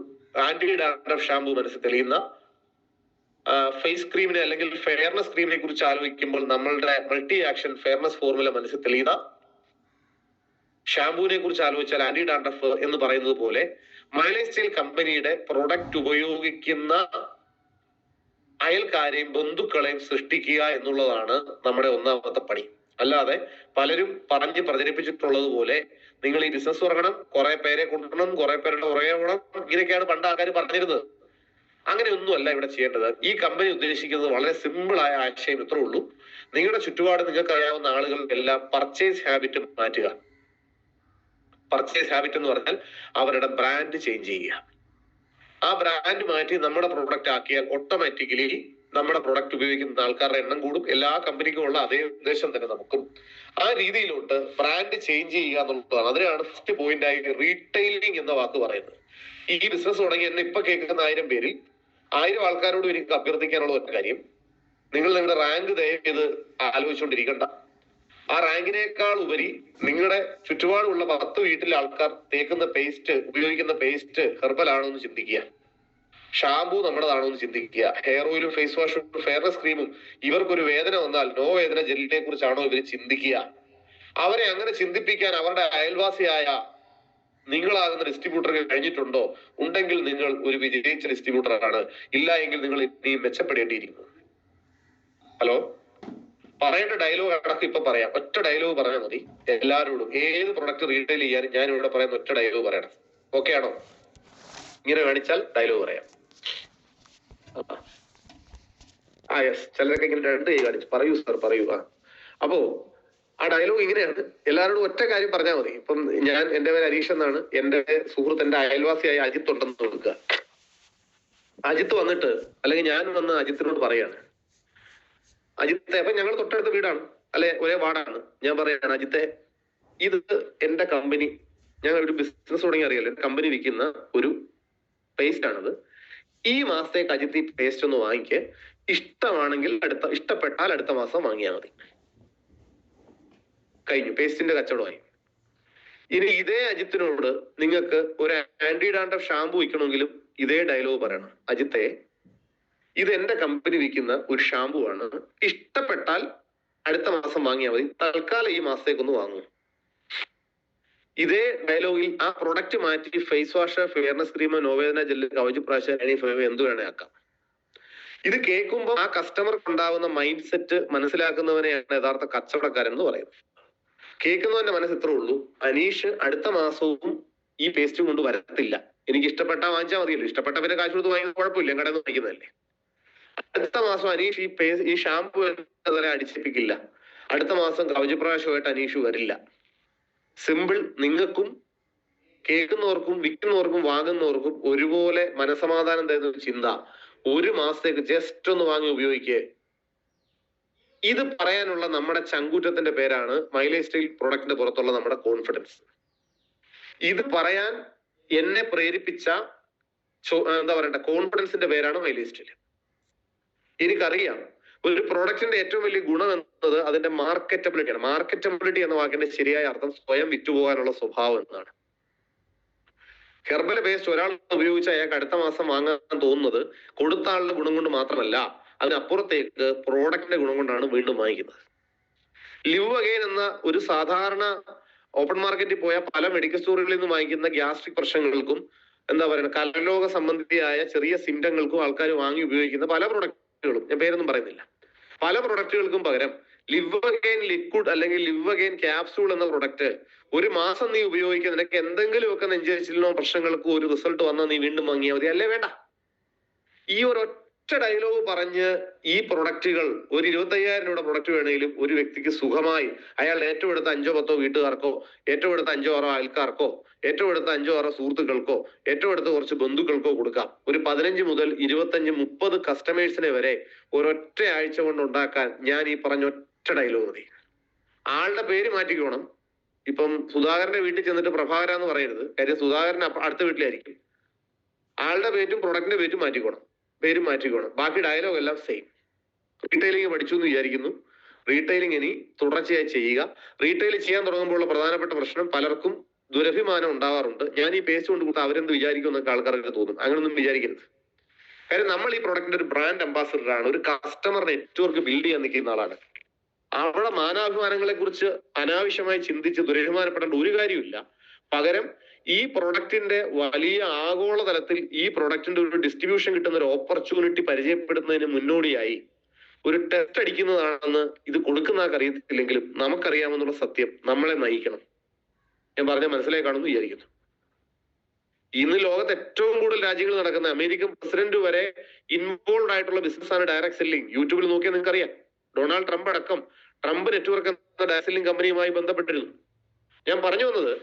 ആന്റി ഡാൻഡ്രഫ് ഷാമ്പൂ മനസ്സിൽ തെളിയുന്ന, ഫേസ് ക്രീമിനെ അല്ലെങ്കിൽ ഫെയർനെസ് ക്രീമിനെ കുറിച്ച് ആലോചിക്കുമ്പോൾ നമ്മളുടെ മൾട്ടി ആക്ഷൻ ഫെയർനെസ് ഫോർമുല മനസ്സിൽ തെളിയുന്ന, ഷാമ്പൂവിനെ കുറിച്ച് ആലോചിച്ചാൽ ആന്റി ഡാൻഡ്രഫ് എന്ന് പറയുന്നത് പോലെ മൈലേജ് സ്റ്റൈൽ കമ്പനിയുടെ പ്രൊഡക്റ്റ് ഉപയോഗിക്കുന്ന അയൽക്കാരെയും ബന്ധുക്കളെയും സൃഷ്ടിക്കുക എന്നുള്ളതാണ് നമ്മുടെ ഒന്നാമത്തെ പണി. അല്ലാതെ പലരും പറഞ്ഞ് പ്രചരിപ്പിച്ചിട്ടുള്ളത് പോലെ നിങ്ങൾ ഈ ബിസിനസ് തുടങ്ങണം, കുറെ പേരെ കൊണ്ടുവരണം, കുറെ പേരുടെ പുറകെ പോകണം, ഇങ്ങനെയൊക്കെയാണ് പണ്ട് ആൾക്കാർ പറഞ്ഞിരുന്നത്. അങ്ങനെയൊന്നുമല്ല ഇവിടെ ചെയ്യേണ്ടത്. ഈ കമ്പനി ഉദ്ദേശിക്കുന്നത് വളരെ സിമ്പിൾ ആയ ആശയം ഇത്രേ ഉള്ളൂ. നിങ്ങളുടെ ചുറ്റുപാട് നിങ്ങൾക്ക് അറിയാവുന്ന ആളുകൾക്കെല്ലാം പർച്ചേസ് ഹാബിറ്റ് മാറ്റുക. പർച്ചേസ് ഹാബിറ്റ് എന്ന് പറഞ്ഞാൽ അവരുടെ ബ്രാൻഡ് ചേഞ്ച് ചെയ്യുക. ആ ബ്രാൻഡ് മാറ്റി നമ്മുടെ പ്രൊഡക്റ്റ് ആക്കിയാൽ ഓട്ടോമാറ്റിക്കലി നമ്മുടെ പ്രൊഡക്റ്റ് ഉപയോഗിക്കുന്ന ആൾക്കാരുടെ എണ്ണം കൂടും. എല്ലാ കമ്പനിക്കും ഉള്ള അതേ ഉദ്ദേശം തന്നെ നമുക്കും. ആ രീതിയിലോട്ട് ബ്രാൻഡ് ചേഞ്ച് ചെയ്യുക എന്നുള്ളതാണ്. അതിനാണ് ഫസ്റ്റ് പോയിന്റ് ആയി റീറ്റെയിലിംഗ് എന്ന വാക്ക് പറയുന്നത്. ഈ ബിസിനസ് തുടങ്ങി എന്നെ ഇപ്പൊ കേൾക്കുന്ന 1000 പേരിൽ 1000 ആൾക്കാരോട് എനിക്ക് അഭ്യർത്ഥിക്കാനുള്ള ഒറ്റ കാര്യം, നിങ്ങൾ നിങ്ങളുടെ റാങ്ക് ദയവ് ചെയ്ത് ആലോചിച്ചുകൊണ്ടിരിക്കണ്ട. ആ റാങ്കിനേക്കാൾ ഉപരി നിങ്ങളുടെ ചുറ്റുപാടുള്ള 10 വീട്ടിലെ ആൾക്കാർ തേക്കുന്ന പേസ്റ്റ്, ഉപയോഗിക്കുന്ന പേസ്റ്റ് ഹെർബൽ ആണോ എന്ന് ചിന്തിക്കുക. ഷാമ്പൂ നമ്മുടേതാണോ എന്ന് ചിന്തിക്കുക. ഹെയർ ഓയിലും ഫേസ് വാഷും ഫെയർനെസ് ക്രീമും ഇവർക്കൊരു വേദന വന്നാൽ നോ വേദന ജെല്ലിനെ കുറിച്ചാണോ ഇവർ ചിന്തിക്കുക. അവരെ അങ്ങനെ ചിന്തിപ്പിക്കാൻ അവരുടെ അയൽവാസിയായ നിങ്ങളാകുന്ന ഡിസ്ട്രിബ്യൂട്ടർക്ക് കഴിഞ്ഞിട്ടുണ്ടോ? ഉണ്ടെങ്കിൽ നിങ്ങൾ ഒരു വിജയിച്ച ഡിസ്ട്രിബ്യൂട്ടറാണ്. ഇല്ല എങ്കിൽ നിങ്ങൾ ഇനിയും മെച്ചപ്പെടേണ്ടിയിരിക്കുന്നു. ഹലോ, പറയേണ്ട ഡയലോഗ് അടക്കം ഇപ്പൊ പറയാം. ഒറ്റ ഡയലോഗ് പറഞ്ഞാൽ മതി എല്ലാവരോടും. ഏത് പ്രൊഡക്റ്റ് റീറ്റെയിൽ ചെയ്യാനും ഞാൻ ഇവിടെ പറയുന്ന ഒറ്റ ഡയലോഗ് പറയണം. ഓക്കെ ആണോ? ഇങ്ങനെ കാണിച്ചാൽ ഡയലോഗ് പറയാം. യെസ്, ചിലരൊക്കെ ഇങ്ങനെ 2 കൈ കാണിച്ചു. പറയൂ സാർ, പറയൂ. അപ്പോ ആ ഡയലോഗ് ഇങ്ങനെയാണ്. എല്ലാവരോടും ഒറ്റ കാര്യം പറഞ്ഞാൽ മതി. ഇപ്പം ഞാൻ, എന്റെ പേര് അരീഷ് എന്നാണ്. എന്റെ സുഹൃത്ത്, എന്റെ അയൽവാസിയായ അജിത്ത് ഉണ്ടെന്ന് കൊടുക്കുക. അജിത്ത് വന്നിട്ട്, അല്ലെങ്കിൽ ഞാൻ വന്ന് അജിത്തിനോട് പറയാണ്, അജിത്തെ, അപ്പൊ ഞങ്ങൾ തൊട്ടടുത്ത വീടാണ്, അല്ലെ ഒരേ വാർഡാണ്. ഞാൻ പറയാണ്, അജിത്തെ, ഇത് എന്റെ കമ്പനി, ഞങ്ങൾ ഒരു ബിസിനസ് തുടങ്ങി അറിയാലോ, എന്റെ കമ്പനി വിൽക്കുന്ന ഒരു പേസ്റ്റ് ആണത്. ഈ മാസത്തേക്ക് അജിത്ത് ഈ പേസ്റ്റ് ഒന്ന് വാങ്ങിക്ക്. ഇഷ്ടമാണെങ്കിൽ ഇഷ്ടപ്പെട്ടാൽ അടുത്ത മാസം വാങ്ങിയാൽ മതി. കഴിഞ്ഞു, പേസ്റ്റിന്റെ കച്ചവടമായി. ഇനി ഇതേ അജിത്തിനോട് നിങ്ങൾക്ക് ഒരു ആന്റി ഡാൻഡ്രഫ് ഷാമ്പു വിൽക്കണമെങ്കിലും ഇതേ ഡയലോഗ് പറയണം. അജിത്തെ, ഇത് എന്റെ കമ്പനി വിൽക്കുന്ന ഒരു ഷാമ്പു ആണ്. ഇഷ്ടപ്പെട്ടാൽ അടുത്ത മാസം വാങ്ങിയാൽ മതി. തൽക്കാലം ഈ മാസത്തേക്കൊന്ന് വാങ്ങും. ഇതേ ഡയലോഗിൽ ആ പ്രൊഡക്റ്റ് മാറ്റി face wash, fairness cream, Novedana gel, Kavach Prash, എന്ത് വേണേ ആക്കാം. ഇത് കേൾക്കുമ്പോൾ ആ കസ്റ്റമർക്ക് ഉണ്ടാവുന്ന മൈൻഡ് സെറ്റ് മനസ്സിലാക്കുന്നവനെയാണ് യഥാർത്ഥ കച്ചവടക്കാരൻ എന്ന് പറയുന്നത്. കേൾക്കുന്നവന്റെ മനസ്സ് ഇത്രേ ഉള്ളൂ, അനീഷ് അടുത്ത മാസവും ഈ പേസ്റ്റ് കൊണ്ട് വരത്തില്ല. എനിക്ക് ഇഷ്ടപ്പെട്ടാൽ വാങ്ങിച്ചാൽ മതിയല്ലോ. ഇഷ്ടപ്പെട്ട പിന്നെ കാശ് കൊടുത്ത് വാങ്ങിയത് കുഴപ്പമില്ല, കടയിൽ നിന്ന് വാങ്ങിക്കുന്നതല്ലേ. അടുത്ത മാസം അനീഷ് ഈ ഷാമ്പു അടിച്ചിപ്പിക്കില്ല. അടുത്ത മാസം കവചപ്രാശമായിട്ട് അനീഷ് വരില്ല. സിമ്പിൾ. നിങ്ങൾക്കും കേൾക്കുന്നവർക്കും വിൽക്കുന്നവർക്കും വാങ്ങുന്നവർക്കും ഒരുപോലെ മനസമാധാനം തരുന്ന ഒരു ചിന്ത. 1 മാസത്തേക്ക് ജസ്റ്റ് ഒന്ന് വാങ്ങി ഉപയോഗിക്കുക. ഇത് പറയാനുള്ള നമ്മുടെ ചങ്കൂറ്റത്തിന്റെ പേരാണ് മൈലേജ് സ്റ്റൈൽ പ്രൊഡക്റ്റിന്റെ പുറത്തുള്ള നമ്മുടെ കോൺഫിഡൻസ്. ഇത് പറയാൻ എന്നെ പ്രേരിപ്പിച്ച എന്താ പറയണ്ട കോൺഫിഡൻസിന്റെ പേരാണ് മൈലേജ് സ്റ്റൈൽ. എനിക്കറിയാം ഒരു പ്രോഡക്റ്റിന്റെ ഏറ്റവും വലിയ ഗുണം എന്നത് അതിന്റെ മാർക്കറ്റബിലിറ്റിയാണ്. മാർക്കറ്റബിലിറ്റി എന്ന വാക്കിന്റെ ശരിയായ അർത്ഥം സ്വയം വിറ്റുപോകാനുള്ള സ്വഭാവം എന്നാണ്. ഹെർബൽ പേസ്റ്റ് ഒരാൾ ഉപയോഗിച്ച് അയാൾക്ക് അടുത്ത മാസം വാങ്ങാൻ തോന്നുന്നത് കൊടുത്ത ആളുടെ ഗുണം കൊണ്ട് മാത്രമല്ല, അതിനപ്പുറത്തേക്ക് പ്രോഡക്റ്റിന്റെ ഗുണം കൊണ്ടാണ് വീണ്ടും വാങ്ങിക്കുന്നത്. ലിവ് അഗെയിൻ എന്ന ഒരു സാധാരണ ഓപ്പൺ മാർക്കറ്റിൽ പോയ പല മെഡിക്കൽ സ്റ്റോറുകളിൽ നിന്ന് വാങ്ങിക്കുന്ന ഗ്യാസ്ട്രിക് പ്രശ്നങ്ങൾക്കും എന്താ പറയുക കലരോഗ സംബന്ധിയായ ചെറിയ സിംറ്റങ്ങൾക്കും ആൾക്കാർ വാങ്ങി ഉപയോഗിക്കുന്ന പല പ്രൊഡക്റ്റുകളും, ഞാൻ പേരൊന്നും പറയുന്നില്ല, പല പ്രൊഡക്റ്റുകൾക്കും പകരം ലിവ് അഗെയിൻ ലിക്വിഡ് അല്ലെങ്കിൽ ലിവ് അഗെയിൻ ക്യാപ്സൂൾ എന്ന പ്രൊഡക്റ്റ് ഒരു മാസം നീ ഉപയോഗിക്കുക, നിനക്ക് എന്തെങ്കിലുമൊക്കെ നെഞ്ചരിച്ചിലിനോ പ്രശ്നങ്ങൾക്കോ ഒരു റിസൾട്ട് വന്നാൽ നീ വീണ്ടും വാങ്ങിയാൽ മതി, അല്ലേ വേണ്ട. ഈ ഒരൊറ്റ ഡയലോഗ് പറഞ്ഞ് ഈ പ്രൊഡക്റ്റുകൾ ഒരു 25,000 രൂപയുടെ പ്രൊഡക്റ്റ് വേണമെങ്കിലും ഒരു വ്യക്തിക്ക് സുഖമായി അയാൾ ഏറ്റവും എടുത്ത 5-10 വീട്ടുകാർക്കോ, ഏറ്റവും എടുത്ത 5-6 അയൽക്കാർക്കോ, ഏറ്റവും എടുത്ത 5-6 സുഹൃത്തുക്കൾക്കോ, ഏറ്റവും എടുത്ത കുറച്ച് ബന്ധുക്കൾക്കോ കൊടുക്കാം. ഒരു 15 മുതൽ 25-30 കസ്റ്റമേഴ്സിനെ വരെ ഒരൊറ്റ ആഴ്ച കൊണ്ട് ഉണ്ടാക്കാൻ ഞാൻ ഈ പറഞ്ഞ ഒറ്റ ഡയലോഗ് മതി. ആളുടെ പേര് മാറ്റിക്കോണം. ഇപ്പം സുധാകരന്റെ വീട്ടിൽ ചെന്നിട്ട് പ്രഭാകര എന്ന് പറയരുത്, കാര്യം സുധാകരൻ അടുത്ത വീട്ടിലായിരിക്കും. ആളുടെ പേരും പ്രൊഡക്റ്റിന്റെ പേരും മാറ്റിക്കോണം. ബാക്കി ഡയലോഗ് എല്ലാം സെയിം. റീറ്റെയിലിംഗ് പഠിച്ചു എന്ന് വിചാരിക്കുന്നു. റീറ്റെയിലിംഗ് ഇനി തുടർച്ചയായി ചെയ്യുക. റീറ്റെയിൽ ചെയ്യാൻ തുടങ്ങുമ്പോഴുള്ള പ്രധാനപ്പെട്ട പ്രശ്നം പലർക്കും ദുരഭിമാനം ഉണ്ടാവാറുണ്ട്. ഞാൻ ഈ പേസ്റ്റ് കൊണ്ട് കൊടുത്താൽ അവരെന്ത് വിചാരിക്കും എന്നൊക്കെ ആൾക്കാർക്ക് തോന്നും. അങ്ങനൊന്നും വിചാരിക്കരുത്. കാര്യം നമ്മൾ ഈ പ്രൊഡക്റ്റിന്റെ ഒരു ബ്രാൻഡ് അംബാസിഡർ ആണ്, ഒരു കസ്റ്റമർ നെറ്റ്വർക്ക് ബിൽഡ് ചെയ്യാൻ നിൽക്കുന്ന ആളാണ്. അവിടെ മാനാഭിമാനങ്ങളെ കുറിച്ച് അനാവശ്യമായി ചിന്തിച്ച് ദുരഭിമാനപ്പെടേണ്ട ഒരു കാര്യമില്ല. പകരം ഈ പ്രൊഡക്റ്റിന്റെ വലിയ ആഗോളതലത്തിൽ ഈ പ്രൊഡക്റ്റിന്റെ ഒരു ഡിസ്ട്രിബ്യൂഷൻ കിട്ടുന്ന ഒരു ഓപ്പർച്യൂണിറ്റി പരിചയപ്പെടുന്നതിന് മുന്നോടിയായി ഒരു ടെസ്റ്റ് അടിക്കുന്നതാണെന്ന് ഇത് കൊടുക്കുന്ന ആൾക്ക് അറിയത്തില്ലെങ്കിലും നമുക്കറിയാമെന്നുള്ള സത്യം നമ്മളെ നയിക്കണം. ഞാൻ പറഞ്ഞ മനസ്സിലായി കാണുന്നു വിചാരിക്കുന്നു. ഇന്ന് ലോകത്ത് ഏറ്റവും കൂടുതൽ രാജ്യങ്ങൾ നടക്കുന്ന അമേരിക്കൻ പ്രസിഡന്റ് വരെ ഇൻവോൾവ് ആയിട്ടുള്ള ബിസിനസ്സാണ് ഡയറക്ട് സെല്ലിംഗ്. യൂട്യൂബിൽ നോക്കിയാൽ നിങ്ങൾക്ക് അറിയാം. ഡൊണാൾഡ് ട്രംപ് അടക്കം ട്രംപ് നെറ്റ്വർക്ക് എന്ന ഡയറക്ട് സെല്ലിംഗ് കമ്പനിയുമായി ബന്ധപ്പെട്ടിരുന്നു. ഞാൻ പറഞ്ഞു വന്നത്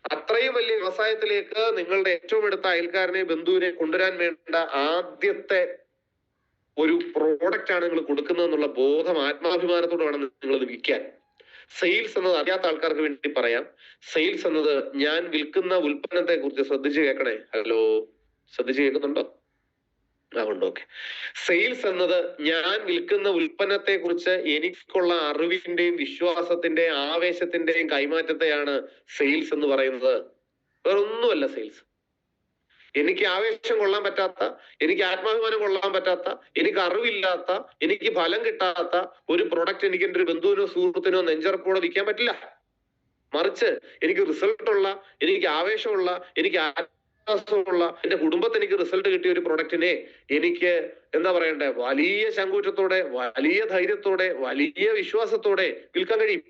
അത്രയും വലിയ വ്യവസായത്തിലേക്ക് നിങ്ങളുടെ ഏറ്റവും അടുത്ത അയൽക്കാരനെ ബന്ധുവിനെ കൊണ്ടുവരാൻ വേണ്ട ആദ്യത്തെ ഒരു പ്രോഡക്റ്റ് ആണ് നിങ്ങൾ കൊടുക്കുന്നതെന്നുള്ള ബോധം ആത്മാഭിമാനത്തോടെ വേണം നിങ്ങൾ വിൽക്കാൻ. സെയിൽസ് എന്നത് അറിയാത്ത ആൾക്കാർക്ക് വേണ്ടി പറയാം. സെയിൽസ് എന്നത് ഞാൻ വിൽക്കുന്ന ഉൽപ്പന്നത്തെ കുറിച്ച് ശ്രദ്ധിച്ച് കേൾക്കണേ. ഹലോ, ശ്രദ്ധിച്ച് കേൾക്കുന്നുണ്ടോ? ഉണ്ട്. ഓക്കെ. സെയിൽസ് എന്നത് ഞാൻ വിൽക്കുന്ന ഉൽപ്പന്നത്തെ കുറിച്ച് എനിക്കുള്ള അറിവിന്റെയും വിശ്വാസത്തിന്റെയും ആവേശത്തിന്റെയും കൈമാറ്റത്തെയാണ് സെയിൽസ് എന്ന് പറയുന്നത്. വേറൊന്നുമല്ല സെയിൽസ്. എനിക്ക് ആവേശം കൊള്ളാൻ പറ്റാത്ത, എനിക്ക് ആത്മാഭിമാനം കൊള്ളാൻ പറ്റാത്ത, എനിക്ക് അറിവില്ലാത്ത, എനിക്ക് ഫലം കിട്ടാത്ത ഒരു പ്രൊഡക്റ്റ് എനിക്ക് എൻ്റെ ഒരു ബന്ധുവിനോ സുഹൃത്തിനോ നെഞ്ചറപ്പോടെ വിൽക്കാൻ പറ്റില്ല. മറിച്ച് എനിക്ക് റിസൾട്ടുള്ള, എനിക്ക് ആവേശമുള്ള, എനിക്ക് ുള്ള എന്റെ കുടുംബത്തിന് എനിക്ക് റിസൾട്ട് കിട്ടിയ ഒരു പ്രൊഡക്റ്റിനെ എനിക്ക് എന്താ പറയണ്ടേ വലിയ ചങ്കൂറ്റത്തോടെ, വലിയ ധൈര്യത്തോടെ, വലിയ വിശ്വാസത്തോടെ വിൽക്കാൻ കഴിയും.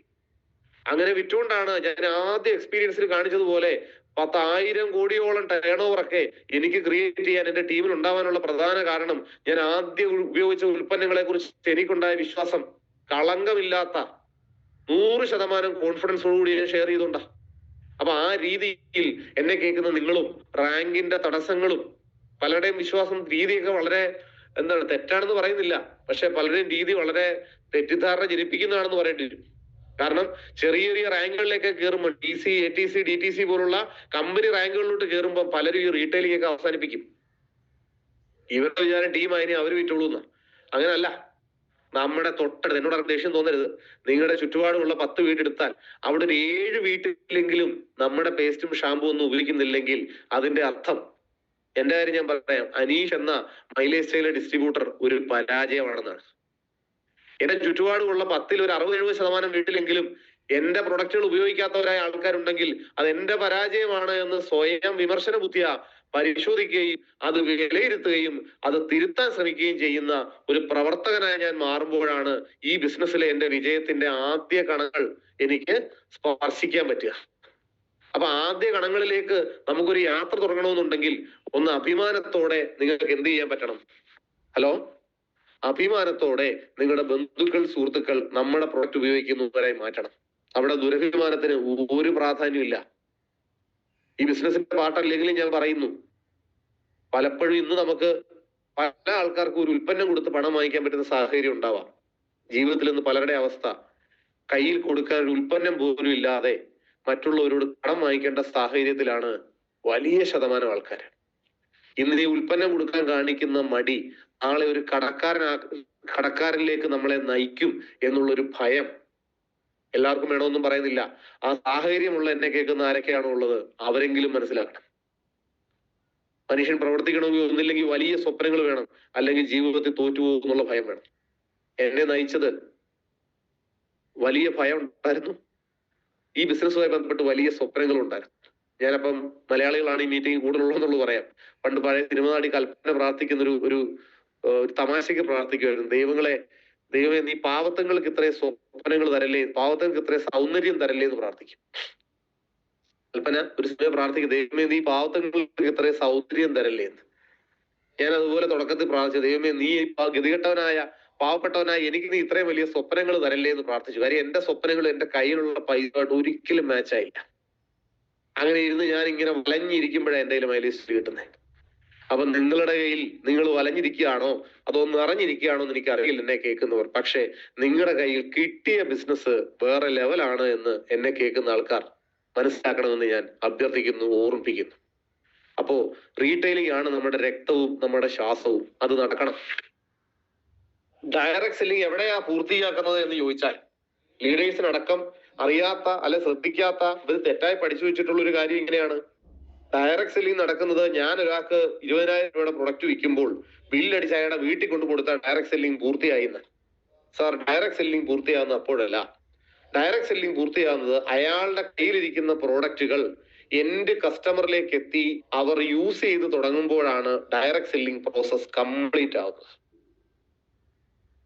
അങ്ങനെ വിറ്റുകൊണ്ടാണ് ഞാൻ ആദ്യ എക്സ്പീരിയൻസിൽ കാണിച്ചതുപോലെ 10,000 കോടിയോളം ടേൺ ഓവറൊക്കെ എനിക്ക് ക്രിയേറ്റ് ചെയ്യാൻ എന്റെ ടീമിൽ ഉണ്ടാവാനുള്ള പ്രധാന കാരണം ഞാൻ ആദ്യം ഉപയോഗിച്ച ഉൽപ്പന്നങ്ങളെ കുറിച്ച് എനിക്കുണ്ടായ വിശ്വാസം കളങ്കമില്ലാത്ത 100% കോൺഫിഡൻസോടുകൂടി ഞാൻ ഷെയർ ചെയ്തുകൊണ്ടാ. അപ്പൊ ആ രീതിയിൽ എന്നെ കേൾക്കുന്ന നിങ്ങളും റാങ്കിന്റെ തടസ്സങ്ങളും പലരുടെയും വിശ്വാസം രീതിയൊക്കെ വളരെ എന്താണ് തെറ്റാണെന്ന് പറയുന്നില്ല, പക്ഷെ പലരുടെയും രീതി വളരെ തെറ്റിദ്ധാരണ ജനിപ്പിക്കുന്നതാണെന്ന് പറയേണ്ടി വരും. കാരണം ചെറിയ ചെറിയ റാങ്കുകളിലേക്ക് കയറുമ്പോൾ TC, ATC, DTC പോലുള്ള കമ്പനി റാങ്കുകളിലോട്ട് കയറുമ്പോൾ പലരും ഈ റീറ്റെയിലിംഗ് ഒക്കെ അവസാനിപ്പിക്കും. ഇവരുടെ വിചാരം ടീം അതിനെ അവർ വിറ്റുള്ളൂന്ന. അങ്ങനല്ല. നമ്മുടെ തൊട്ടടുത്ത്, എന്നോട് ദേഷ്യം തോന്നരുത്, നിങ്ങളുടെ ചുറ്റുപാടുമുള്ള 10 വീടെടുത്താൽ അവിടെ ഒരു 7 വീട്ടിലെങ്കിലും നമ്മുടെ പേസ്റ്റും ഷാമ്പൂ ഒന്നും ഉപയോഗിക്കുന്നില്ലെങ്കിൽ അതിന്റെ അർത്ഥം, എന്റെ കാര്യം ഞാൻ പറയാം, അനീഷ് എന്ന മൈലേജ് സ്റ്റൈൽ ഡിസ്ട്രിബ്യൂട്ടർ ഒരു പരാജയമാണെന്നാണ്. എന്റെ ചുറ്റുപാടുമുള്ള 10-ൽ ഒരു 60-70% വീട്ടിലെങ്കിലും എന്റെ പ്രൊഡക്റ്റുകൾ ഉപയോഗിക്കാത്തവരായ ആൾക്കാരുണ്ടെങ്കിൽ അത് എന്റെ പരാജയമാണ് എന്ന് സ്വയം വിമർശന ബുദ്ധിയ പരിശോധിക്കുകയും അത് വിലയിരുത്തുകയും അത് തിരുത്താൻ ശ്രമിക്കുകയും ചെയ്യുന്ന ഒരു പ്രവർത്തകനായി ഞാൻ മാറുമ്പോഴാണ് ഈ ബിസിനസ്സിലെ എന്റെ വിജയത്തിന്റെ ആദ്യ കണങ്ങൾ എനിക്ക് സ്പർശിക്കാൻ പറ്റുക. അപ്പൊ ആദ്യ കണങ്ങളിലേക്ക് നമുക്കൊരു യാത്ര തുടങ്ങണമെന്നുണ്ടെങ്കിൽ ഒന്ന് അഭിമാനത്തോടെ നിങ്ങൾക്ക് എന്ത് ചെയ്യാൻ പറ്റണം? ഹലോ, അഭിമാനത്തോടെ നിങ്ങളുടെ ബന്ധുക്കൾ, സുഹൃത്തുക്കൾ നമ്മുടെ പ്രൊഡക്റ്റ് ഉപയോഗിക്കുന്നവരായി മാറ്റണം. അവിടെ ദുരഭിമാനത്തിന് ഒരു പ്രാധാന്യമില്ല. ഈ ബിസിനസിന്റെ പാട്ടല്ലെങ്കിലും ഞാൻ പറയുന്നു, പലപ്പോഴും ഇന്ന് നമുക്ക് പല ആൾക്കാർക്ക് ഒരു ഉൽപ്പന്നം കൊടുത്ത് പണം വാങ്ങിക്കാൻ പറ്റുന്ന സാഹചര്യം ഉണ്ടാവാം. ജീവിതത്തിൽ നിന്ന് പലരുടെ അവസ്ഥ കയ്യിൽ കൊടുക്കാൻ ഒരു ഉൽപ്പന്നം പോലും ഇല്ലാതെ മറ്റുള്ളവരോട് കടം വാങ്ങിക്കേണ്ട സാഹചര്യത്തിലാണ് വലിയ ശതമാനം ആൾക്കാർ. ഇന്ന് ഈ ഉൽപ്പന്നം കൊടുക്കാൻ കാണിക്കുന്ന മടി നാളെ ഒരു കടക്കാരനിലേക്ക് നമ്മളെ നയിക്കും എന്നുള്ളൊരു ഭയം എല്ലാവർക്കും വേണമെന്നും പറയുന്നില്ല. ആ സാഹചര്യമുള്ള എന്നെ കേൾക്കുന്ന ആരൊക്കെയാണോ ഉള്ളത് അവരെങ്കിലും മനസ്സിലാക്കണം. മനുഷ്യൻ പ്രവർത്തിക്കണമെങ്കിൽ ഒന്നില്ലെങ്കിൽ വലിയ സ്വപ്നങ്ങൾ വേണം, അല്ലെങ്കിൽ ജീവിതത്തിൽ തോറ്റുപോകും എന്നുള്ള ഭയം വേണം. എന്നെ നയിച്ചത് വലിയ ഭയം ഉണ്ടായിരുന്നു, ഈ ബിസിനസ്സുമായി ബന്ധപ്പെട്ട് വലിയ സ്വപ്നങ്ങൾ ഉണ്ടായിരുന്നു. ഞാനപ്പം മലയാളികളാണ് ഈ മീറ്റിംഗ് കൂടുതലുള്ളതെന്നുള്ളത് പറയാം. പണ്ട് പഴയ തിരുമനാടി കൽപ്പന പ്രാർത്ഥിക്കുന്ന ഒരു തമാശയ്ക്ക് പ്രാർത്ഥിക്കുമായിരുന്നു, ദൈവമേ നീ പാവത്തങ്ങൾക്ക് ഇത്രയും സ്വപ്നങ്ങൾ തരല്ലേ, പാവത്തങ്ങൾക്ക് ഇത്രയും സൗന്ദര്യം തരല്ലേ എന്ന് പ്രാർത്ഥിക്കും. കൽപ്പന ഒരു സമയം പ്രാർത്ഥിക്കും, ദൈവമേ നീ പാവത്തങ്ങൾക്ക് ഇത്രയും സൗന്ദര്യം തരല്ലേ എന്ന്. ഞാൻ അതുപോലെ തുടക്കത്തിൽ പ്രാർത്ഥിച്ചു, ദൈവമേ നീ പാവപ്പെട്ടവനായ എനിക്ക് നീ ഇത്രയും വലിയ സ്വപ്നങ്ങൾ തരല്ലേ എന്ന് പ്രാർത്ഥിച്ചു. കാര്യം എന്റെ സ്വപ്നങ്ങൾ എന്റെ കയ്യിലുള്ള പൈസയായിട്ട് ഒരിക്കലും മാച്ച് ആയില്ല. അങ്ങനെ ഇരുന്ന് ഞാൻ ഇങ്ങനെ വലഞ്ഞിരിക്കുമ്പോഴാണ് എന്റെ കയ്യിൽ മൈലേജ് കിട്ടുന്നത്. അപ്പൊ നിങ്ങളുടെ കയ്യിൽ നിങ്ങൾ വലഞ്ഞിരിക്കുകയാണോ അതോ നിറഞ്ഞിരിക്കുകയാണോ എന്ന് എനിക്കറിയില്ല എന്നെ കേൾക്കുന്നവർ. പക്ഷെ നിങ്ങളുടെ കയ്യിൽ കിട്ടിയ ബിസിനസ് വേറെ ലെവലാണ് എന്ന് എന്നെ കേൾക്കുന്ന ആൾക്കാർ മനസ്സിലാക്കണമെന്ന് ഞാൻ അഭ്യർത്ഥിക്കുന്നു, ഓർമ്മിപ്പിക്കുന്നു. അപ്പോ റീറ്റെയിലിംഗ് ആണ് നമ്മുടെ രക്തവും നമ്മുടെ ശ്വാസവും. അത് നടക്കണം. ഡയറക്ട് സെല്ലിംഗ് എവിടെയാ പൂർത്തിയാക്കുന്നത് എന്ന് ചോദിച്ചാൽ ലീഡേഴ്സിനടക്കം അറിയാത്ത അല്ലെ ശ്രദ്ധിക്കാത്ത, ഇത് തെറ്റായി പഠിച്ചു വെച്ചിട്ടുള്ള ഒരു കാര്യം ഇങ്ങനെയാണ്. ഡയറക്ട് സെല്ലിംഗ് നടക്കുന്നത് ഞാൻ ഒരാൾക്ക് 20,000 രൂപയുടെ പ്രൊഡക്റ്റ് വിൽക്കുമ്പോൾ ബില്ലടിച്ച് അയാളുടെ വീട്ടിൽ കൊണ്ടു കൊടുത്താൽ ഡയറക്ട് സെല്ലിംഗ് പൂർത്തിയായിന്ന്. സാർ, ഡയറക്ട് സെല്ലിംഗ് പൂർത്തിയാകുന്ന അപ്പോഴല്ല. ഡയറക്ട് സെല്ലിംഗ് പൂർത്തിയാകുന്നത് അയാളുടെ കയ്യിലിരിക്കുന്ന പ്രോഡക്റ്റുകൾ എൻഡ് കസ്റ്റമറിലേക്ക് എത്തി അവർ യൂസ് ചെയ്ത് തുടങ്ങുമ്പോഴാണ് ഡയറക്ട് സെല്ലിംഗ് പ്രോസസ് കംപ്ലീറ്റ് ആവുന്നത്.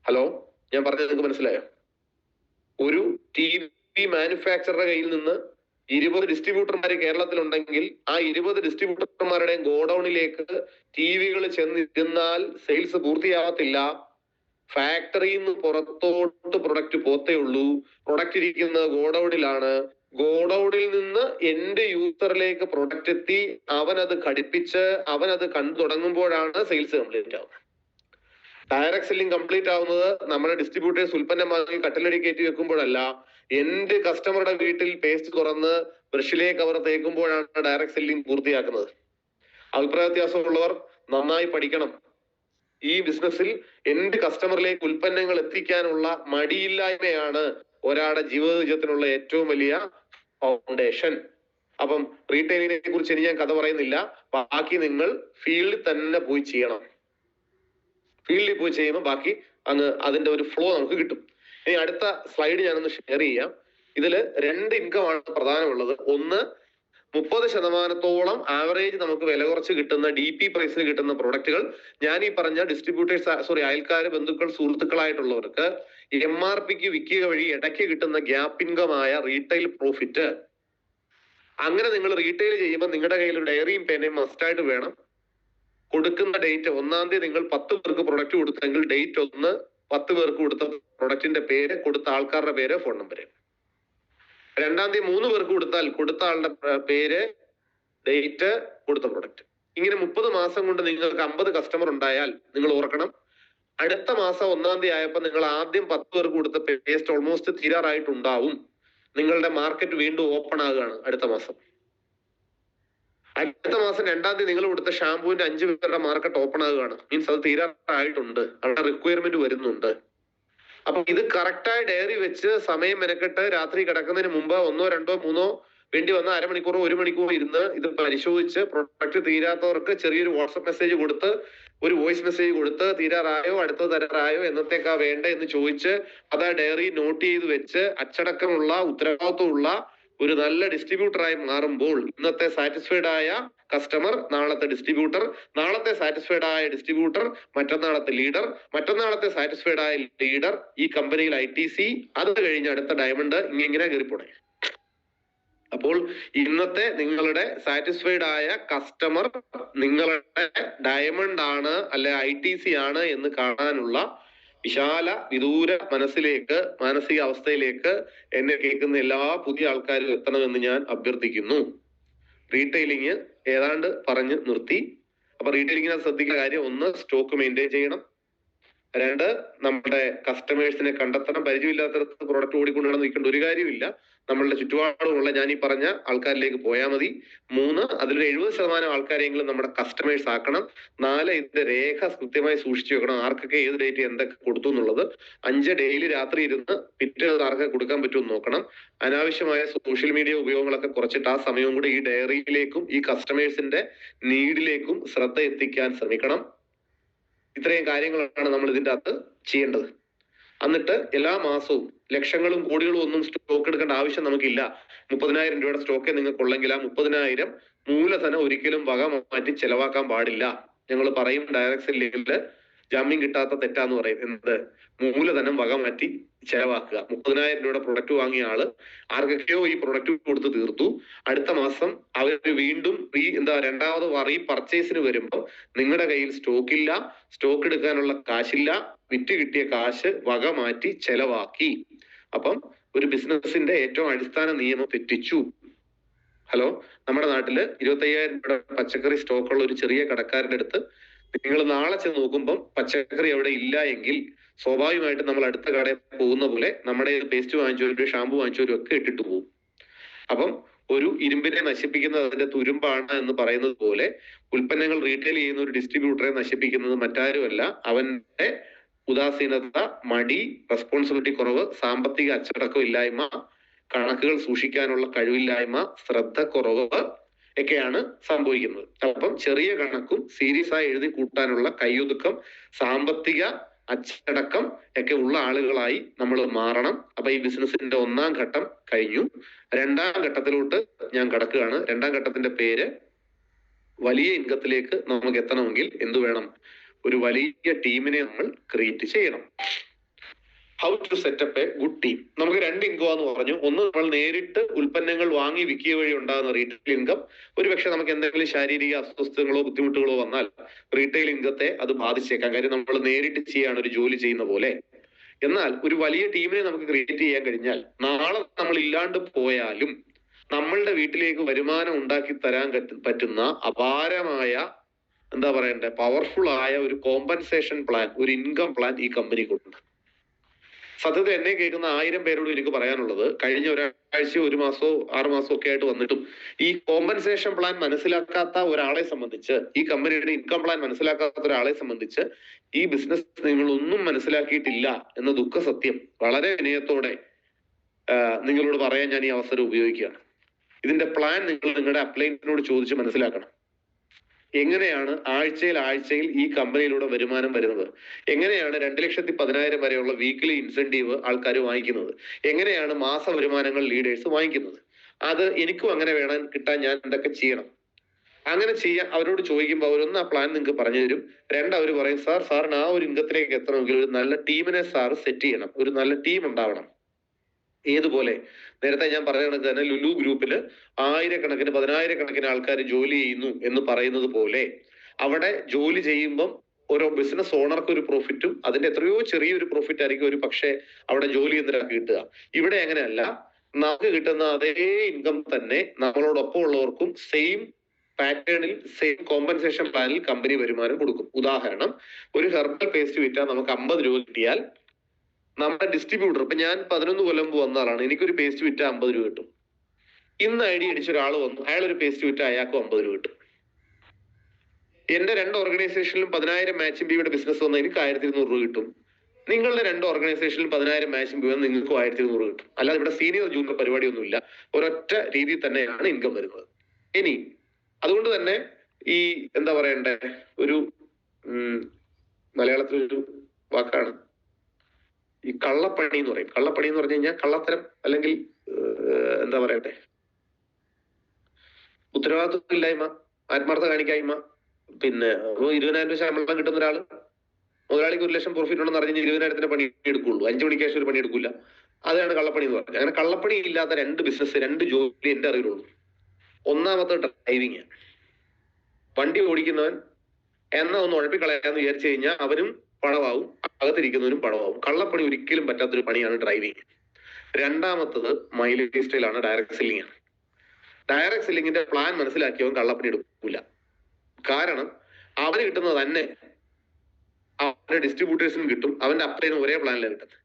ഹലോ, ഞാൻ പറഞ്ഞത് നിങ്ങൾക്ക് മനസ്സിലായോ? ഒരു TV മാനുഫാക്ചറുടെ കയ്യിൽ നിന്ന് 20 ഡിസ്ട്രിബ്യൂട്ടർമാർ കേരളത്തിലുണ്ടെങ്കിൽ ആ 20 ഡിസ്ട്രിബ്യൂട്ടർമാരുടെയും ഗോഡൌണിലേക്ക് ടിവികൾ ചെന്നിരുന്നാൽ സെയിൽസ് പൂർത്തിയാകത്തില്ല. ഫാക്ടറിയിൽ നിന്ന് പുറത്തോട്ട് പ്രൊഡക്റ്റ് പോത്തേ ഉള്ളൂ. പ്രൊഡക്റ്റ് ഇരിക്കുന്ന ഗോഡൌണിലാണ്. ഗോഡൌണിൽ നിന്ന് എന്റെ യൂസറിലേക്ക് പ്രൊഡക്റ്റ് എത്തി അവനത് ഘടിപ്പിച്ച് അവനത് കണ്ടു തുടങ്ങുമ്പോഴാണ് സെയിൽസ് കംപ്ലീറ്റ് ആവുന്നത്. ഡയറക്ട് സെല്ലിംഗ് കംപ്ലീറ്റ് ആവുന്നത് നമ്മുടെ ഡിസ്ട്രിബ്യൂട്ടേഴ്സ് ഉൽപ്പന്നം വാങ്ങി കട്ടിലടി കയറ്റി വെക്കുമ്പോഴല്ല, എന്റെ കസ്റ്റമറുടെ വീട്ടിൽ പേസ്റ്റ് തുറന്ന് ബ്രഷിലേക്ക് അവർ തേക്കുമ്പോഴാണ് ഡയറക്ട് സെല്ലിംഗ് പൂർത്തിയാക്കുന്നത്. അഭിപ്രായ വ്യത്യാസമുള്ളവർ നന്നായി പഠിക്കണം. ഈ ബിസിനസ്സിൽ എന്റെ കസ്റ്റമറിലേക്ക് ഉൽപ്പന്നങ്ങൾ എത്തിക്കാനുള്ള മടിയില്ലായ്മയാണ് ഒരാളുടെ ജീവിതത്തിനുള്ള ഏറ്റവും വലിയ ഫൗണ്ടേഷൻ. അപ്പം റീറ്റെയിലിനെ കുറിച്ച് ഇനി ഞാൻ കഥ പറയുന്നില്ല. ബാക്കി നിങ്ങൾ ഫീൽഡിൽ തന്നെ പോയി ചെയ്യണം. ഫീൽഡിൽ പോയി ചെയ്യുമ്പോൾ ബാക്കി അതിന്റെ ഒരു ഫ്ലോ നമുക്ക് കിട്ടും. ഇനി അടുത്ത സ്ലൈഡ് ഞാനൊന്ന് ഷെയർ ചെയ്യാം. ഇതില് 2 ഇൻകമാണ് പ്രധാനമുള്ളത്. ഒന്ന്, 30% ആവറേജ് നമുക്ക് വില കുറച്ച് കിട്ടുന്ന DP പ്രൈസിന് കിട്ടുന്ന പ്രൊഡക്റ്റുകൾ ഞാൻ ഈ പറഞ്ഞ ഡിസ്ട്രിബ്യൂട്ടേഴ്സ് അയൽക്കാർ, ബന്ധുക്കൾ, സുഹൃത്തുക്കളായിട്ടുള്ളവർക്ക് MRPക്ക് വിൽക്കുക വഴി ഇടയ്ക്ക് കിട്ടുന്ന ഗ്യാപ്പ് ഇൻകമായ റീറ്റെയിൽ പ്രോഫിറ്റ്. അങ്ങനെ നിങ്ങൾ റീറ്റെയിൽ ചെയ്യുമ്പോൾ നിങ്ങളുടെ കയ്യിൽ ഒരു ഡയറിയും പേനയും മസ്റ്റായിട്ട് വേണം. കൊടുക്കുന്ന ഡേറ്റ് 1-ാം തീയതി നിങ്ങൾ 10 പേർക്ക് പ്രൊഡക്റ്റ് കൊടുത്തെങ്കിൽ ഡേറ്റ് 1, 10 പേർക്ക് കൊടുത്ത പ്രൊഡക്റ്റിന്റെ പേര്, കൊടുത്ത ആൾക്കാരുടെ പേര്, ഫോൺ നമ്പർ. 2-ാം തീയതി 3 പേർക്ക് കൊടുത്താൽ കൊടുത്ത ആളുടെ പേര്, ഡേറ്റ്, കൊടുത്ത പ്രൊഡക്റ്റ്. ഇങ്ങനെ 30 മാസം കൊണ്ട് നിങ്ങൾക്ക് 50 കസ്റ്റമർ ഉണ്ടായാൽ നിങ്ങൾ ഓർക്കണം, അടുത്ത മാസം 1-ാം തീയതി ആയപ്പോൾ നിങ്ങൾ ആദ്യം 10 പേർക്ക് കൊടുത്ത പേസ്റ്റ് ഓൾമോസ്റ്റ് തീരാറായിട്ടുണ്ടാവും. നിങ്ങളുടെ മാർക്കറ്റ് വീണ്ടും ഓപ്പൺ ആകുകയാണ് അടുത്ത മാസം. അടുത്ത മാസം 2-ാം തീയതി നിങ്ങൾ കൊടുത്ത ഷാമ്പൂവിന്റെ 5 പേരുടെ മാർക്കറ്റ് ഓപ്പൺ ആകുകയാണ്. മീൻസ് അത് തീരാറായിട്ടുണ്ട്, അവിടെ റിക്വയർമെന്റ് വരുന്നുണ്ട്. അപ്പൊ ഇത് കറക്റ്റായി ഡയറി വെച്ച് സമയം മെനക്കെട്ട് രാത്രി കിടക്കുന്നതിന് മുമ്പ് 1, 2, 3 വേണ്ടി വന്ന അരമണിക്കൂറോ 1 മണിക്കൂറോ ഇരുന്ന് ഇത് പരിശോധിച്ച് പ്രൊഡക്റ്റ് തീരാത്തവർക്ക് ചെറിയൊരു വാട്സപ്പ് മെസ്സേജ് കൊടുത്ത്, ഒരു വോയിസ് മെസ്സേജ് കൊടുത്ത്, തീരാറായോ, അടുത്ത തരാറായോ, എന്നത്തേക്കാ വേണ്ട എന്ന് ചോദിച്ച് അത് ആ ഡയറി നോട്ട് ചെയ്ത് വെച്ച് അച്ചടക്കമുള്ള ഉത്തരവാദിത്വമുള്ള ഒരു നല്ല ഡിസ്ട്രിബ്യൂട്ടറായി മാറുമ്പോൾ ഇന്നത്തെ സാറ്റിസ്ഫൈഡ് ആയ കസ്റ്റമർ നാളത്തെ ഡിസ്ട്രിബ്യൂട്ടർ, നാളത്തെ സാറ്റിസ്ഫൈഡ് ആയ ഡിസ്ട്രിബ്യൂട്ടർ മറ്റന്നാളത്തെ ലീഡർ, മറ്റന്നാളത്തെ സാറ്റിസ്ഫൈഡ് ആയ ലീഡർ ഈ കമ്പനിയിൽ ITC, അത് കഴിഞ്ഞ് അടുത്ത ഡയമണ്ട്, ഇങ്ങനെ കയറിപ്പോണേ. അപ്പോൾ ഇന്നത്തെ നിങ്ങളുടെ സാറ്റിസ്ഫൈഡ് ആയ കസ്റ്റമർ നിങ്ങളുടെ ഡയമണ്ട് ആണ് അല്ലെ ITC ആണ് എന്ന് കാണാനുള്ള വിശാല വിദൂര മാനസിക അവസ്ഥയിലേക്ക് എന്നെ കേൾക്കുന്ന എല്ലാ പുതിയ ആൾക്കാരും എത്തണമെന്ന് ഞാൻ അഭ്യർത്ഥിക്കുന്നു. റീറ്റെയിലിംഗ് ഏതാണ്ട് പറഞ്ഞ് നിർത്തി. അപ്പൊ റീറ്റെയിലിംഗിനെ ശ്രദ്ധിക്കുന്ന കാര്യം, 1, സ്റ്റോക്ക് മെയിൻറ്റെയിൻ ചെയ്യണം. 2, നമ്മുടെ കസ്റ്റമേഴ്സിനെ കണ്ടെത്തണം. പരിചയമില്ലാത്തടത്ത് പ്രോഡക്റ്റ് ഓടിക്കൊണ്ടുവന്ന് നിൽക്കേണ്ട ഒരു കാര്യമില്ല. നമ്മളുടെ ചുറ്റുപാടുമുള്ള ഞാൻ ഈ പറഞ്ഞ ആൾക്കാരിലേക്ക് പോയാൽ മതി. 3, അതിലൊരു 70% ആൾക്കാരെങ്കിലും നമ്മുടെ കസ്റ്റമേഴ്സ് ആക്കണം. 4, ഇതിന്റെ രേഖ കൃത്യമായി സൂക്ഷിച്ചു വെക്കണം, ആർക്കൊക്കെ ഏത് ഡേറ്റ് എന്തൊക്കെ കൊടുത്തു എന്നുള്ളത്. 5, ഡെയിലി രാത്രി ഇരുന്ന് പിറ്റേ ആർക്കൊക്കെ കൊടുക്കാൻ പറ്റുമെന്ന് നോക്കണം. അനാവശ്യമായ സോഷ്യൽ മീഡിയ ഉപയോഗങ്ങളൊക്കെ കുറച്ചിട്ട് ആ സമയവും കൂടി ഈ ഡയറിയിലേക്കും ഈ കസ്റ്റമേഴ്സിന്റെ നീഡിലേക്കും ശ്രദ്ധ എത്തിക്കാൻ ശ്രമിക്കണം. ഇത്രയും കാര്യങ്ങളാണ് നമ്മൾ ഇതിന്റെ അകത്ത് ചെയ്യേണ്ടത്. എന്നിട്ട് എല്ലാ മാസവും ലക്ഷങ്ങളും കോടികളും ഒന്നും സ്റ്റോക്ക് എടുക്കേണ്ട ആവശ്യം നമുക്കില്ല. 30,000 രൂപയുടെ സ്റ്റോക്കേ നിങ്ങൾക്കുള്ളെങ്കിൽ ആ 30,000 മൂലധനം ഒരിക്കലും വക മാറ്റി ചെലവാക്കാൻ പാടില്ല. ഞങ്ങൾ പറയും ഡയറക്ട് സെല്ലിങ്ങില് ജാമ്യം കിട്ടാത്ത തെറ്റാന്ന് പറയും. എന്ത്? മൂലധനം വക മാറ്റി ചെലവാക്കുക. 30,000 രൂപയുടെ പ്രൊഡക്റ്റ് വാങ്ങിയ ആള് ആർക്കൊക്കെയോ ഈ പ്രൊഡക്റ്റ് കൊടുത്ത് തീർത്തു. അടുത്ത മാസം അവർ വീണ്ടും രണ്ടാമത് പർച്ചേസിന് വരുമ്പോൾ നിങ്ങളുടെ കയ്യിൽ സ്റ്റോക്കില്ല, സ്റ്റോക്ക് എടുക്കാനുള്ള കാശില്ല, വിറ്റ് കിട്ടിയ കാശ് വക മാറ്റി ചെലവാക്കി. അപ്പം ഒരു ബിസിനസിന്റെ ഏറ്റവും അടിസ്ഥാന നിയമം തെറ്റിച്ചു. ഹലോ, നമ്മുടെ നാട്ടില് 25,000 രൂപയുടെ പച്ചക്കറി സ്റ്റോക്കുള്ള ഒരു ചെറിയ കടക്കാരന്റെ അടുത്ത് നിങ്ങൾ നാളെ ചെന്ന് നോക്കുമ്പോൾ പച്ചക്കറി അവിടെ ഇല്ല എങ്കിൽ സ്വാഭാവികമായിട്ട് നമ്മൾ അടുത്ത കടയിൽ പോകുന്ന പോലെ നമ്മുടെ പേസ്റ്റ് വാങ്ങിച്ചവരും ഷാമ്പു വാങ്ങിച്ചവരും ഒക്കെ ഇട്ടിട്ട് പോകും. അപ്പം ഒരു ഇരുമ്പിനെ നശിപ്പിക്കുന്നത് അതിന്റെ തുരുമ്പാണ് എന്ന് പറയുന്നത് പോലെ ഉൽപ്പന്നങ്ങൾ റീറ്റെയിൽ ചെയ്യുന്ന ഒരു ഡിസ്ട്രിബ്യൂട്ടറെ നശിപ്പിക്കുന്നത് മറ്റാരുമല്ല, അവന്റെ ഉദാസീനത, മടി, റെസ്പോൺസിബിലിറ്റി കുറവ്, സാമ്പത്തിക അച്ചടക്കം ഇല്ലായ്മ, കണക്കുകൾ സൂക്ഷിക്കാനുള്ള കഴിവില്ലായ്മ, ശ്രദ്ധ കുറവ് ഒക്കെയാണ് സംഭവിക്കുന്നത്. അപ്പം ചെറിയ കണക്കും സീരിയസ് ആയി എഴുതി കൂട്ടാനുള്ള കയ്യൊതുക്കം, സാമ്പത്തിക അച്ചടക്കം ഒക്കെ ഉള്ള ആളുകളായി നമ്മൾ മാറണം. അപ്പൊ ഈ ബിസിനസിന്റെ 1ാം ഘട്ടം കഴിഞ്ഞു. 2ാം ഘട്ടത്തിലോട്ട് ഞാൻ കടക്കുകയാണ്. 2ാം ഘട്ടത്തിന്റെ പേര് വലിയ ഇൻകത്തിലേക്ക് നമുക്ക് എത്തണമെങ്കിൽ എന്ത് വേണം? ഒരു വലിയ ടീമിനെ നമ്മൾ ക്രിയേറ്റ് ചെയ്യണം. How to setup a good team. നമുക്ക് 2 ഇൻകം എന്ന് പറഞ്ഞു. ഒന്ന്, നമ്മൾ നേരിട്ട് ഉൽപ്പന്നങ്ങൾ വാങ്ങി വിൽക്കുക വഴി ഉണ്ടാകുന്ന റീറ്റെയിൽ ഇൻകം. ഒരുപക്ഷെ നമുക്ക് എന്തെങ്കിലും ശാരീരിക അസ്വസ്ഥതകളോ ബുദ്ധിമുട്ടുകളോ വന്നാൽ റീറ്റെയിൽ ഇൻകത്തെ അത് ബാധിച്ചേക്കാം. കാര്യം നമ്മൾ നേരിട്ട് ചെയ്യാണ് ഒരു ജോലി ചെയ്യുന്ന പോലെ. എന്നാൽ ഒരു വലിയ ടീമിനെ നമുക്ക് ക്രിയേറ്റ് ചെയ്യാൻ കഴിഞ്ഞാൽ നാളെ നമ്മൾ ഇല്ലാണ്ട് പോയാലും നമ്മളുടെ വീട്ടിലേക്ക് വരുമാനം ഉണ്ടാക്കി തരാൻ പറ്റുന്ന അപാരമായ പവർഫുൾ ആയ ഒരു കോമ്പൻസേഷൻ പ്ലാൻ, ഒരു ഇൻകം പ്ലാൻ ഈ കമ്പനിക്കുണ്ട്. സത്യത്തിൽ എന്നെ കേൾക്കുന്ന 1000 പേരോട് എനിക്ക് പറയാനുള്ളത്, കഴിഞ്ഞ ഒരാഴ്ചയോ 1 മാസമോ 6 മാസമോ ഒക്കെ ആയിട്ട് വന്നിട്ടും ഈ കോമ്പൻസേഷൻ പ്ലാൻ മനസ്സിലാക്കാത്ത ഒരാളെ സംബന്ധിച്ച്, ഈ കമ്പനിയുടെ ഇൻകം പ്ലാൻ മനസ്സിലാക്കാത്ത ഒരാളെ സംബന്ധിച്ച് ഈ ബിസിനസ് നിങ്ങളൊന്നും മനസ്സിലാക്കിയിട്ടില്ല എന്ന ദുഃഖ സത്യം വളരെ വിനയത്തോടെ നിങ്ങളോട് പറയാൻ ഞാൻ ഈ അവസരം ഉപയോഗിക്കുകയാണ്. ഇതിന്റെ പ്ലാൻ നിങ്ങൾ നിങ്ങളുടെ അപ്ലൈനോട് ചോദിച്ച് മനസ്സിലാക്കണം. എങ്ങനെയാണ് ആഴ്ചയിൽ ഈ കമ്പനിയിലൂടെ വരുമാനം വരുന്നത്? എങ്ങനെയാണ് 2,10,000 വരെയുള്ള വീക്കിലി ഇൻസെന്റീവ് ആൾക്കാർ വാങ്ങിക്കുന്നത്? എങ്ങനെയാണ് മാസ വരുമാനങ്ങൾ ലീഡേഴ്സ് വാങ്ങിക്കുന്നത്? അത് എനിക്കും അങ്ങനെ വേണം കിട്ടാൻ ഞാൻ എന്തൊക്കെ ചെയ്യണം? അങ്ങനെ ചെയ്യാൻ അവരോട് ചോദിക്കുമ്പോൾ അവരൊന്ന് ആ പ്ലാൻ നിങ്ങൾക്ക് പറഞ്ഞു തരും. 2, അവർ പറയും സാറിന് ആ ഒരു ഇൻകത്തിലേക്ക് എത്തണമെങ്കിൽ ഒരു നല്ല ടീമിനെ സാർ സെറ്റ് ചെയ്യണം, ഒരു നല്ല ടീം ഉണ്ടാവണം. ഏതുപോലെ? നേരത്തെ ഞാൻ പറഞ്ഞ കണക്ക് തന്നെ ലുലു ഗ്രൂപ്പില് 1000-കണക്കിന് 10,000-കണക്കിന് ആൾക്കാർ ജോലി ചെയ്യുന്നു എന്ന് പറയുന്നത് പോലെ അവിടെ ജോലി ചെയ്യുമ്പം ഓരോ ബിസിനസ് ഓണർക്ക് ഒരു പ്രോഫിറ്റും അതിന്റെ എത്രയോ ചെറിയൊരു പ്രോഫിറ്റ് ആയിരിക്കും ഒരു പക്ഷേ അവിടെ ജോലി ചെയ്യുന്നവർക്ക് കിട്ടുക. ഇവിടെ അങ്ങനെയല്ല. നമുക്ക് കിട്ടുന്ന അതേ ഇൻകം തന്നെ നമ്മളോടൊപ്പം ഉള്ളവർക്കും സെയിം പാറ്റേണിൽ സെയിം കോമ്പൻസേഷൻ പ്ലാനിൽ കമ്പനി വരുമാനം കൊടുക്കും. ഉദാഹരണം, ഒരു ഹെർബൽ പേസ്റ്റ് വിറ്റാൽ നമുക്ക് 50 രൂപ കിട്ടിയാൽ നമ്മുടെ ഡിസ്ട്രിബ്യൂട്ടർ, ഇപ്പൊ ഞാൻ 11 കൊല്ലം മുമ്പ് വന്ന ആളാണ്, എനിക്കൊരു പേസ്റ്റ് വിറ്റ 50 രൂപ കിട്ടും. ഇന്ന് ഐഡിയ അടിച്ച ഒരാൾ വന്നു, അയാൾ ഒരു പേസ്റ്റ് വിറ്റ അയാൾക്കും 50 രൂപ കിട്ടും. എന്റെ 2 ഓർഗനൈസേഷനിലും 10,000 മാച്ചിങ് ബിയുടെ ബിസിനസ് വന്നാൽ എനിക്ക് 1,200 രൂപ കിട്ടും. നിങ്ങളുടെ 2 ഓർഗനൈസേഷനിലും 10,000 മാച്ചിങ് ബി വന്നാൽ നിങ്ങൾക്കും 1,200 രൂപ കിട്ടും. അല്ലാതെ ഇവിടെ സീനിയർ ജൂനിയർ പരിപാടിയൊന്നുമില്ല. ഒരൊറ്റ രീതിയിൽ തന്നെയാണ് ഇൻകം വരുന്നത്. ഇനി അതുകൊണ്ട് തന്നെ ഈ ഒരു മലയാളത്തിലൊരു വാക്കാണ് ഈ കള്ളപ്പണി എന്ന് പറയും. കള്ളപ്പണി എന്ന് പറഞ്ഞു കഴിഞ്ഞാൽ കള്ളത്തരം, അല്ലെങ്കിൽ ഉത്തരവാദിത്വമില്ലായ്മ, ആത്മാർത്ഥത കാണിക്കായ്മ. പിന്നെ 20,000 രൂപ ശമ്പളം കിട്ടുന്ന ഒരാള് മുതലാളിക്ക് 1 ലക്ഷം പ്രോഫിറ്റ് ഉണ്ടെന്ന് അറിഞ്ഞ് 20,000 പണി എടുക്കുള്ളൂ, 5 മണിക്ക് ശേഷം ഒരു പണി എടുക്കില്ല. അതാണ് കള്ളപ്പണി എന്ന് പറഞ്ഞത്. അങ്ങനെ കള്ളപ്പണി ഇല്ലാത്ത 2 ബിസിനസ്, 2 ജോലി എന്റെ അറിവിലുള്ളൂ. ഒന്നാമത്തെ ഡ്രൈവിങ്. വണ്ടി ഓടിക്കുന്നവൻ എന്നാ ഒന്ന് ഉഴപ്പിക്കളയാന്ന് വിചാരിച്ചു കഴിഞ്ഞാൽ അവനും പണമാവും, അകത്തിരിക്കുന്നവനും പണമാവും. കള്ളപ്പണി ഒരിക്കലും പറ്റാത്തൊരു പണിയാണ് ഡ്രൈവിങ്. രണ്ടാമത്തത് മൈലേജ് സ്റ്റൈലാണ്, ഡയറക്ട് സെല്ലിംഗ് ആണ്. ഡയറക്ട് സെല്ലിങ്ങിന്റെ പ്ലാൻ മനസ്സിലാക്കിയവൻ കള്ളപ്പണി എടുക്കില്ല. കാരണം അവന് കിട്ടുന്നത് തന്നെ അവന്റെ ഡിസ്ട്രിബ്യൂട്ടേഴ്സിനും കിട്ടും, അവന്റെ അപ്ലൈനും ഒരേ പ്ലാനിലാണ് കിട്ടുന്നത്.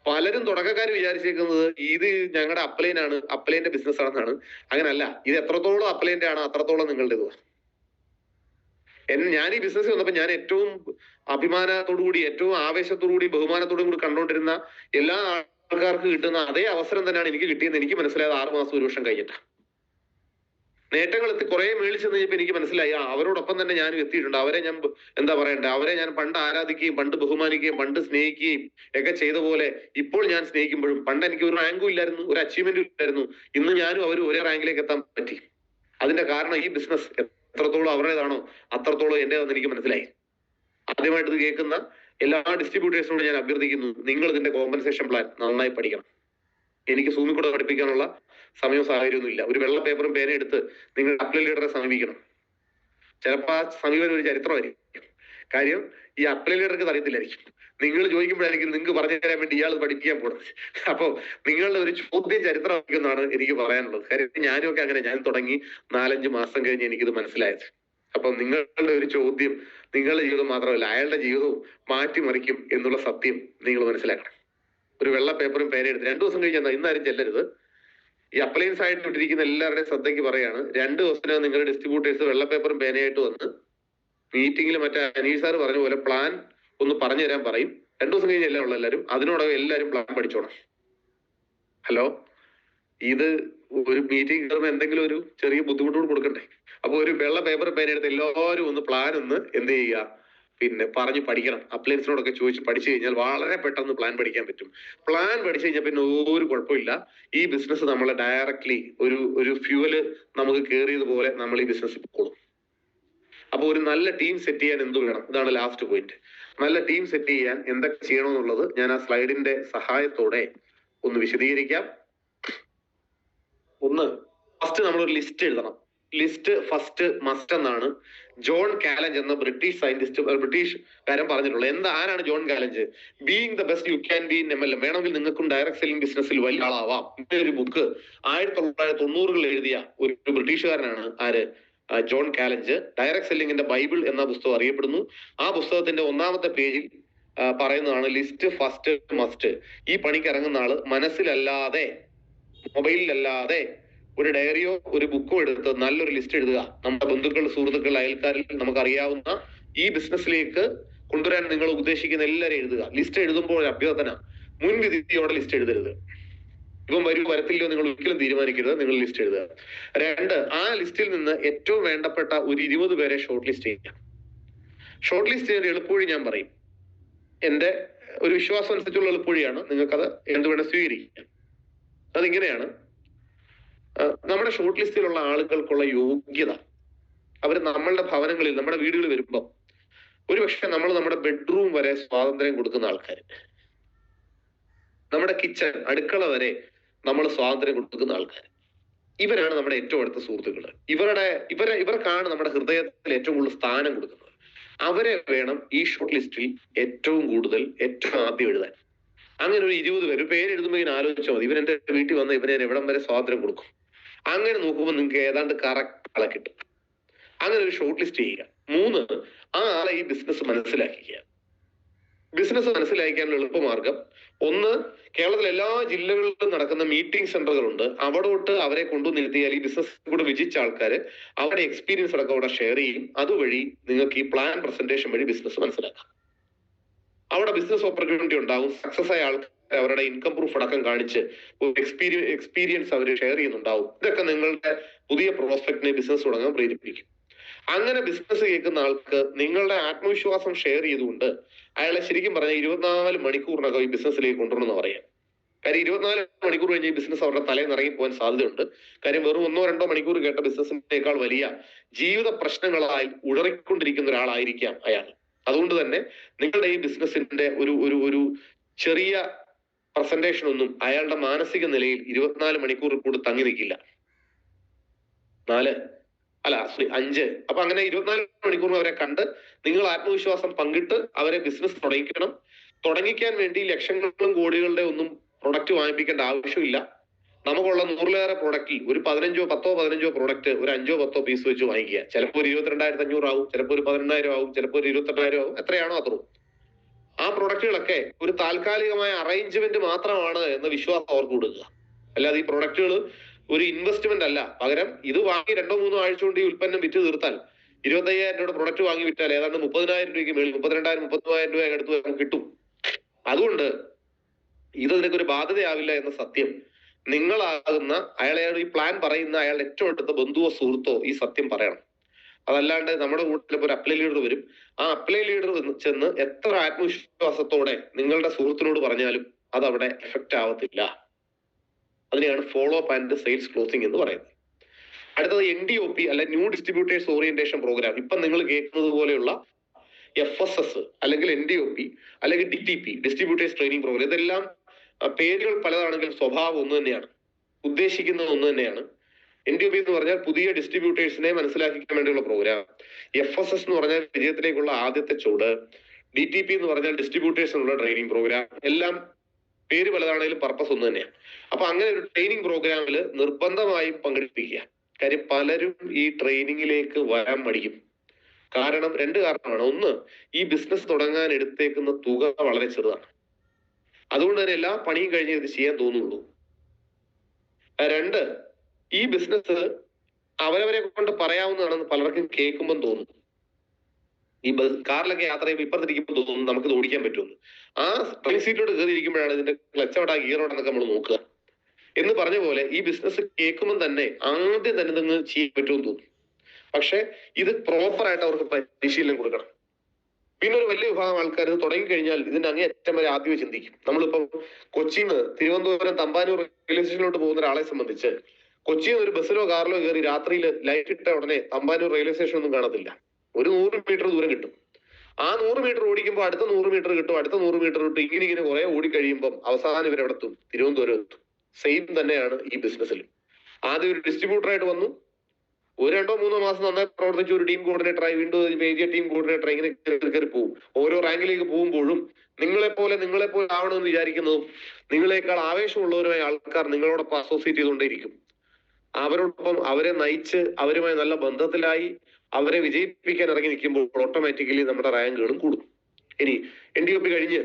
പലരും തുടക്കക്കാർ വിചാരിച്ചേക്കുന്നത് ഇത് ഞങ്ങളുടെ അപ്ലൈനാണ്, അപ്ലൈന്റെ ബിസിനസ് ആണെന്നാണ്. അങ്ങനല്ല. ഇത് എത്രത്തോളം അപ്ലൈന്റെ ആണ് അത്രത്തോളം നിങ്ങളുടെ ഇത്. ഞാൻ ഈ ബിസിനസ് വന്നപ്പോൾ ഞാൻ ഏറ്റവും അഭിമാനത്തോടു കൂടി, ഏറ്റവും ആവേശത്തോടു കൂടി, ബഹുമാനത്തോടും കൂടി കണ്ടുകൊണ്ടിരുന്ന എല്ലാ ആൾക്കാർക്ക് കിട്ടുന്ന അതേ അവസരം തന്നെയാണ് എനിക്ക് കിട്ടിയെന്ന് എനിക്ക് മനസ്സിലായത് 6 മാസം 1 വർഷം കഴിഞ്ഞിട്ട്. നേട്ടങ്ങൾ എത്തി കുറെ മേളിൽ ചെന്ന് കഴിഞ്ഞപ്പോൾ എനിക്ക് മനസ്സിലായി അവരോടൊപ്പം തന്നെ ഞാനും എത്തിയിട്ടുണ്ട്. അവരെ ഞാൻ എന്താ പറയണ്ടേ, അവരെ ഞാൻ പണ്ട് ആരാധിക്കുകയും പണ്ട് ബഹുമാനിക്കുകയും പണ്ട് സ്നേഹിക്കുകയും ഒക്കെ ചെയ്ത പോലെ ഇപ്പോൾ ഞാൻ സ്നേഹിക്കുമ്പോഴും പണ്ട് എനിക്ക് ഒരു റാങ്കും ഇല്ലായിരുന്നു, ഒരു അച്ചീവ്മെന്റും ഇല്ലായിരുന്നു. ഇന്ന് ഞാനും അവരും ഒരേ റാങ്കിലേക്ക് എത്താൻ പറ്റി. അതിന്റെ കാരണം ഈ ബിസിനസ് എത്രത്തോളം അവരുടേതാണോ അത്രത്തോളം എന്റേതെന്ന് എനിക്ക് മനസ്സിലായി. ആദ്യമായിട്ട് ഇത് കേൾക്കുന്ന എല്ലാ ഡിസ്ട്രിബ്യൂട്ടേഴ്സിനോട് ഞാൻ അഭ്യർത്ഥിക്കുന്നു, നിങ്ങൾ ഇതിന്റെ കോമ്പൻസേഷൻ പ്ലാൻ നന്നായി പഠിക്കണം. എനിക്ക് സൂമിൽ കൂടെ പഠിപ്പിക്കാനുള്ള സമയവും സാഹചര്യമൊന്നും ഇല്ല. ഒരു വെള്ള പേപ്പറും പേന എടുത്ത് നിങ്ങൾ അപ്ലൈ ലീഡറെ സമീപിക്കണം. ചിലപ്പോൾ ആ സമീപനം ഒരു ചരിത്രമായിരിക്കും. കാര്യം ഈ അപ്ലൈ ലീഡർക്ക് അറിയത്തില്ലായിരിക്കും. നിങ്ങൾ ചോദിക്കുമ്പോഴായിരിക്കും നിങ്ങൾക്ക് പറഞ്ഞു തരാൻ വേണ്ടി ഇയാൾ പഠിപ്പിക്കാൻ പോകുന്നത്. അപ്പൊ നിങ്ങളുടെ ഒരു ചോദ്യം ചരിത്രമായിരിക്കുമെന്നാണ് എനിക്ക് പറയാനുള്ളത്. കാര്യം ഞാനും ഒക്കെ അങ്ങനെ, ഞാൻ തുടങ്ങി 4-5 മാസം കഴിഞ്ഞ് എനിക്കിത് മനസ്സിലായത്. അപ്പൊ നിങ്ങളുടെ ഒരു ചോദ്യം നിങ്ങളുടെ ജീവിതം മാത്രമല്ല അയാളുടെ ജീവിതവും മാറ്റിമറിക്കും എന്നുള്ള സത്യം നിങ്ങൾ മനസ്സിലാക്കണം. ഒരു വെള്ള പേപ്പറും പേന എടുത്ത് 2 ദിവസം കഴിഞ്ഞാൽ ഇന്നാരും ചെല്ലരുത്. ഈ അപ്ലയൻസ് ആയിട്ട് ഇട്ടിരിക്കുന്ന എല്ലാവരുടെയും ശ്രദ്ധയ്ക്ക് പറയാണ്, 2 ദിവസത്തിനകം നിങ്ങളുടെ ഡിസ്ട്രിബ്യൂട്ടേഴ്സ് വെള്ള പേപ്പറും പേനയായിട്ട് വന്ന് മീറ്റിംഗിൽ മറ്റേ അനീഷ് സാർ പറഞ്ഞ പോലെ പ്ലാൻ ഒന്ന് പറഞ്ഞു തരാൻ പറയും. 2 ദിവസം കഴിഞ്ഞല്ല ഉള്ള എല്ലാവരും അതിനോടകം എല്ലാവരും പ്ലാൻ പഠിച്ചോണം. ഹലോ, ഇത് ഒരു മീറ്റിംഗ് കയറുമ്പോൾ എന്തെങ്കിലും ഒരു ചെറിയ ബുദ്ധിമുട്ടോട് കൊടുക്കണ്ടേ? അപ്പൊ ഒരു വെള്ള പേപ്പർ പേന എടുത്ത് എല്ലാവരും ഒന്ന് പ്ലാൻ ഒന്ന് എന്ത് ചെയ്യുക, പിന്നെ പറഞ്ഞ് പഠിക്കണം. അപ്ലയൻസിനോടൊക്കെ ചോദിച്ച് പഠിച്ചു കഴിഞ്ഞാൽ വളരെ പെട്ടെന്ന് പ്ലാൻ പഠിക്കാൻ പറ്റും. പ്ലാൻ പഠിച്ചു കഴിഞ്ഞാൽ പിന്നെ ഒരു കുഴപ്പമില്ല. ഈ ബിസിനസ് നമ്മളെ ഡയറക്ട്ലി ഒരു ഫ്യൂവല് നമുക്ക് കയറിയതുപോലെ നമ്മൾ ഈ ബിസിനസ് പോകും. അപ്പൊ ഒരു നല്ല ടീം സെറ്റ് ചെയ്യാൻ എന്ത് വേണം? ഇതാണ് ലാസ്റ്റ് പോയിന്റ്. നല്ല ടീം സെറ്റ് ചെയ്യാൻ എന്തൊക്കെ ചെയ്യണമെന്നുള്ളത് ഞാൻ ആ സ്ലൈഡിന്റെ സഹായത്തോടെ ഒന്ന് വിശദീകരിക്കാം. ഒന്ന്, ഫസ്റ്റ് നമ്മളൊരു ലിസ്റ്റ് എഴുതണം. ലിസ്റ്റ് ഫസ്റ്റ് മസ്റ്റ് എന്നാണ് ജോൺ കാലഞ്ച് എന്ന ബ്രിട്ടീഷ് സയന്റിസ്റ്റ്, ബ്രിട്ടീഷുകാരൻ പറഞ്ഞിട്ടുള്ളത്. ആരാണ് John Kalench? Being the best you can be in MLM. വേണമെങ്കിൽ നിങ്ങൾക്കും ഡയറക്ട് സെല്ലിംഗ് ബിസിനസ്സിൽ വലിയ ആളാവാം. ഒരു ബുക്ക് 1990-കളിൽ എഴുതിയ ഒരു ബ്രിട്ടീഷുകാരനാണ് ആര്? ജോൺ കാലഞ്ച്. ഡയറക്ട് സെല്ലിംഗിന്റെ ബൈബിൾ എന്ന പുസ്തകം അറിയപ്പെടുന്നു. ആ പുസ്തകത്തിന്റെ 1-ാമത്തെ പേജിൽ പറയുന്നതാണ് ലിസ്റ്റ് ഫസ്റ്റ് മസ്റ്റ്. ഈ പണിക്ക് ഇറങ്ങുന്ന ആള് മനസ്സിലല്ലാതെ, മൊബൈലിലല്ലാതെ ഒരു ഡയറിയോ ഒരു ബുക്കോ എടുത്ത് നല്ലൊരു ലിസ്റ്റ് എഴുതുക. നമ്മുടെ ബന്ധുക്കൾ, സുഹൃത്തുക്കൾ, അയൽക്കാരിൽ നമുക്കറിയാവുന്ന ഈ ബിസിനസ്സിലേക്ക് കൊണ്ടുവരാൻ നിങ്ങൾ ഉദ്ദേശിക്കുന്ന എല്ലാവരും എഴുതുക. ലിസ്റ്റ് എഴുതുമ്പോൾ അഭ്യർത്ഥന, മുൻവിധിയോടെ ലിസ്റ്റ് എഴുതരുത്. ഇപ്പം വരത്തില്ലോ നിങ്ങൾ ഒരിക്കലും തീരുമാനിക്കരുത്. നിങ്ങൾ ലിസ്റ്റ് എഴുതുക. 2, ആ ലിസ്റ്റിൽ നിന്ന് ഏറ്റവും വേണ്ടപ്പെട്ട ഒരു 20 പേരെ ഷോർട്ട് ലിസ്റ്റ് ചെയ്യുക. ഷോർട്ട് ലിസ്റ്റ് ചെയ്യുന്ന എളുപ്പവഴി ഞാൻ പറയും. എന്റെ ഒരു വിശ്വാസം അനുസരിച്ചുള്ള എളുപ്പവഴിയാണ്. നിങ്ങൾക്കത് എന്തുവേണം സ്വീകരിക്കാം. അതിങ്ങനെയാണ്, നമ്മുടെ ഷോർട്ട് ലിസ്റ്റിലുള്ള ആളുകൾക്കുള്ള യോഗ്യത, അവർ നമ്മളുടെ ഭവനങ്ങളിൽ, നമ്മുടെ വീടുകളിൽ വരുമ്പോൾ ഒരുപക്ഷെ നമ്മൾ നമ്മുടെ ബെഡ്റൂം വരെ സ്വാതന്ത്ര്യം കൊടുക്കുന്ന ആൾക്കാർ, നമ്മുടെ കിച്ചൺ, അടുക്കള വരെ നമ്മൾ സ്വാതന്ത്ര്യം കൊടുക്കുന്ന ആൾക്കാർ, ഇവരാണ് നമ്മുടെ ഏറ്റവും അടുത്ത സുഹൃത്തുക്കൾ. ഇവർക്കാണ് നമ്മുടെ ഹൃദയത്തിൽ ഏറ്റവും കൂടുതൽ സ്ഥാനം കൊടുക്കുന്നത്. അവരെ വേണം ഈ ഷോർട്ട് ലിസ്റ്റിൽ ഏറ്റവും ആദ്യം എഴുതാൻ. അങ്ങനെ ഒരു 20 പേര് എഴുതുമ്പോൾ ഇങ്ങനെ ആലോചിച്ചാൽ മതി, ഇവരെന്റെ വീട്ടിൽ വന്ന് ഇവരെ എവിടം വരെ സ്വാതന്ത്ര്യം കൊടുക്കും. അങ്ങനെ നോക്കുമ്പോൾ നിങ്ങൾക്ക് ഏതാണ്ട് കറക്റ്റ് ആളെ കിട്ടും. അങ്ങനെ ഒരു ഷോർട്ട് ലിസ്റ്റ് ചെയ്യുക. 3, ആ ആളെ ഈ ബിസിനസ് മനസ്സിലാക്കിക്കുക. ബിസിനസ് മനസ്സിലാക്കാനുള്ള എളുപ്പമാർഗം 1, കേരളത്തിലെ എല്ലാ ജില്ലകളിലും നടക്കുന്ന മീറ്റിംഗ് സെന്ററുകളുണ്ട്. അവിടോട്ട് അവരെ കൊണ്ടുവന്നിരുത്തിയാൽ ഈ ബിസിനസ് കൂടെ വിജയിച്ച ആൾക്കാർ അവരുടെ എക്സ്പീരിയൻസ് അടക്കം അവിടെ ഷെയർ ചെയ്യും. അതുവഴി നിങ്ങൾക്ക് ഈ പ്ലാൻ പ്രസന്റേഷൻ വഴി ബിസിനസ് മനസ്സിലാക്കാം. അവിടെ ബിസിനസ് ഓപ്പർച്യൂണിറ്റി ഉണ്ടാവും. സക്സസ് ആയ ആൾക്കാർ അവരുടെ ഇൻകം പ്രൂഫ് അടക്കം കാണിച്ച് ഒരു എക്സ്പീരിയൻസ് അവർ ഷെയർ ചെയ്യുന്നുണ്ടാവും. ഇതൊക്കെ നിങ്ങളുടെ പുതിയ പ്രോസ്പെക്റ്റിനെ ബിസിനസ് തുടങ്ങാൻ പ്രേരിപ്പിക്കും. അങ്ങനെ ബിസിനസ് കേൾക്കുന്ന ആൾക്ക് നിങ്ങളുടെ ആത്മവിശ്വാസം ഷെയർ ചെയ്തുകൊണ്ട് അയാളെ ശരിക്കും പറഞ്ഞാൽ 24 മണിക്കൂറിനകം ഈ ബിസിനസ്സിലേക്ക് കൊണ്ടുവരണമെന്ന് പറയാം. കാര്യം 24 മണിക്കൂർ കഴിഞ്ഞ് ഈ ബിസിനസ് അവരുടെ തലയിൽ ഇറങ്ങി പോകാൻ സാധ്യതയുണ്ട്. കാര്യം വെറും 1-2 മണിക്കൂർ കേട്ട ബിസിനസിനേക്കാൾ വലിയ ജീവിത പ്രശ്നങ്ങളായി ഉഴറിക്കൊണ്ടിരിക്കുന്ന ഒരാളായിരിക്കാം അയാൾ. അതുകൊണ്ട് തന്നെ നിങ്ങളുടെ ഈ ബിസിനസിന്റെ ഒരു ചെറിയ പ്രസന്റേഷൻ ഒന്നും അയാളുടെ മാനസിക നിലയിൽ 24 മണിക്കൂർ കൂടി തങ്ങി നിൽക്കില്ല. 5. അപ്പൊ അങ്ങനെ 24 മണിക്കൂർ അവരെ കണ്ട് നിങ്ങൾ ആത്മവിശ്വാസം പങ്കിട്ട് അവരെ ബിസിനസ് തുടങ്ങിക്കണം. തുടങ്ങിക്കാൻ വേണ്ടി ലക്ഷങ്ങളും കോടികളുടെ ഒന്നും പ്രൊഡക്റ്റ് വാങ്ങിപ്പിക്കേണ്ട ആവശ്യമില്ല. നമുക്കുള്ള 100-ലേറെ പ്രൊഡക്റ്റിൽ ഒരു 10-15 പ്രൊഡക്റ്റ് ഒരു 5-10 പീസ് വെച്ച് വാങ്ങിക്കുക. ചിലപ്പോൾ ഒരു 22,500 ആവും, ചിലപ്പോൾ ഒരു 18,000 ആവും, ചിലപ്പോൾ ഒരു 28,000 ആവും. എത്രയാണോ അത്രയും ആ പ്രൊഡക്റ്റുകളൊക്കെ ഒരു താൽക്കാലികമായ അറേഞ്ച്മെന്റ് മാത്രമാണ് എന്ന വിശ്വാസം അവർക്ക് കൊടുക്കുക. അല്ലാതെ ഈ പ്രൊഡക്റ്റുകൾ ഒരു ഇൻവെസ്റ്റ്മെന്റ് അല്ല. പകരം ഇത് വാങ്ങി 2-3 ആഴ്ച കൊണ്ട് ഈ ഉൽപ്പന്നം വിറ്റ് തീർത്താൽ 25,000 രൂപയുടെ പ്രൊഡക്റ്റ് വാങ്ങി വിറ്റാൽ ഏതാണ്ട് 30,000 രൂപയ്ക്ക് മേളിൽ 32,000-33,000 രൂപ അടുത്ത് നമുക്ക് കിട്ടും. അതുകൊണ്ട് ഇത് നിനക്ക് ഒരു ബാധ്യതയാവില്ല എന്ന സത്യം നിങ്ങളാകുന്ന അയാളെ ഈ പ്ലാൻ പറയുന്ന അയാളുടെ ഏറ്റവും അടുത്ത ബന്ധുവോ സുഹൃത്തോ ഈ സത്യം പറയണം. അതല്ലാണ്ട് നമ്മുടെ കൂട്ടത്തിൽ ഒരു അപ്ലൈ ലീഡർ വരും. ആ അപ്ലൈ ലീഡർ ചെന്ന് എത്ര ആത്മവിശ്വാസത്തോടെ നിങ്ങളുടെ സുഹൃത്തിനോട് പറഞ്ഞാലും അത് അവിടെ എഫക്റ്റ് ആവത്തില്ല. അതിനെയാണ് follow up and sales closing എന്ന് പറയുന്നത്. അടുത്തത് NDOP അല്ലെ ന്യൂ ഡിസ്ട്രിബ്യൂട്ടേഴ്സ് ഓറിയന്റേഷൻ പ്രോഗ്രാം. ഇപ്പം നിങ്ങൾ കേൾക്കുന്നത് പോലെയുള്ള FSS അല്ലെങ്കിൽ NDOP അല്ലെങ്കിൽ DTP ഡിസ്ട്രിബ്യൂട്ടേഴ്സ് ട്രെയിനിങ് പ്രോഗ്രാം, ഇതെല്ലാം പേരുകൾ പലതാണെങ്കിലും സ്വഭാവം ഒന്ന് തന്നെയാണ്, ഉദ്ദേശിക്കുന്നത് ഒന്ന് തന്നെയാണ്. NDOP എന്ന് പറഞ്ഞാൽ പുതിയ ഡിസ്ട്രിബ്യൂട്ടേഴ്സിനെ മനസ്സിലാക്കിക്കാൻ വേണ്ടിയുള്ള പ്രോഗ്രാം. FSS എന്ന് പറഞ്ഞാൽ വിജയത്തിലേക്കുള്ള ആദ്യത്തെ ചുവട്. DTP എന്ന് പറഞ്ഞാൽ ഡിസ്ട്രിബ്യൂട്ടേഴ്സിനുള്ള ട്രെയിനിങ് പ്രോഗ്രാം. എല്ലാം പേര് പലതാണെങ്കിലും പർപ്പസ് ഒന്ന് തന്നെയാണ്. അപ്പൊ അങ്ങനെ ഒരു ട്രെയിനിങ് പ്രോഗ്രാമിൽ നിർബന്ധമായും പങ്കെടുപ്പിക്കുക. കാര്യം പലരും ഈ ട്രെയിനിങ്ങിലേക്ക് വരാൻ മടിക്കും. കാരണം 2 കാരണമാണ്. ഒന്ന്, ഈ ബിസിനസ് തുടങ്ങാൻ എടുത്തേക്കുന്ന തുക വളരെ ചെറുതാണ്. അതുകൊണ്ട് തന്നെ എല്ലാ പണിയും കഴിഞ്ഞ് ഇത് ചെയ്യാൻ തോന്നുള്ളൂ. 2, ഈ ബിസിനസ് അവരവരെ കൊണ്ട് പറയാവുന്നതാണെന്ന് പലർക്കും കേൾക്കുമ്പോൾ തോന്നും. ഈ കാറിലൊക്കെ യാത്ര ചെയ്യുമ്പോൾ ഇപ്പുറത്തിരിക്കുമ്പോൾ തോന്നും നമുക്ക് ഇത് ഓടിക്കാൻ പറ്റുമെന്ന്. ആ ഡ്രൈവിംഗ് സീറ്റോട് കയറിയിരിക്കുമ്പോഴാണ് ഇതിന്റെ ക്ലച്ച് എവിടാ ഗിയർ എവിടെന്നൊക്കെ നമ്മൾ നോക്കുക. എന്ന് പറഞ്ഞ പോലെ ഈ ബിസിനസ് കേൾക്കുമ്പോൾ തന്നെ ആദ്യം തന്നെ നിങ്ങൾ ചെയ്യാൻ പറ്റുമെന്ന് തോന്നും. പക്ഷെ ഇത് പ്രോപ്പർ ആയിട്ട് അവർക്ക് പരിശീലനം കൊടുക്കണം. പിന്നെ ഒരു വലിയ വിഭാഗം ആൾക്കാർ ഇത് തുടങ്ങി കഴിഞ്ഞാൽ ഇതിന്റെ അങ്ങേയറ്റം വരെ ആദ്യമേ ചിന്തിക്കും. നമ്മളിപ്പം കൊച്ചിയിൽ നിന്ന് തിരുവനന്തപുരം തമ്പാനൂർ റെയിൽവേ സ്റ്റേഷനിലോട്ട് പോകുന്ന ഒരാളെ സംബന്ധിച്ച് കൊച്ചിയിൽ നിന്ന് ഒരു ബസ്സിലോ കാറിലോ കയറി രാത്രിയിൽ ലൈറ്റ് ഇട്ട ഉടനെ തമ്പാനൂർ റെയിൽവേ സ്റ്റേഷൻ ഒന്നും കാണത്തില്ല. ഒരു 100 മീറ്റർ ദൂരം കിട്ടും. ആ 100 മീറ്റർ ഓടിക്കുമ്പോൾ അടുത്ത 100 മീറ്റർ കിട്ടും, അടുത്ത 100 മീറ്റർ കിട്ടും. ഇങ്ങനെ കുറെ ഓടിക്കഴിയുമ്പം അവസാനം ഇവരെവിടെ എത്തും? തിരുവനന്തപുരം എത്തും. സെയിം തന്നെയാണ് ഈ ബിസിനസ്സിലും. ആദ്യം ഒരു ഡിസ്ട്രിബ്യൂട്ടറായിട്ട് വന്നു, 1-2-3 മാസം നന്നായി പ്രവർത്തിച്ച് ഒരു ടീം കോർഡിനേറ്ററായി, വീണ്ടും ഏരിയ ടീം കോർഡിനേറ്റർ, ഇങ്ങനെ കയറി പോകും. ഓരോ റാങ്കിലേക്ക് പോകുമ്പോഴും നിങ്ങളെപ്പോലെ ആവണമെന്ന് വിചാരിക്കുന്നതും നിങ്ങളെക്കാൾ ആവേശമുള്ളവരുമായ ആൾക്കാർ നിങ്ങളോടൊപ്പം അസോസിയേറ്റ് ചെയ്തുകൊണ്ടേയിരിക്കും. അവരോടൊപ്പം അവരെ നയിച്ച് അവരുമായി നല്ല ബന്ധത്തിലായി അവരെ വിജയിപ്പിക്കാൻ ഇറങ്ങി നിൽക്കുമ്പോൾ ഓട്ടോമാറ്റിക്കലി നമ്മുടെ റാങ്കുകളും കൂടും. ഇനി NDOP കഴിഞ്ഞ്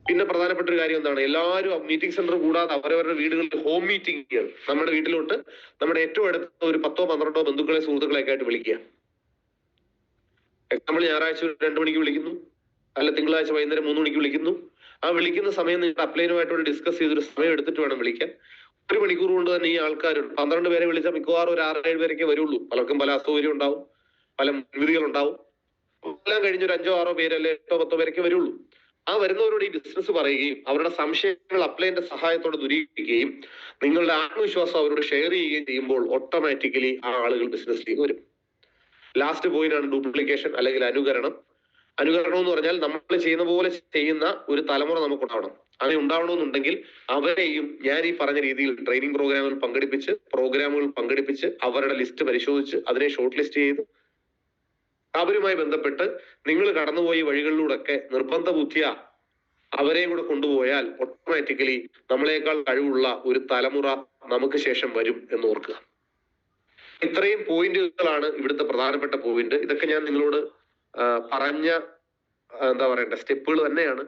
പിന്നെ പ്രധാനപ്പെട്ട ഒരു കാര്യം എന്താണ്? എല്ലാവരും മീറ്റിംഗ് സെന്റർ കൂടാതെ അവരവരുടെ വീടുകളിൽ ഹോം മീറ്റിംഗ്, നമ്മുടെ വീട്ടിലോട്ട് നമ്മുടെ ഏറ്റവും അടുത്ത ഒരു 10-12 ബന്ധുക്കളെ സുഹൃത്തുക്കളെയൊക്കെ ആയിട്ട് വിളിക്കുക. നമ്മൾ ഞായറാഴ്ച 2 മണിക്ക് വിളിക്കുന്നു, അല്ല തിങ്കളാഴ്ച വൈകുന്നേരം 3 മണിക്ക് വിളിക്കുന്നു. ആ വിളിക്കുന്ന സമയം നിങ്ങൾ അപ്ലൈനുമായിട്ട് ഡിസ്കസ് ചെയ്തൊരു സമയം എടുത്തിട്ട് വേണം വിളിക്കാൻ. 1 മണിക്കൂർ കൊണ്ട് തന്നെ ഈ ആൾക്കാർ 12 പേരെ വിളിച്ചാൽ മിക്കവാറും ഒരു 6-7 പേരൊക്കെ വരുള്ളൂ. പലർക്കും പല അസൗകര്യം ഉണ്ടാവും, പല മുൻവിധികൾ ഉണ്ടാവും. എല്ലാം കഴിഞ്ഞ് ഒരു 5-6 പേര് അല്ലെ 8-10 പേരൊക്കെ വരുള്ളൂ. ആ വരുന്നവരോട് ഈ ബിസിനസ് പറയുകയും അവരുടെ സംശയങ്ങൾ അപ്ലൈന്റെ സഹായത്തോടെ ദൂരീകരിക്കുകയും നിങ്ങളുടെ ആത്മവിശ്വാസം അവരോട് ഷെയർ ചെയ്യുകയും ചെയ്യുമ്പോൾ ഓട്ടോമാറ്റിക്കലി ആ ആളുകൾ ബിസിനസ്സിലേക്ക് വരും. ലാസ്റ്റ് പോയിന്റ് ആണ് ഡ്യൂപ്ലിക്കേഷൻ അല്ലെങ്കിൽ അനുകരണം. അനുകരണം എന്ന് പറഞ്ഞാൽ നമ്മൾ ചെയ്യുന്ന പോലെ ചെയ്യുന്ന ഒരു തലമുറ നമുക്കുണ്ടാവണം. അങ്ങനെ ഉണ്ടാവണമെന്നുണ്ടെങ്കിൽ അവരെയും ഞാൻ ഈ പറഞ്ഞ രീതിയിൽ ട്രെയിനിങ് പ്രോഗ്രാമുകൾ പങ്കെടുപ്പിച്ച് അവരുടെ ലിസ്റ്റ് പരിശോധിച്ച് അതിനെ ഷോർട്ട് ലിസ്റ്റ് ചെയ്ത് അവരുമായി ബന്ധപ്പെട്ട് നിങ്ങൾ കടന്നുപോയി വഴികളിലൂടെയൊക്കെ നിർബന്ധ ബുദ്ധിയ അവരെയും കൂടെ കൊണ്ടുപോയാൽ ഓട്ടോമാറ്റിക്കലി നമ്മളെക്കാൾ കഴിവുള്ള ഒരു തലമുറ നമുക്ക് ശേഷം വരും എന്ന് ഓർക്കുക. ഇത്രയും പോയിന്റുകളാണ് ഇവിടുത്തെ പ്രധാനപ്പെട്ട പോയിന്റ്. ഇതൊക്കെ ഞാൻ നിങ്ങളോട് പറഞ്ഞ എന്താ പറയണ്ട സ്റ്റെപ്പുകൾ തന്നെയാണ്.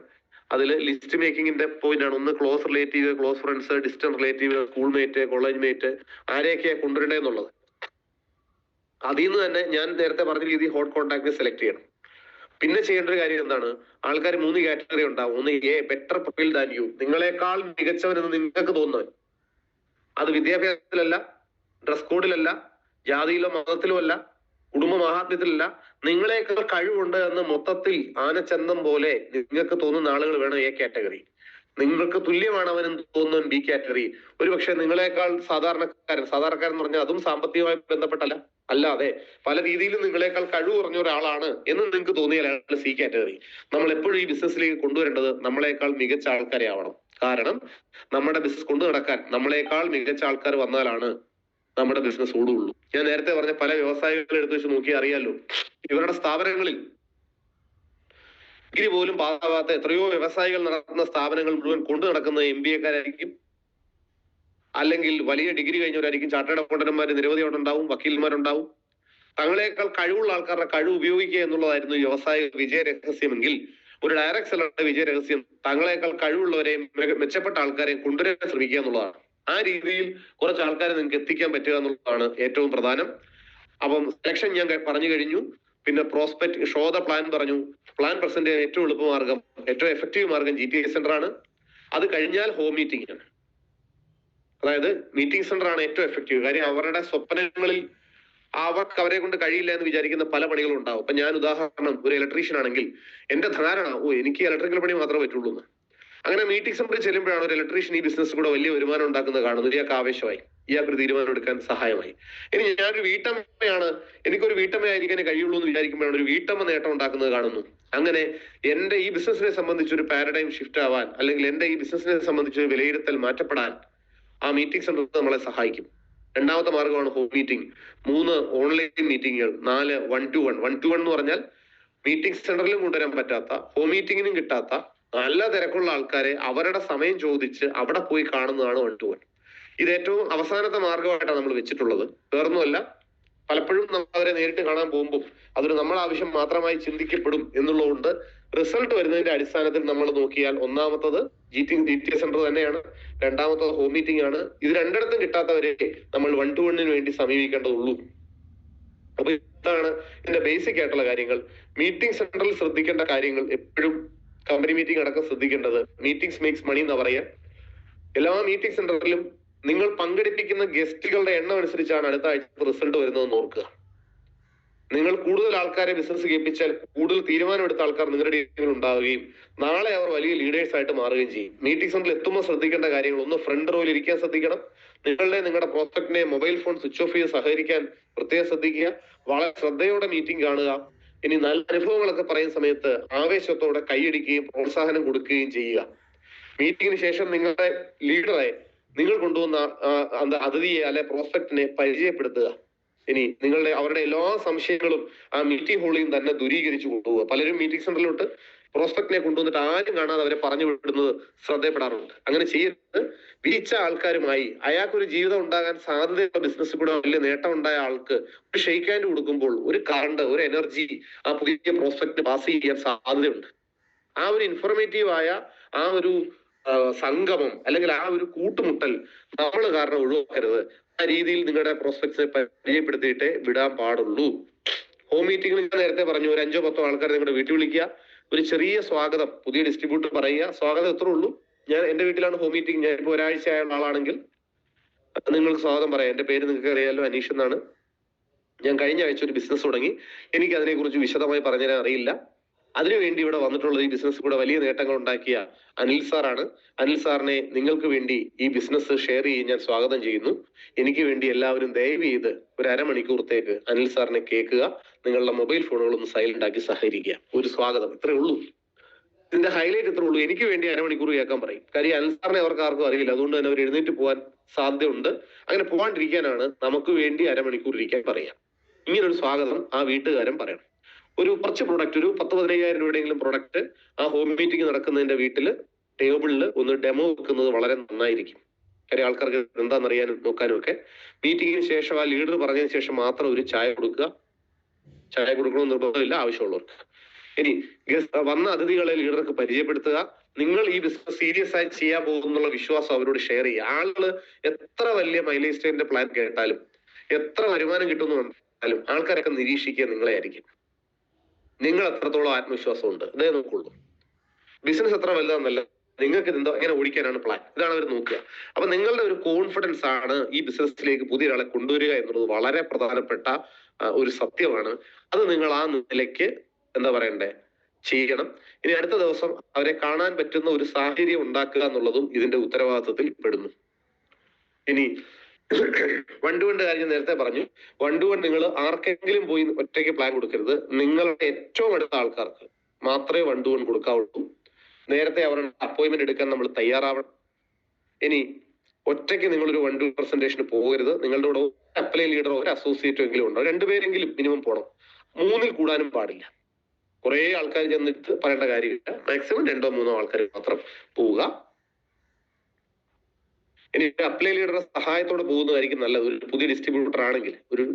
അതിൽ ലിസ്റ്റ് മേക്കിങ്ങിന്റെ പോയിന്റ് ആണ്. ഒന്ന് close relative, close friends, distant relative, school mate, college mate, ആരെയൊക്കെയാണ് കൊണ്ടുവരേണ്ടതെന്നുള്ളത്. അതിൽ നിന്ന് തന്നെ ഞാൻ നേരത്തെ പറഞ്ഞ രീതി ഹോട്ട് കോൺടാക്ട് സെലക്ട് ചെയ്യണം. പിന്നെ ചെയ്യേണ്ട ഒരു കാര്യം എന്താണ്? ആൾക്കാർ 3 കാറ്റഗറി ഉണ്ടാവും. ഒന്ന് A, better profile than you, നിങ്ങളെക്കാൾ മികച്ചവനെന്ന് നിങ്ങൾക്ക് തോന്നുന്നവൻ. അത് വിദ്യാഭ്യാസത്തിലല്ല, ഡ്രസ് കോഡിലല്ല, ജാതിയിലോ മതത്തിലോ അല്ല, കുടുംബ മഹാത്മ്യത്തിലല്ല, നിങ്ങളെക്കാൾ കഴിവുണ്ട് എന്ന് മൊത്തത്തിൽ ആനച്ചന്തം പോലെ നിങ്ങൾക്ക് തോന്നുന്ന ആളുകൾ വേണം A കാറ്റഗറി. നിങ്ങൾക്ക് തുല്യമാണ് അവനെന്ന് തോന്നുന്നവൻ B കാറ്റഗറി. ഒരുപക്ഷെ നിങ്ങളെക്കാൾ സാധാരണക്കാരൻ എന്ന് പറഞ്ഞാൽ അതും സാമ്പത്തികമായി ബന്ധപ്പെട്ടല്ല, അല്ലാതെ പല രീതിയിലും നിങ്ങളെക്കാൾ കഴിവ് കുറഞ്ഞ ഒരാളാണ് എന്ന് നിങ്ങൾക്ക് തോന്നിയാൽ അയാൾ C കാറ്റഗറി. നമ്മൾ എപ്പോഴും ഈ ബിസിനസ്സിലേക്ക് കൊണ്ടുവരേണ്ടത് നമ്മളെക്കാൾ മികച്ച ആൾക്കാരെ ആവണം. കാരണം നമ്മുടെ ബിസിനസ് കൊണ്ടു നടക്കാൻ നമ്മളെക്കാൾ മികച്ച ആൾക്കാർ വന്നാലാണ് നമ്മുടെ ബിസിനസ് ഓടുള്ളൂ. ഞാൻ നേരത്തെ പറഞ്ഞ പല വ്യവസായികളെ എടുത്തു വെച്ച് നോക്കി അറിയാലോ, ഇവരുടെ സ്ഥാപനങ്ങളിൽ ഡിഗ്രി പോലും പാസ്സാവാത്ത എത്രയോ വ്യവസായികൾ നടത്തുന്ന സ്ഥാപനങ്ങൾ മുഴുവൻ കൊണ്ടു നടക്കുന്ന MBA-കാരായിരിക്കും, അല്ലെങ്കിൽ വലിയ ഡിഗ്രി കഴിഞ്ഞവരായിരിക്കും. ചാർട്ടേഡ് അക്കൗണ്ടന്റുമാർ നിരവധി അവിടെ ഉണ്ടാവും, വക്കീൽമാരുണ്ടാവും. തങ്ങളെക്കാൾ കഴിവുള്ള ആൾക്കാരുടെ കഴിവ് ഉപയോഗിക്കുക എന്നുള്ളതായിരുന്നു വ്യവസായ വിജയ രഹസ്യമെങ്കിൽ ഒരു ഡയറക്ട് സെല്ലറുടെ വിജയ രഹസ്യം തങ്ങളെക്കാൾ കഴിവുള്ളവരെയും മെച്ചപ്പെട്ട ആൾക്കാരെയും കൊണ്ടുവരാൻ ശ്രമിക്കുക എന്നുള്ളതാണ്. ആ രീതിയിൽ കുറച്ച് ആൾക്കാരെ നിങ്ങൾക്ക് എത്തിക്കാൻ പറ്റുക എന്നുള്ളതാണ് ഏറ്റവും പ്രധാനം. അപ്പം സെലക്ഷൻ ഞാൻ പറഞ്ഞു കഴിഞ്ഞു. പിന്നെ പ്രോസ്പെക്ട് ഷോ ദ പ്ലാൻ പറഞ്ഞു. പ്ലാൻ പ്രസന്റ് ചെയ്യാൻ ഏറ്റവും എളുപ്പമാർഗം, ഏറ്റവും എഫക്റ്റീവ് മാർഗം GTA സെന്റർ ആണ്. അത് കഴിഞ്ഞാൽ ഹോം മീറ്റിംഗ് ആണ്. അതായത് മീറ്റിംഗ് സെന്റർ ആണ് ഏറ്റവും എഫക്റ്റീവ്. കാര്യം അവരുടെ സ്വപ്നങ്ങളിൽ അവർക്ക് അവരെ കൊണ്ട് കഴിയില്ല എന്ന് വിചാരിക്കുന്ന പല പണികളും ഉണ്ടാവും. അപ്പൊ ഞാൻ ഉദാഹരണം ഒരു ഇലക്ട്രീഷ്യൻ ആണെങ്കിൽ എന്റെ ധാരണ എനിക്ക് ഇലക്ട്രിക്കൽ പണി മാത്രമേ പറ്റുള്ളൂ എന്ന്. അങ്ങനെ മീറ്റിംഗ് സെന്ററിൽ ചെല്ലുമ്പോഴാണ് ഒരു ഇലക്ട്രീഷ്യൻ ഈ ബിസിനസ് കൂടെ വലിയ വരുമാനം ഉണ്ടാക്കുന്നത് കാണുന്നത്. ഇയാൾക്ക് ആവേശമായി, ഇയാൾക്ക് തീരുമാനം എടുക്കാൻ സഹായമായി. ഇനി ഞാനൊരു വീട്ടമ്മയാണ്, എനിക്കൊരു വീട്ടമ്മയായിരിക്കാനേ കഴിയുള്ളൂ എന്ന് വിചാരിക്കുമ്പോഴാണ് ഒരു വീട്ടമ്മ നേട്ടം ഉണ്ടാക്കുന്നത് കാണുന്നു. അങ്ങനെ എന്റെ ഈ ബിസിനസിനെ സംബന്ധിച്ച് ഒരു പാരഡൈം ഷിഫ്റ്റ് ആവാൻ, അല്ലെങ്കിൽ എന്റെ ഈ ബിസിനസിനെ സംബന്ധിച്ച് ഒരു വിലയിരുത്തൽ മാറ്റപ്പെടാൻ ആ മീറ്റിംഗ് സെന്റർ നമ്മളെ സഹായിക്കും. രണ്ടാമത്തെ മാർഗമാണ് home meeting. 3 online മീറ്റിങ്ങുകൾ. 4 1-to-1. 1-to-1 എന്ന് പറഞ്ഞാൽ മീറ്റിംഗ് സെന്ററിലും കൊണ്ടുവരാൻ പറ്റാത്ത, ഹോം മീറ്റിങ്ങിനും കിട്ടാത്ത നല്ല തിരക്കുള്ള ആൾക്കാരെ അവരുടെ സമയം ചോദിച്ച് അവിടെ പോയി കാണുന്നതാണ് 1-to-1. ഇത് ഏറ്റവും അവസാനത്തെ മാർഗമായിട്ടാണ് നമ്മൾ വെച്ചിട്ടുള്ളത്. വേറൊന്നുമല്ല, പലപ്പോഴും നമ്മൾ അവരെ നേരിട്ട് കാണാൻ പോകുമ്പോൾ അതൊരു നമ്മുടെ ആവശ്യം മാത്രമായി ചിന്തിക്കപ്പെടും എന്നുള്ളതുകൊണ്ട് റിസൾട്ട് വരുന്നതിന്റെ അടിസ്ഥാനത്തിൽ നമ്മൾ നോക്കിയാൽ ഒന്നാമത്തത് GTA സെന്റർ തന്നെയാണ്, രണ്ടാമത്തത് ഹോം മീറ്റിംഗ് ആണ്. ഇത് രണ്ടിടത്തും കിട്ടാത്തവരെ നമ്മൾ 1-to-1 വേണ്ടി സമീപിക്കേണ്ടതുള്ളൂ. അപ്പൊ ഇതാണ് ഇതിന്റെ ബേസിക് ആയിട്ടുള്ള കാര്യങ്ങൾ. മീറ്റിംഗ് സെന്ററിൽ ശ്രദ്ധിക്കേണ്ട കാര്യങ്ങൾ എപ്പോഴും കമ്പനി മീറ്റിംഗ് അടക്കം ശ്രദ്ധിക്കേണ്ടത്, മീറ്റിംഗ്സ് മേക്സ് മണി എന്ന് പറയാം. എല്ലാ മീറ്റിംഗ് സെന്ററിലും നിങ്ങൾ പങ്കെടുപ്പിക്കുന്ന ഗസ്റ്റുകളുടെ എണ്ണം അനുസരിച്ചാണ് അടുത്ത ആഴ്ച റിസൾട്ട് വരുന്നതെന്ന് ഓർക്കുക. നിങ്ങൾ കൂടുതൽ ആൾക്കാരെ ബിസിനസ് കേൾപ്പിച്ചാൽ കൂടുതൽ തീരുമാനമെടുത്ത ആൾക്കാർ നിങ്ങളുടെ ടീമിൽ ഉണ്ടാവുകയും നാളെ അവർ വലിയ ലീഡേഴ്സ് ആയിട്ട് മാറുകയും ചെയ്യും. മീറ്റിംഗ് സെന്ററിൽ എത്തുമ്പോൾ ശ്രദ്ധിക്കേണ്ട കാര്യങ്ങൾ: ഒന്ന്, ഫ്രണ്ട് റോയിൽ ഇരിക്കാൻ ശ്രദ്ധിക്കണം. നിങ്ങളുടെ പ്രോസ്പെക്ടിനെ മൊബൈൽ ഫോൺ സ്വിച്ച് ഓഫ് ചെയ്ത് സഹകരിക്കാൻ പ്രത്യേകം ശ്രദ്ധിക്കുക. വളരെ ശ്രദ്ധയോടെ മീറ്റിംഗ് കാണുക. ഇനി നല്ല അനുഭവങ്ങളൊക്കെ പറയുന്ന സമയത്ത് ആവേശത്തോടെ കൈയടിക്കുകയും പ്രോത്സാഹനം കൊടുക്കുകയും ചെയ്യുക. മീറ്റിംഗിന് ശേഷം നിങ്ങളുടെ ലീഡറെ, നിങ്ങൾ കൊണ്ടുവന്ന അതിഥിയെ അല്ലെ പ്രോസ്പെക്ടിനെ പരിചയപ്പെടുത്തുക. ഇനി അവരുടെ എല്ലാ സംശയങ്ങളും ആ മീറ്റിംഗ് ഹാളിൽ തന്നെ ദൂരീകരിച്ചു കൊണ്ടുപോവുക. പലരും മീറ്റിംഗ് സെന്ററിലോട്ട് പ്രോസ്പെക്ടിനെ കൊണ്ടുവന്നിട്ട് ആരും കാണാതെ അവരെ പറഞ്ഞു വിടുന്നത് ശ്രദ്ധപ്പെടാറുണ്ട്. അങ്ങനെ ചെയ്യരുത്. വിരിച്ച ആൾക്കാരുമായി അയാൾക്കൊരു ജീവിതം ഉണ്ടാകാൻ സാധ്യതയുള്ള ബിസിനസ് കൂടെ വലിയ നേട്ടം ഉണ്ടായ ആൾക്ക് ഒരു ഷെയ്ക്ക് ഹാൻഡ് കൊടുക്കുമ്പോൾ ഒരു കറണ്ട്, ഒരു എനർജി ആ പുതിയ പ്രോസ്പെക്ടിന് പാസ് ചെയ്യാൻ സാധ്യതയുണ്ട്. ആ ഒരു ഇൻഫോർമേറ്റീവായ ആ ഒരു സംഗമം അല്ലെങ്കിൽ ആ ഒരു കൂട്ടുമുട്ടൽ നമ്മൾ കാരണം ഒഴിവാക്കരുത്. ആ രീതിയിൽ നിങ്ങളുടെ പ്രോസ്പെക്ട്സിനെ പരിചയപ്പെടുത്തിയിട്ടേ വിടാൻ പാടുള്ളൂ. ഹോം മീറ്റിംഗിൽ ഞാൻ നേരത്തെ പറഞ്ഞു, ഒരു 5-10 ആൾക്കാരെ നിങ്ങളുടെ വീട്ടിൽ വിളിക്കുക, ഒരു ചെറിയ സ്വാഗതം പുതിയ ഡിസ്ട്രിബ്യൂട്ടർ പറയുക. സ്വാഗതം എത്ര ഉള്ളൂ. ഞാൻ എന്റെ വീട്ടിലാണ് ഹോം മീറ്റിംഗ്. ഞാൻ ഇപ്പോൾ ഒരാഴ്ച ആയുള്ള ആളാണെങ്കിൽ നിങ്ങൾക്ക് സ്വാഗതം പറയാം. എന്റെ പേര് നിങ്ങൾക്ക് അറിയാലോ, അനീഷ് എന്നാണ്. ഞാൻ കഴിഞ്ഞ ആഴ്ച ഒരു ബിസിനസ് തുടങ്ങി. എനിക്ക് അതിനെക്കുറിച്ച് വിശദമായി പറഞ്ഞുതരാൻ അറിയില്ല. അതിനുവേണ്ടി ഇവിടെ വന്നിട്ടുള്ളത് ഈ ബിസിനസ് കൂടെ വലിയ നേട്ടങ്ങൾ ഉണ്ടാക്കിയ അനിൽ സാറാണ്. അനിൽ സാറിനെ നിങ്ങൾക്ക് വേണ്ടി ഈ ബിസിനസ് ഷെയർ ചെയ്യാൻ ഞാൻ സ്വാഗതം ചെയ്യുന്നു. എനിക്ക് വേണ്ടി എല്ലാവരും ദയവ് ചെയ്ത് ഒരു അരമണിക്കൂറത്തേക്ക് അനിൽ സാറിനെ കേൾക്കുക. നിങ്ങളുടെ മൊബൈൽ ഫോണുകളൊന്ന് സൈലന്റ് ആക്കി സഹകരിക്കുക. ഒരു സ്വാഗതം, ഇത്രേ ഉള്ളൂ. ഇതിന്റെ ഹൈലൈറ്റ് ഇത്രേ ഉള്ളൂ. എനിക്ക് വേണ്ടി അരമണിക്കൂർ കേൾക്കാൻ പറയും. കാര്യം അനിൽ സാറിനെ അവർക്ക് ആർക്കും അറിയില്ല. അതുകൊണ്ട് തന്നെ അവർ എഴുന്നേറ്റ് പോകാൻ സാധ്യതയുണ്ട്. അങ്ങനെ പോകാണ്ടിരിക്കാനാണ് നമുക്ക് വേണ്ടി അരമണിക്കൂർ ഇരിക്കാൻ പറയാം. ഇങ്ങനൊരു സ്വാഗതം ആ വീട്ടുകാരൻ പറയണം. ഒരു കുറച്ച് പ്രൊഡക്റ്റ്, ഒരു 10-15,000 രൂപയുടെയെങ്കിലും പ്രൊഡക്റ്റ് ആ ഹോം മീറ്റിംഗ് നടക്കുന്നതിന്റെ വീട്ടില് ടേബിളിൽ ഒന്ന് ഡെമോ വെക്കുന്നത് വളരെ നന്നായിരിക്കും. കാര്യം ആൾക്കാർക്ക് എന്താണെന്നറിയാനും നോക്കാനും ഒക്കെ. മീറ്റിംഗിന് ശേഷം ആ ലീഡർ പറഞ്ഞതിന് ശേഷം മാത്രം ഒരു ചായ കൊടുക്കുക. ചായ കൊടുക്കണമെന്ന് നിർബന്ധമില്ല, ആവശ്യമുള്ളവർക്ക്. ഇനി വന്ന അതിഥികളെ ലീഡർക്ക് പരിചയപ്പെടുത്തുക. നിങ്ങൾ ഈ ബിസിനസ് സീരിയസ് ആയി ചെയ്യാൻ പോകുന്നുള്ള വിശ്വാസം അവരോട് ഷെയർ ചെയ്യുക. ആളുകൾ എത്ര വലിയ മൈലേജ് സ്റ്റേജിന്റെ പ്ലാൻ കേട്ടാലും, എത്ര വരുമാനം കിട്ടുമെന്ന് കണ്ടാലും ആൾക്കാരൊക്കെ നിരീക്ഷിക്കുക നിങ്ങളെ ആയിരിക്കും. നിങ്ങൾ എത്രത്തോളം ആത്മവിശ്വാസം ഉണ്ട് ഇതേ നോക്കുള്ളൂ. ബിസിനസ് എത്ര വലുതാണെന്നല്ല, നിങ്ങൾക്ക് ഇതെന്തോ എങ്ങനെ ഓടിക്കാനാണ് പ്ലാൻ, ഇതാണ് അവർ നോക്കുക. അപ്പൊ നിങ്ങളുടെ ഒരു കോൺഫിഡൻസ് ആണ് ഈ ബിസിനസ്സിലേക്ക് പുതിയ ഒരാളെ കൊണ്ടുവരിക എന്നുള്ളത് വളരെ പ്രധാനപ്പെട്ട ഒരു സത്യമാണ്. അത് നിങ്ങൾ ആ നിലയ്ക്ക് എന്താ പറയണ്ടേ ചെയ്യണം. ഇനി അടുത്ത ദിവസം അവരെ കാണാൻ പറ്റുന്ന ഒരു സാഹചര്യം ഉണ്ടാക്കുക എന്നുള്ളതും ഇതിന്റെ ഉത്തരവാദിത്വത്തിൽ പെടുന്നു. ഇനി 1-to-1 കാര്യം നേരത്തെ പറഞ്ഞു. 1-to-1 നിങ്ങൾ ആർക്കെങ്കിലും പോയി ഒറ്റയ്ക്ക് പ്ലാൻ കൊടുക്കരുത്. നിങ്ങളുടെ ഏറ്റവും അടുത്ത ആൾക്കാർക്ക് മാത്രമേ 1-to-1 കൊടുക്കാവുള്ളൂ. നേരത്തെ അവരുടെ അപ്പോയിന്റ്മെന്റ് എടുക്കാൻ നമ്മൾ തയ്യാറാവണം. ഇനി ഒറ്റയ്ക്ക് നിങ്ങളൊരു 1-to-1 പ്രസന്റേഷന് പോകരുത്. നിങ്ങളുടെ കൂടെ അപ്ലൈ ലീഡറോ ഒരു അസോസിയേറ്റോ എങ്കിലും ഉണ്ടോ, 2 പേരെങ്കിലും മിനിമം പോകണം. 3-ൽ കൂടാനും പാടില്ല. കുറെ ആൾക്കാർ ചെന്നിട്ട് പറയേണ്ട കാര്യമില്ല. മാക്സിമം 2-3 ആൾക്കാർ മാത്രം പോവുക. ഇനി അപ്ലൈ ലീഡറുടെ സഹായത്തോടെ പോകുന്നതായിരിക്കും നല്ലത്. ഒരു പുതിയ ഡിസ്ട്രിബ്യൂട്ടർ ആണെങ്കിൽ,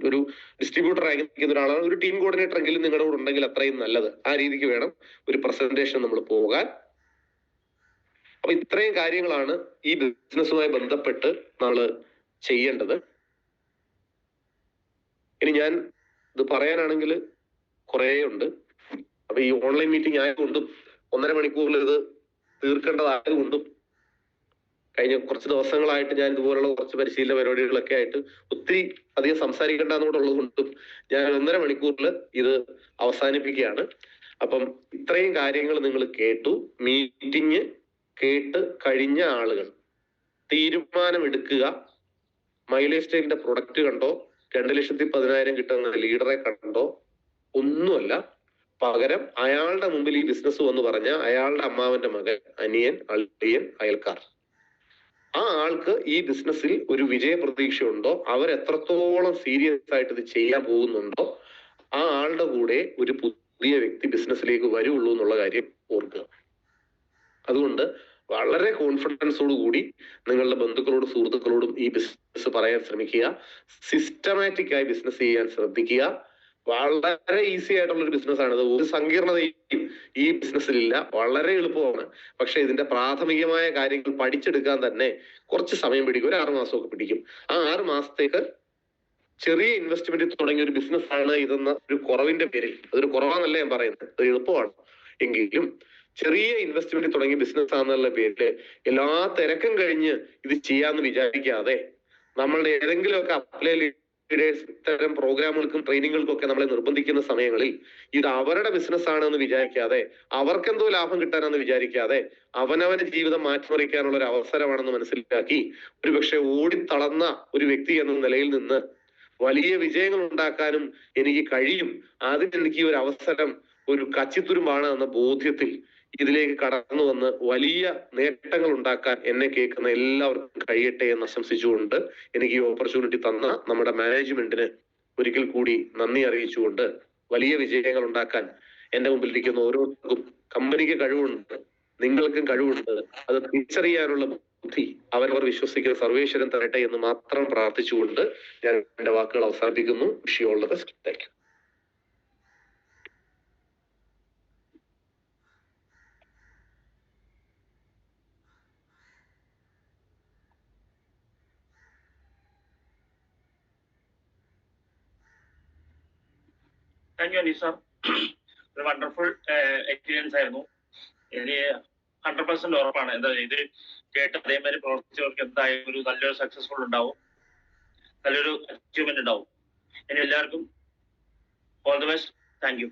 ഒരു ഡിസ്ട്രിബ്യൂട്ടർ ആയി നിൽക്കുന്ന ഒരാളാണ്, ഒരു ടീം കോർഡിനേറ്റർ എങ്കിലും നിങ്ങളുടെ കൂടെ ഉണ്ടെങ്കിൽ അത്രയും നല്ലത്. ആ രീതിക്ക് വേണം ഒരു പ്രസന്റേഷൻ നമ്മൾ പോകാൻ. അപ്പൊ ഇത്രയും കാര്യങ്ങളാണ് ഈ ബിസിനസ്സുമായി ബന്ധപ്പെട്ട് നമ്മൾ ചെയ്യേണ്ടത്. ഇനി ഞാൻ ഇത് പറയാനാണെങ്കിൽ കുറേ ഉണ്ട്. അപ്പൊ ഈ ഓൺലൈൻ മീറ്റിംഗ് ആയതുകൊണ്ടും 1.5 മണിക്കൂറിൽ ഇത് തീർക്കേണ്ടതായതുകൊണ്ടും കഴിഞ്ഞ കുറച്ച് ദിവസങ്ങളായിട്ട് ഞാൻ ഇതുപോലുള്ള കുറച്ച് പരിശീലന പരിപാടികളൊക്കെ ആയിട്ട് ഒത്തിരി അധികം സംസാരിക്കേണ്ടതുകൊണ്ടുള്ളത് കൊണ്ടും ഞാൻ 1.5 മണിക്കൂറിൽ ഇത് അവസാനിപ്പിക്കുകയാണ്. അപ്പം ഇത്രയും കാര്യങ്ങൾ നിങ്ങൾ കേട്ടു. മീറ്റിംഗ് കേട്ട് കഴിഞ്ഞ ആളുകൾ തീരുമാനമെടുക്കുക. മൈലേജ് സ്റ്റൈലിന്റെ പ്രൊഡക്റ്റ് കണ്ടോ, 2,10,000 കിട്ടുന്ന ലീഡറെ കണ്ടോ, ഒന്നുമല്ല. പകരം അയാളുടെ മുമ്പിൽ ഈ ബിസിനസ് വന്ന് പറഞ്ഞ അയാളുടെ അമ്മാവന്റെ മകൻ, അനിയൻ, അളിയൻ, അയൽക്കാർ, ആ ആൾക്ക് ഈ ബിസിനസ്സിൽ ഒരു വിജയ പ്രതീക്ഷയുണ്ടോ, അവർ എത്രത്തോളം സീരിയസ് ആയിട്ട് ഇത് ചെയ്യാൻ പോകുന്നുണ്ടോ, ആ ആളുടെ കൂടെ ഒരു പുതിയ വ്യക്തി ബിസിനസ്സിലേക്ക് വരുള്ളൂ എന്നുള്ള കാര്യം ഓർക്കുക. അതുകൊണ്ട് വളരെ കോൺഫിഡൻസോട് കൂടി നിങ്ങളുടെ ബന്ധുക്കളോടും സുഹൃത്തുക്കളോടും ഈ ബിസിനസ് പറയാൻ ശ്രമിക്കുക. സിസ്റ്റമാറ്റിക് ആയി ബിസിനസ് ചെയ്യാൻ ശ്രദ്ധിക്കുക. വളരെ ഈസി ആയിട്ടുള്ള ഒരു ബിസിനസ് ആണിത്. ഒരു സങ്കീർണതയും ഈ ബിസിനസ്സിലില്ല. വളരെ എളുപ്പമാണ്. പക്ഷെ ഇതിന്റെ പ്രാഥമികമായ കാര്യങ്ങൾ പഠിച്ചെടുക്കാൻ തന്നെ കുറച്ച് സമയം പിടിക്കും. ഒരു 6 മാസമൊക്കെ പിടിക്കും. ആ 6 മാസത്തേക്ക് ചെറിയ ഇൻവെസ്റ്റ്മെന്റ് തുടങ്ങിയ ഒരു ബിസിനസ് ആണ് ഇതെന്ന ഒരു കുറവിന്റെ പേരിൽ, അതൊരു കുറവാന്നല്ല ഞാൻ പറയുന്നത്, ഒരു എളുപ്പമാണ് എങ്കിലും ചെറിയ ഇൻവെസ്റ്റ്മെന്റ് തുടങ്ങിയ ബിസിനസ് ആണെന്നുള്ള പേരില് എല്ലാ തിരക്കും കഴിഞ്ഞ് ഇത് ചെയ്യാന്ന് വിചാരിക്കാതെ, നമ്മളുടെ ഏതെങ്കിലുമൊക്കെ അപ്ലൈ ലീഡേഴ്സ് ഇത്തരം പ്രോഗ്രാമുകൾക്കും ട്രെയിനിങ്ങുകൾക്കും ഒക്കെ നമ്മളെ നിർബന്ധിക്കുന്ന സമയങ്ങളിൽ ഇത് അവരുടെ ബിസിനസ് ആണെന്ന് വിചാരിക്കാതെ, അവർക്കെന്തോ ലാഭം കിട്ടാനെന്ന് വിചാരിക്കാതെ, അവനവന്റെ ജീവിതം മാറ്റിമറിക്കാനുള്ള ഒരു അവസരമാണെന്ന് മനസ്സിലാക്കി ഒരുപക്ഷെ ഓടിത്തളർന്ന ഒരു വ്യക്തി എന്ന നിലയിൽ നിന്ന് വലിയ വിജയങ്ങൾ ഉണ്ടാക്കാനും എനിക്ക് കഴിയും, അതിനെനിക്ക് ഒരു അവസരം ഒരു കച്ചിത്തുരുമ്പാണ് എന്ന ബോധ്യത്തിൽ ഇതിലേക്ക് കടന്നു വന്ന് വലിയ നേട്ടങ്ങൾ ഉണ്ടാക്കാൻ എന്നെ കേൾക്കുന്ന എല്ലാവർക്കും കഴിയട്ടെ എന്ന് ആശംസിച്ചുകൊണ്ട് എനിക്ക് ഈ ഓപ്പർച്യൂണിറ്റി തന്ന നമ്മുടെ മാനേജ്മെന്റിന് ഒരിക്കൽ കൂടി നന്ദി അറിയിച്ചുകൊണ്ട്, വലിയ വിജയങ്ങൾ ഉണ്ടാക്കാൻ എന്റെ മുമ്പിലിരിക്കുന്ന ഓരോരുത്തർക്കും കമ്പനിക്ക് കഴിവുണ്ട്, നിങ്ങൾക്കും കഴിവുണ്ട്, അത് തിരിച്ചറിയാനുള്ള ബുദ്ധി അവരവർ വിശ്വസിക്കുന്ന സർവേശ്വരൻ തരട്ടെ എന്ന് മാത്രം പ്രാർത്ഥിച്ചുകൊണ്ട് ഞാൻ എന്റെ വാക്കുകൾ അവസാനിപ്പിക്കുന്നു. Wish you all the best. Thank you. Thank you Anees sir. ഒരു വണ്ടർഫുൾ എക്സ്പീരിയൻസ് ആയിരുന്നു. ഇനി 100% ഉറപ്പാണ് എന്താ ഇത് കേട്ട് അതേമാതിരി പ്രവർത്തിച്ചവർക്ക് എന്തായാലും ഒരു നല്ലൊരു സക്സസ്ഫുൾ ഉണ്ടാവും, നല്ലൊരു അച്ചീവ്മെന്റ് ഉണ്ടാവും. ഇനി എല്ലാവർക്കും all the best. Thank you.